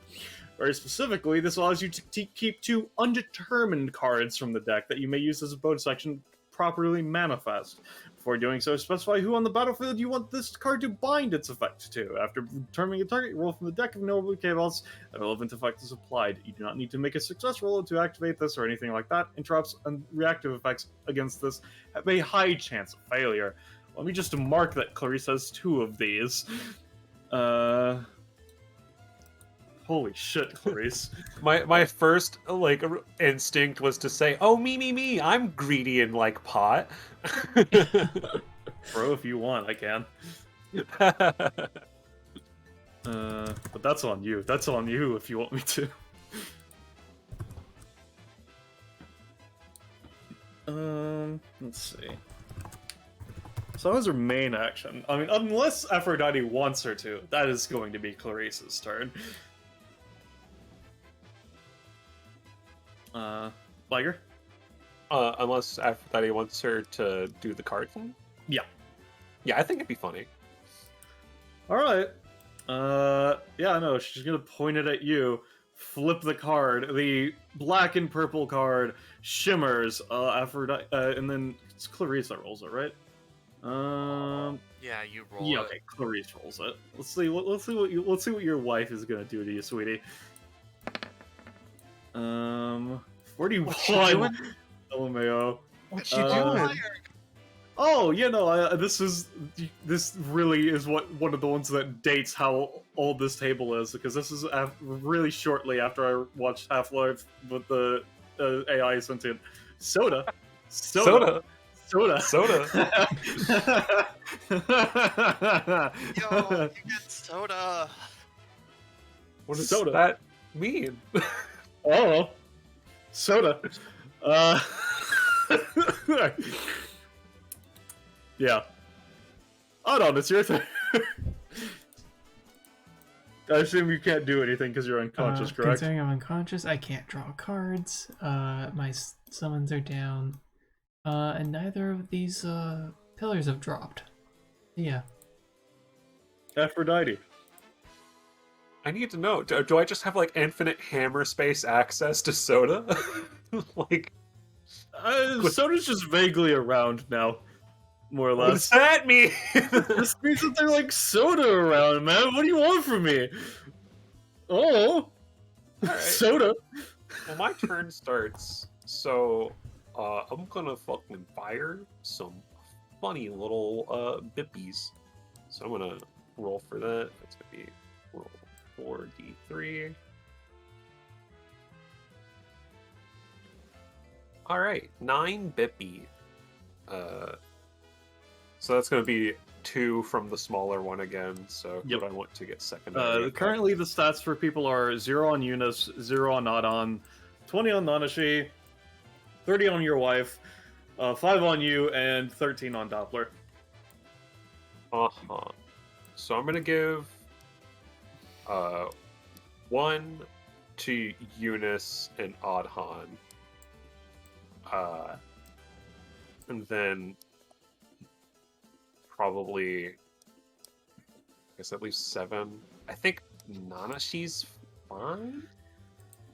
Very specifically, this allows you to keep 2 undetermined cards from the deck that you may use as a bonus action properly manifest. Before doing so, specify who on the battlefield you want this card to bind its effect to. After determining a target, roll from the deck of Unknowable Chaos. A relevant effect is applied. You do not need to make a success roll to activate this or anything like that. Interrupts and reactive effects against this have a high chance of failure. Let me just mark that Clarice has 2 of these. Holy shit, Clarice. My first instinct was to say, "Oh, me, I'm greedy and like pot." Bro, if you want, I can. But that's on you. That's on you if you want me to. Let's see. So that was her main action. I mean, unless Aphrodite wants her to, that is going to be Clarice's turn. Liger? Unless Aphrodite wants her to do the card thing? Yeah. Yeah, I think it'd be funny. Alright. Yeah, no, she's gonna point it at you, flip the card, the black and purple card shimmers, Aphrodite, and then it's Clarice that rolls it, right? Yeah, you roll yeah, it. okay, Clarice rolls it. Let's see what your wife is gonna do to you, sweetie. 41. LMAO. What you doing? Oh, you know, this really is one of the ones that dates how old this table is, because this is really shortly after I watched Half-Life with the AI sentient. Soda. Soda. Yo, you get soda. What does Soda. that mean? Oh, soda. Yeah. Oh no, it's your turn. I assume you can't do anything because you're unconscious, correct? Considering I'm unconscious, I can't draw cards. My summons are down. And neither of these pillars have dropped. Yeah. Aphrodite. I need to know. Do I just have like infinite hammer space access to soda? Like, Soda's just vaguely around now, more or what does less. that mean? This means that they're like soda around, man. What do you want from me? Oh, Alright. soda. Well, my turn starts, so I'm gonna fucking fire some funny little bippies. So I'm gonna roll for that. That's gonna be roll 4d3. All right, 9 bippy. So that's gonna be 2 from the smaller one again. So Yep. what I want to get secondary. Currently, the stats for people are 0 on Eunice, 0 on Nadon, 20 on Nanashi, 30 on your wife, 5 on you, and 13 on Doppler. So I'm gonna give 1 to Eunice and Adhan. And then probably, I guess at least 7. I think Nanashi's fine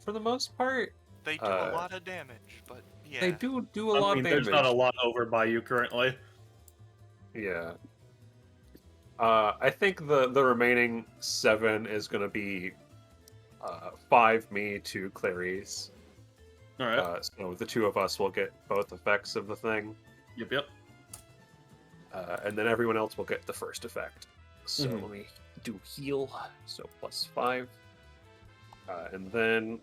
for the most part. They do a lot of damage, but yeah. They do a I lot mean, of there's damage. not a lot over by you currently. Yeah. I think the remaining 7 is gonna be 5 me, 2 Clarice. All right. So the 2 of us will get both effects of the thing, Yep. and then everyone else will get the first effect. So Mhm. let me do heal. So +5, and then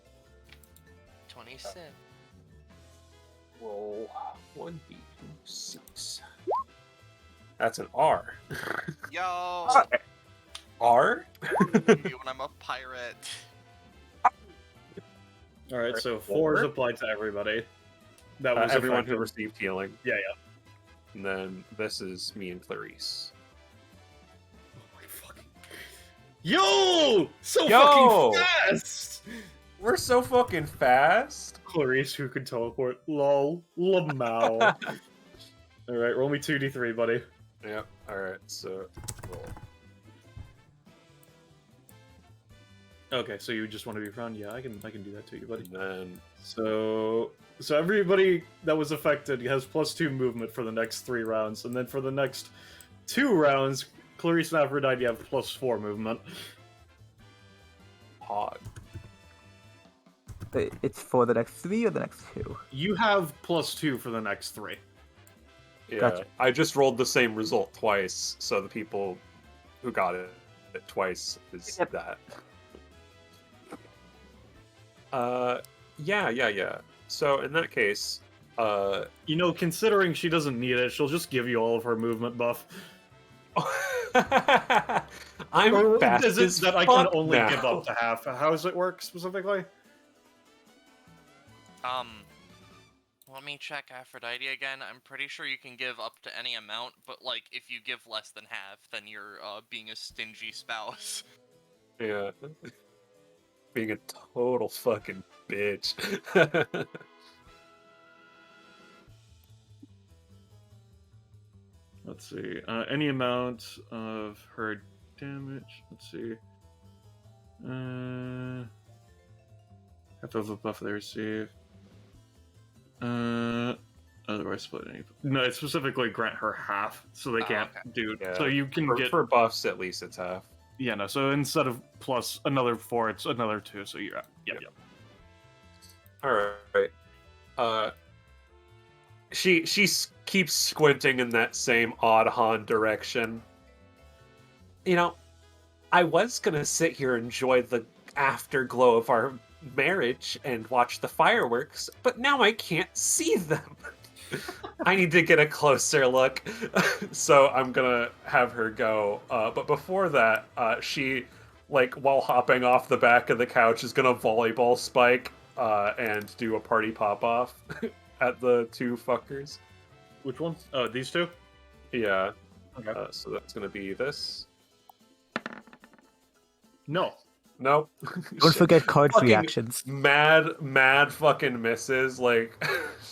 27. roll 1d6. That's an R. Yo! R? when I'm a pirate. All right. Alright, So 4 is 4. applied to everybody. That was Everyone who affected. received healing. Yeah. And then this is me and Clarice. Oh my fucking. Yo! So Yo! fucking fast. We're so fucking fast. Clarice who can teleport. Lol. Lamau. All right. Roll me 2d3, buddy. Yep. Alright, so roll. Okay. So you just want to be found? Yeah, I can do that to you, buddy. And then So everybody that was affected has +2 movement for the next 3 rounds, and then for the next 2 rounds, Clarice and Aphrodite have +4 movement. Hog. It's for the next 3 or the next 2? You have +2 for the next 3. Yeah. Gotcha. I just rolled the same result twice, so the people who got it twice is Yep. that. Yeah. So in that case, You know, considering she doesn't need it, she'll just give you all of her movement buff. I'm Or fast is it as that I can fuck only now. give up to half? How does it work specifically? Let me check Aphrodite again. I'm pretty sure you can give up to any amount, but like if you give less than half, then you're being a stingy spouse. Yeah. Being a total fucking bitch. Let's see. Any amount of her damage. Let's see. Have to have a buff they receive. Otherwise split any. No, it specifically grant her half, so they Oh, can't okay. do. Yeah. So you can get. for buffs, at least it's half. Yeah, no. So instead of plus another 4, it's another 2. So you're. Yep. All right. She keeps squinting in that same odd Han direction. You know, I was gonna sit here and enjoy the afterglow of our marriage and watch the fireworks, but now I can't see them. I need to get a closer look. So I'm gonna have her go. But before that, she, like, while hopping off the back of the couch, is gonna volleyball spike and do a party pop off at the 2 fuckers. Which one? Oh, these 2. Yeah. Okay. So that's gonna be this. No. Nope. Don't forget card Fucking reactions. Mad fucking misses. Like,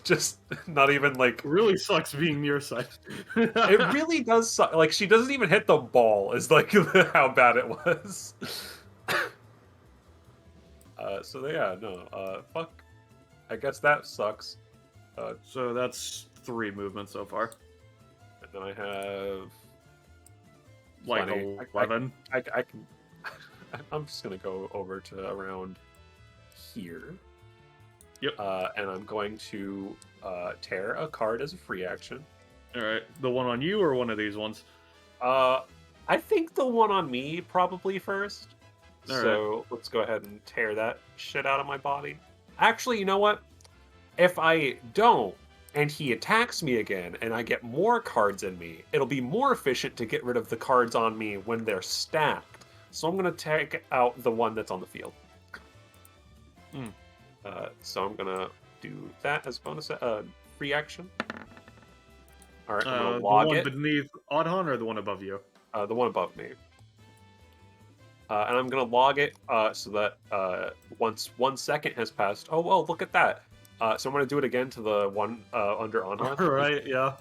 just not even like. Really sucks being near side. It really does suck. Like, she doesn't even hit the ball, is like how bad it was. So yeah, no. Fuck. I guess that sucks. So that's 3 movements so far. And then I have. Like plenty. 11. I can. I'm just gonna go over to around here. Yep. And I'm going to tear a card as a free action. Alright. The one on you or one of these ones? I think the one on me probably first. All So let's go ahead and tear that shit out of my body. Actually, you know what? If I don't, and he attacks me again, and I get more cards in me, it'll be more efficient to get rid of the cards on me when they're stacked. So I'm gonna take out the one that's on the field. So I'm gonna do that as a bonus free action. All right, I'm gonna The log one it. beneath Oddhon or the one above you? The one above me. And I'm gonna log it so that once 1 second has passed. Oh well, look at that! So I'm going to do it again to the one under Onhearth. Alright, yeah.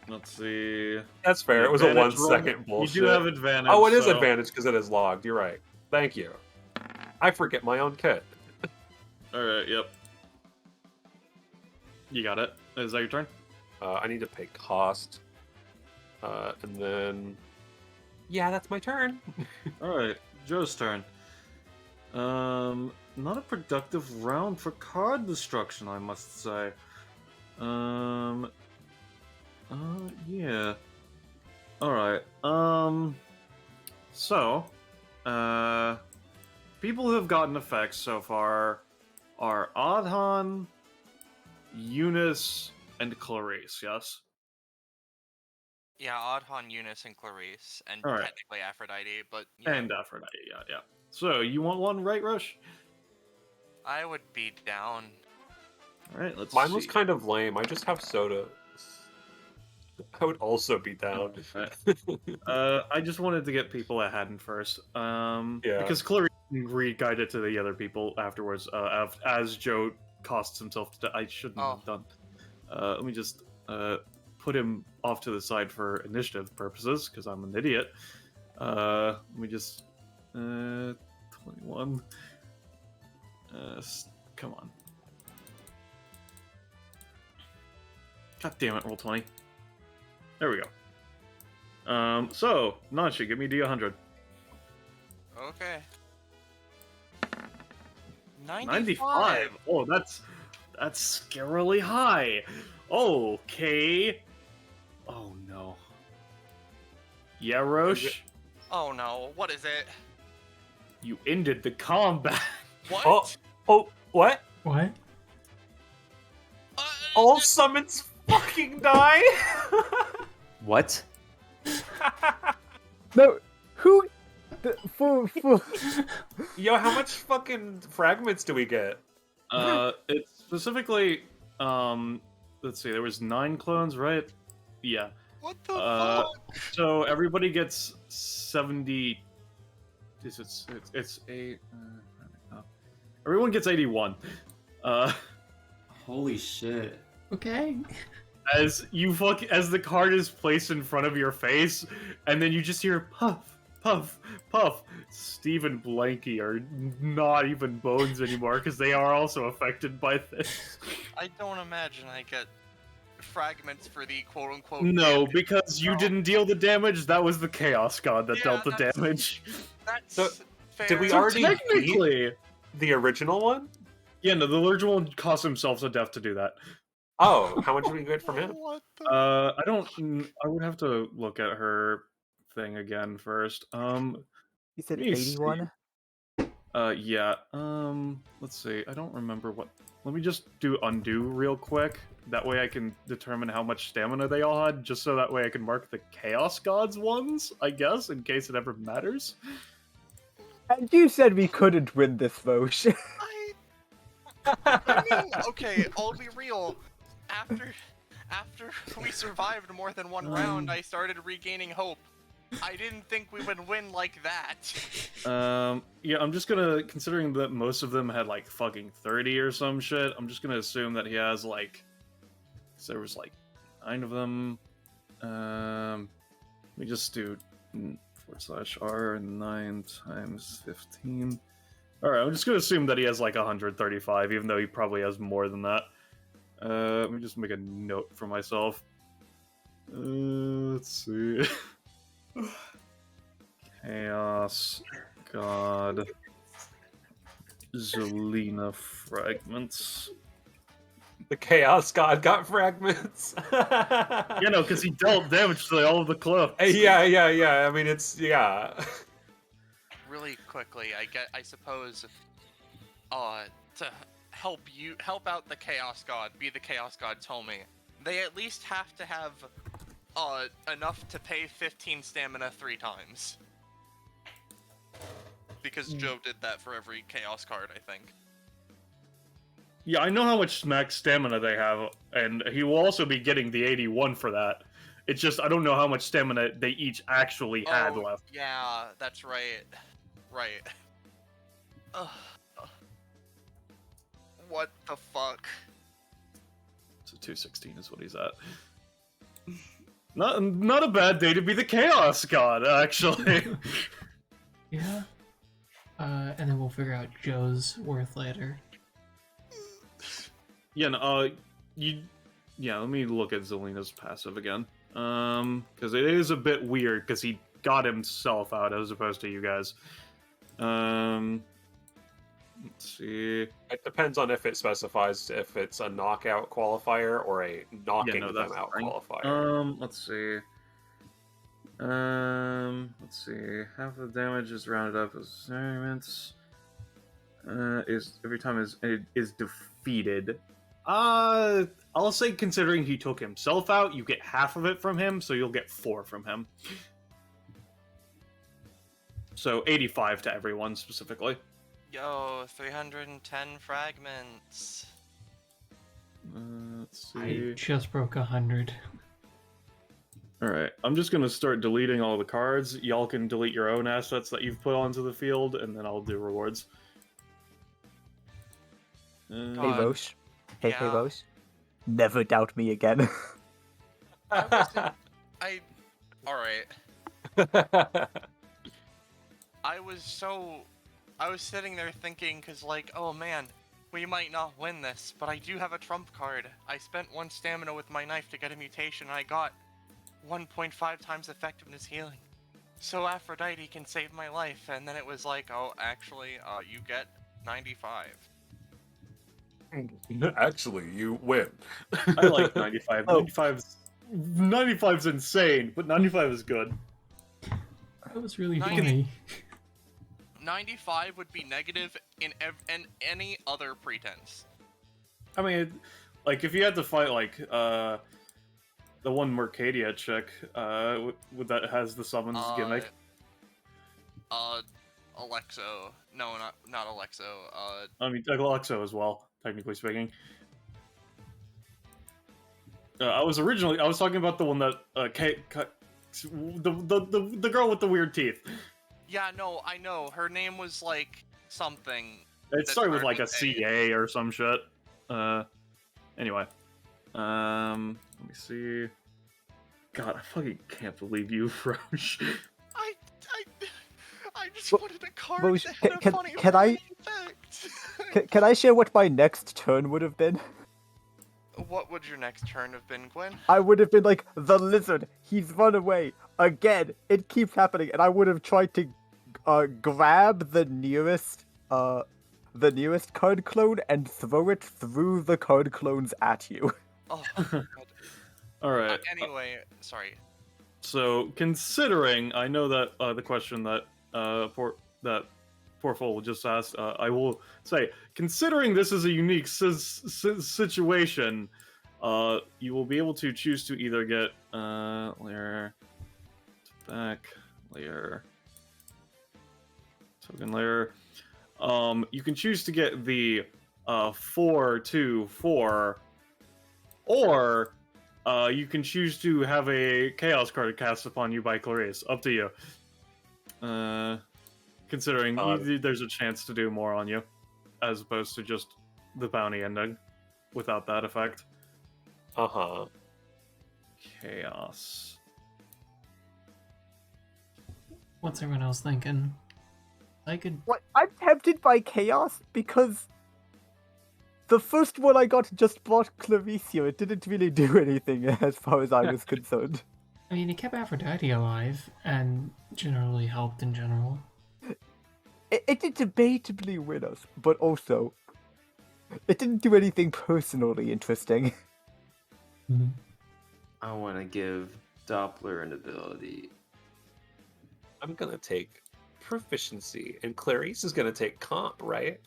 Let's see. That's fair. It was a Advantage 1 roll. second bullshit. You do have advantage. Oh, it is so- advantage because it is logged. You're right. Thank you. I forget my own kit. Alright, yep. You got it. Is that your turn? I need to pay cost. And then... Yeah, that's my turn. Alright, Joe's turn. Not a productive round for card destruction, I must say. Yeah. Alright, so, people who have gotten effects so far are Adhan, Eunice, and Clarice, yes? Yeah, Adhan, Eunice, and Clarice, and All right. technically Aphrodite, but yeah, And Aphrodite, yeah. So, you want one, right, Rush? I would be down. Alright, let's Mine see. was kind of lame. I just have soda. I would also be down. I just wanted to get people ahead in first. Yeah. Because Clarice re-guided to the other people afterwards, as Joe costs himself to... I shouldn't have done. Let me just put him off to the side for initiative purposes, because I'm an idiot. Let me just... 21... come on. God damn it, roll 20. There we go. So, Nanshi, give me D100. Okay. 95! Oh, that's scarily high. Okay. Oh, no. Yeah, Roche? Oh no, what is it? You ended the combat. What? Oh, what? What? All summons fucking die? What? No, who? For Yo, how much fucking fragments do we get? It's specifically, let's see, there was 9 clones, right? Yeah. What the fuck? So everybody gets 70. It's a. Everyone gets 81. Holy shit. Okay. As the card is placed in front of your face, and then you just hear puff, puff, puff. Steve and Blanky are not even bones anymore because they are also affected by this. I don't imagine I get fragments for the quote-unquote No, damage. because you didn't deal the damage. That was the Chaos God that Yeah, dealt the that's- damage. That's So, fair. did we So already technically, The original one? yeah, no, the original one cost himself to death to do that. Oh, how much did we get from him? What the... I would have to look at her thing again first. you said Let me see. 81. Yeah. Let's see. I don't remember what. Let me just do undo real quick. That way I can determine how much stamina they all had, just so that way I can mark the Chaos Gods ones, I guess, in case it ever matters. And you said we couldn't win this vote. I mean, okay, I'll be real. After we survived more than one round, I started regaining hope. I didn't think we would win like that. Yeah, I'm just gonna, considering that most of them had like fucking 30 or some shit, I'm just gonna assume that he has like, so there was like 9 of them. Let me just do /r 9 times 15. Alright, I'm just gonna assume that he has like 135, even though he probably has more than that. Let me just make a note for myself. Let's see. Chaos God Zelina fragments. The Chaos God got fragments. Yeah, no, because he dealt damage to all of the clones. Yeah. I mean, it's, yeah. Really quickly, I suppose, to help out the Chaos God, be the Chaos God told me, they at least have to have, enough to pay 15 stamina 3 times. Because Joe did that for every Chaos card, I think. Yeah, I know how much max stamina they have, and he will also be getting the 81 for that. It's just, I don't know how much stamina they each actually had left. Yeah, that's right. Right. Ugh. What the fuck? So 216 is what he's at. Not a bad day to be the Chaos God, actually. Yeah. And then we'll figure out Joe's worth later. Yeah, no, let me look at Zelina's passive again. Because it is a bit weird, because he got himself out as opposed to you guys. Let's see. It depends on if it specifies if it's a knockout qualifier or a knocking them that's out fine. qualifier. Let's see. Let's see. Half the damage is rounded up as segments. Is every time is defeated. I'll say considering he took himself out, you get half of it from him, so you'll get 4 from him. So 85 to everyone specifically. Yo, 310 fragments. Let's see. I just broke 100. Alright, I'm just gonna start deleting all the cards. Y'all can delete your own assets that you've put onto the field, and then I'll do rewards. Hey, God. Roche. Hey, Yeah. Roche. Never doubt me again. Alright. I was sitting there thinking, cause like, oh man, we might not win this, but I do have a trump card. I spent 1 stamina with my knife to get a mutation, and I got 1.5 times effectiveness healing. So Aphrodite can save my life, and then it was like, oh, actually, you get 95. Actually, you win. I like 95. Oh. 95's insane, but 95 is good. That was really 90. funny. 95 would be negative in any other pretense. I mean, like, if you had to fight, like, the one Mercadia chick, that has the summons gimmick. Alexo. No, not Alexo. I mean, Alexo as well, technically speaking. I was talking about the one that, the girl with the weird teeth. Yeah, no, I know. Her name was, like, something. It that started with, like, a started with CA or some shit. Anyway. Let me see. God, I fucking can't believe you, Roche. I just Well, wanted a card Roche, that had a can- funny can I- effect. Can I share what my next turn would have been? What would your next turn have been, Gwen? I would have been like, the lizard, he's run away. Again, it keeps happening, and I would have tried to grab the nearest card clone and throw it through the card clones at you. Oh, God. Alright. Anyway, sorry. So, considering, I know that the question that Portfolio just asked, I will say, considering this is a unique situation, you will be able to choose to either get layer back, layer token layer. You can choose to get the 4/2/4, or you can choose to have a chaos card cast upon you by Clarice. Up to you. Considering there's a chance to do more on you, as opposed to just the bounty ending without that effect. Uh-huh. Chaos. What's everyone else thinking? I could. What? I'm tempted by chaos because the first one I got just brought Claricia. It didn't really do anything as far as I was concerned. I mean, it kept Aphrodite alive and generally helped in general. It did debatably win us, but also it didn't do anything personally interesting. Mhm. I want to give Doppler an ability. I'm gonna take proficiency, and Clarice is gonna take comp, right?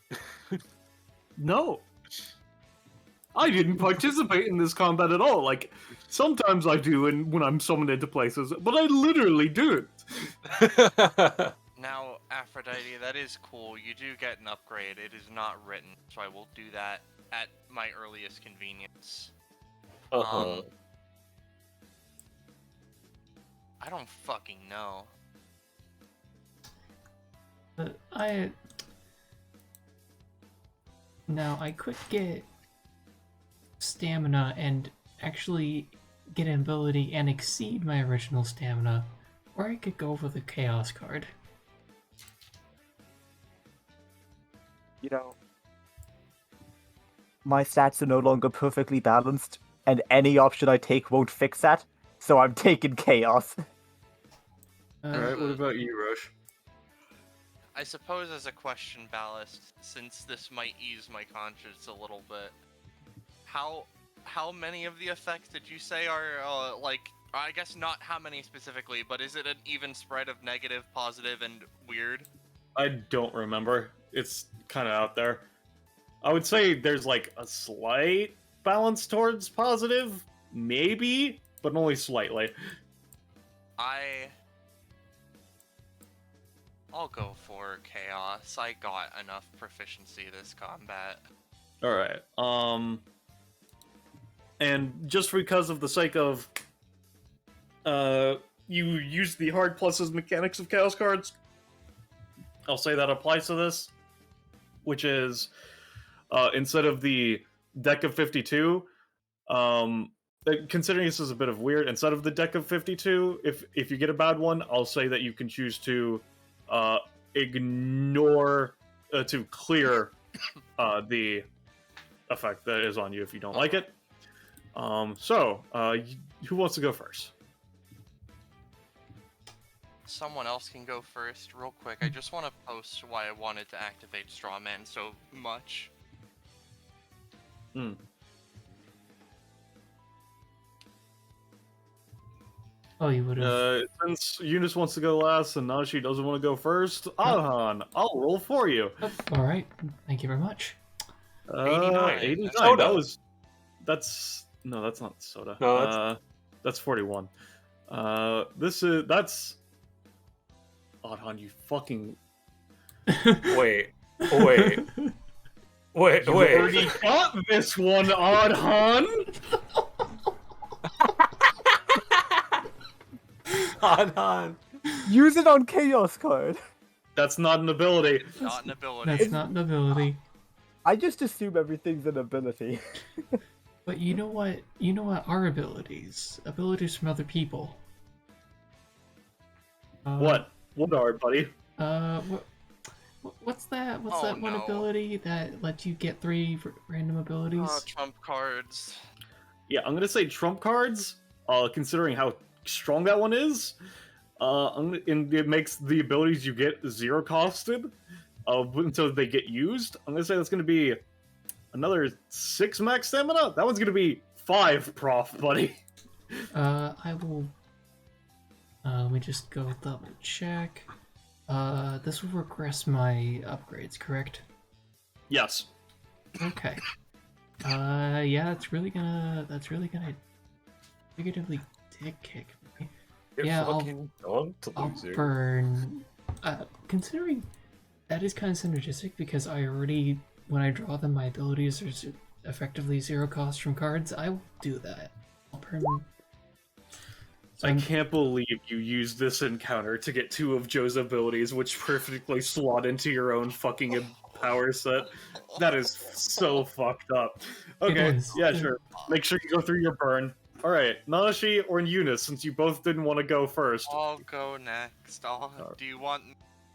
No. I didn't participate in this combat at all. Like, sometimes I do when I'm summoned into places, but I literally do it. Now, Aphrodite, that is cool. You do get an upgrade. It is not written, so I will do that at my earliest convenience. Uh-huh. I don't fucking know. But Now, I could get stamina and actually get an ability and exceed my original stamina, or I could go for the Chaos card. You know, my stats are no longer perfectly balanced, and any option I take won't fix that, so I'm taking Chaos. Alright, what about you, Roche? I suppose as a question, Ballast, since this might ease my conscience a little bit, how many of the effects did you say are, like, I guess not how many specifically, but is it an even spread of negative, positive, and weird? I don't remember. It's kind of out there. I would say there's like a slight balance towards positive, maybe, but only slightly. I'll go for Chaos. I got enough proficiency this combat. Alright, and just because of the sake of, you use the hard pluses mechanics of Chaos cards, I'll say that applies to this, which is, instead of the deck of 52, considering this is a bit of weird, instead of the deck of 52, if you get a bad one, I'll say that you can choose to ignore, to clear the effect that is on you if you don't like it. Who wants to go first? Someone else can go first, real quick. I just want to post why I wanted to activate Strawman so much. Oh, you would have. Since Eunice wants to go last and Nashi doesn't want to go first, Adhan, I'll roll for you. All right. Thank you very much. 89. 89. Soda. That's not soda. No, that's 41. That's Adhan, you fucking. Wait. You already got this one, Adhan. On. Use it on Chaos card. That's not an ability. Not an ability. That's not an ability. I just assume everything's an ability. But you know what? You know what are abilities? Abilities from other people. What? What are, buddy? What's that? What's Oh, that one no. ability that lets you get 3 random abilities? Trump cards. Yeah, I'm gonna say trump cards. Considering how strong that one is, and it makes the abilities you get 0 costed until they get used. I'm gonna say that's gonna be another 6 max stamina. That one's gonna be 5 prof, buddy. I will. Let me just go double check. This will regress my upgrades, correct? Yes. Okay. Yeah, that's really gonna figuratively dick kick me. Yeah, I'll burn. Considering that is kind of synergistic because I already, when I draw them, my abilities are effectively 0 cost from cards. I will do that. I'll burn. I can't believe you used this encounter to get 2 of Joe's abilities, which perfectly slot into your own fucking power set. That is so fucked up. Okay, yeah, sure. Make sure you go through your burn. Alright, Nanashi or Eunice, since you both didn't want to go first. I'll go next. Do you want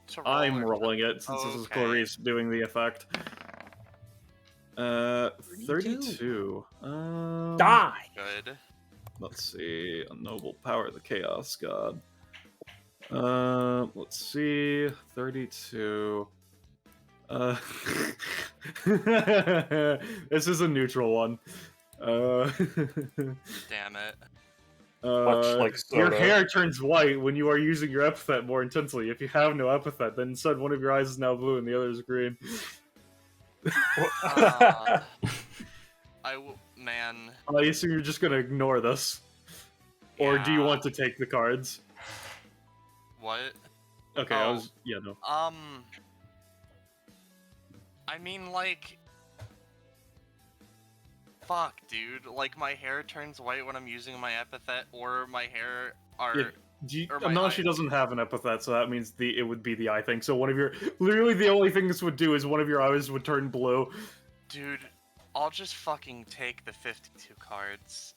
to roll? I'm rolling it, since this is Okay. Clarice doing the effect. 32. Die! Good. Let's see. A noble power of the Chaos God. Let's see. 32. This is a neutral one. Damn it. Much like your soda. hair turns white when you are using your epithet more intensely. If you have no epithet, then instead one of your eyes is now blue and the other is green. Man. I assume you're just gonna ignore this. Or do you Yeah. want to take the cards? What? Okay, Oh. yeah, no. I mean, like, fuck, dude. Like, my hair turns white when I'm using my epithet, or my hair are. Yeah, or my Nashi eye- doesn't have an epithet, so that means it would be the eye thing. So one of your, literally the only thing this would do is one of your eyes would turn blue. Dude, I'll just fucking take the 52 cards.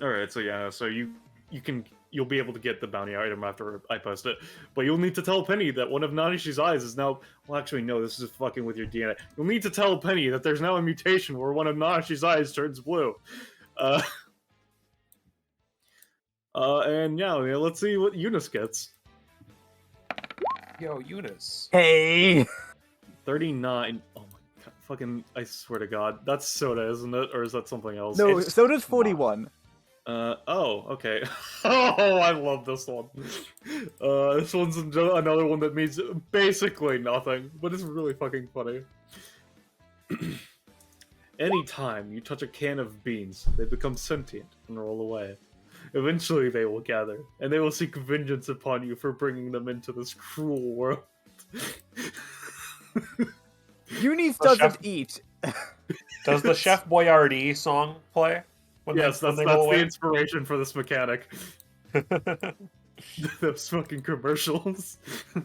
All right, so yeah, so you'll be able to get the bounty item after I post it, but you'll need to tell Penny that one of Nadishi's eyes is now. Well, actually, no, this is fucking with your DNA. You'll need to tell Penny that there's now a mutation where one of Nadishi's eyes turns blue. And yeah, let's see what Eunice gets. Yo, Eunice. Hey. 39. Oh my god, fucking! I swear to God, that's Soda, isn't it, or is that something else? No, It's Soda's 41. Oh, okay. Oh, I love this one. This one's another one that means basically nothing, but it's really fucking funny. Anytime you touch a can of beans, they become sentient and roll away. Eventually they will gather, and they will seek vengeance upon you for bringing them into this cruel world. Eunice The doesn't chef- eat. Does the Chef Boyardee song play? Yes, that's the inspiration for this mechanic. the Those fucking commercials.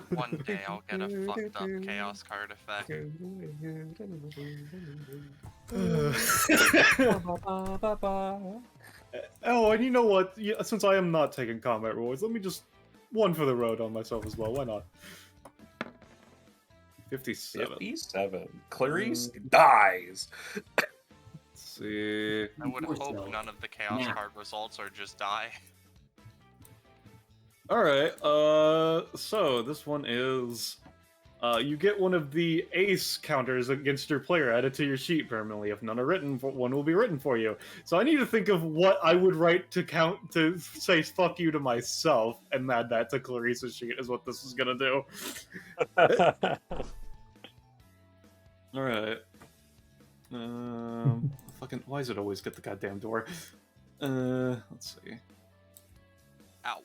One day I'll get a fucked up chaos card effect. Oh, and you know what? Yeah, since I am not taking combat rewards, let me just one for the road on myself as well. Why not? 57. 57. Clarice dies. Let's see. I would Before hope so. none of the chaos Now. card results are just die. Alright, so this one is... you get one of the ace counters against your player added to your sheet permanently. If none are written, one will be written for you. So I need to think of what I would write to say fuck you to myself and add that to Clarice's sheet is what this is gonna do. Alright. Fucking, why does it always get the goddamn door? Let's see. Ow.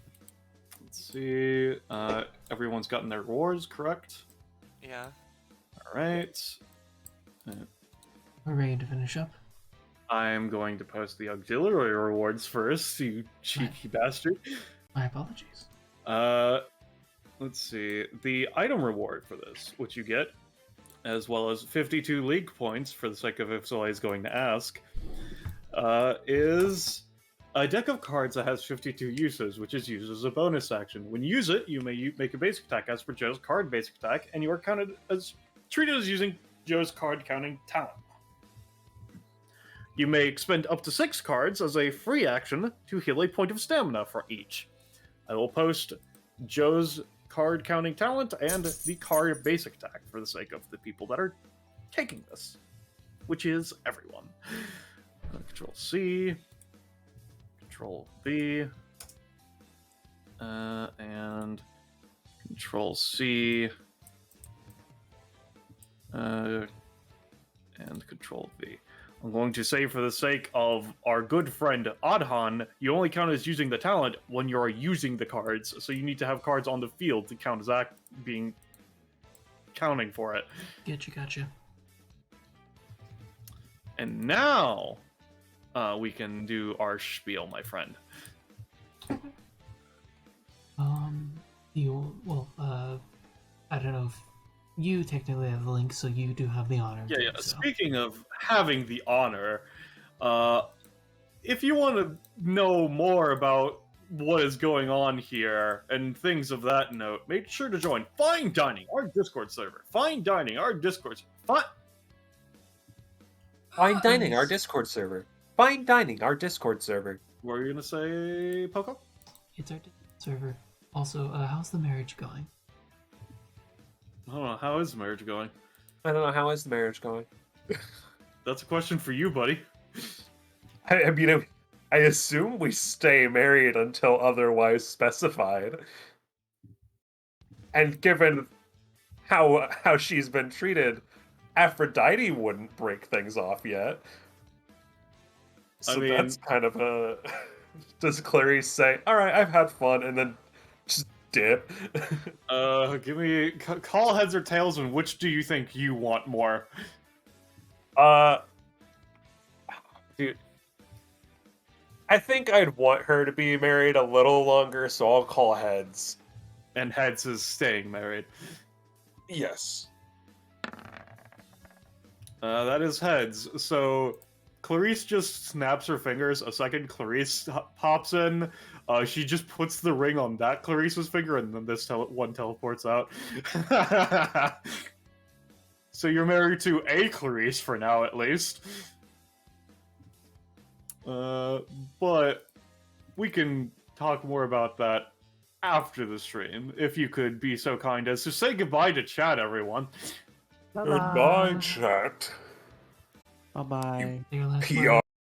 Let's see. Everyone's gotten their rewards, correct? Yeah. Alright. We're ready to finish up. I'm going to post the auxiliary rewards first, you cheeky bastard. My apologies. Let's see. The item reward for this, which you get, as well as 52 league points, for the sake of if somebody's going to ask, is a deck of cards that has 52 uses, which is used as a bonus action. When you use it, you may make a basic attack as per Joe's card basic attack, and you are treated as using Joe's card counting talent. You may expend up to 6 cards as a free action to heal a point of stamina for each. I will post Joe's card counting talent and the card basic attack for the sake of the people that are taking this, which is everyone. Control C, Control V, and Control C, and Control V. I'm going to say, for the sake of our good friend Adhan, you only count as using the talent when you're using the cards, so you need to have cards on the field to count as counting for it. Gotcha. And now, we can do our spiel, my friend. I don't know if you technically have the link, so you do have the honor. Yeah. So. Speaking of having the honor, if you want to know more about what is going on here and things of that note, make sure to join Fine Dining, our Discord server. Fine Dining, our Discord server. Fine Dining, our Discord server. Fine Dining, our Discord server. What are you going to say, Poco? It's our server. Also, how's the marriage going? I don't know. How is the marriage going? I don't know, how is the marriage going? That's a question for you, buddy. I assume we stay married until otherwise specified. And given how she's been treated, Aphrodite wouldn't break things off yet. So that's kind of a... Does Clarice say, alright, I've had fun, and then just dip? Give me... Call heads or tails, and which do you think you want more? Dude, I think I'd want her to be married a little longer, so I'll call heads. And heads is staying married. Yes. That is heads. So Clarice just snaps her fingers. A second Clarice pops in. She just puts the ring on that Clarice's finger, and then this one teleports out. So you're married to a Clarice for now, at least. But we can talk more about that after the stream, if you could be so kind as to say goodbye to chat, everyone. Goodbye, chat. Bye bye. Your last PR. word.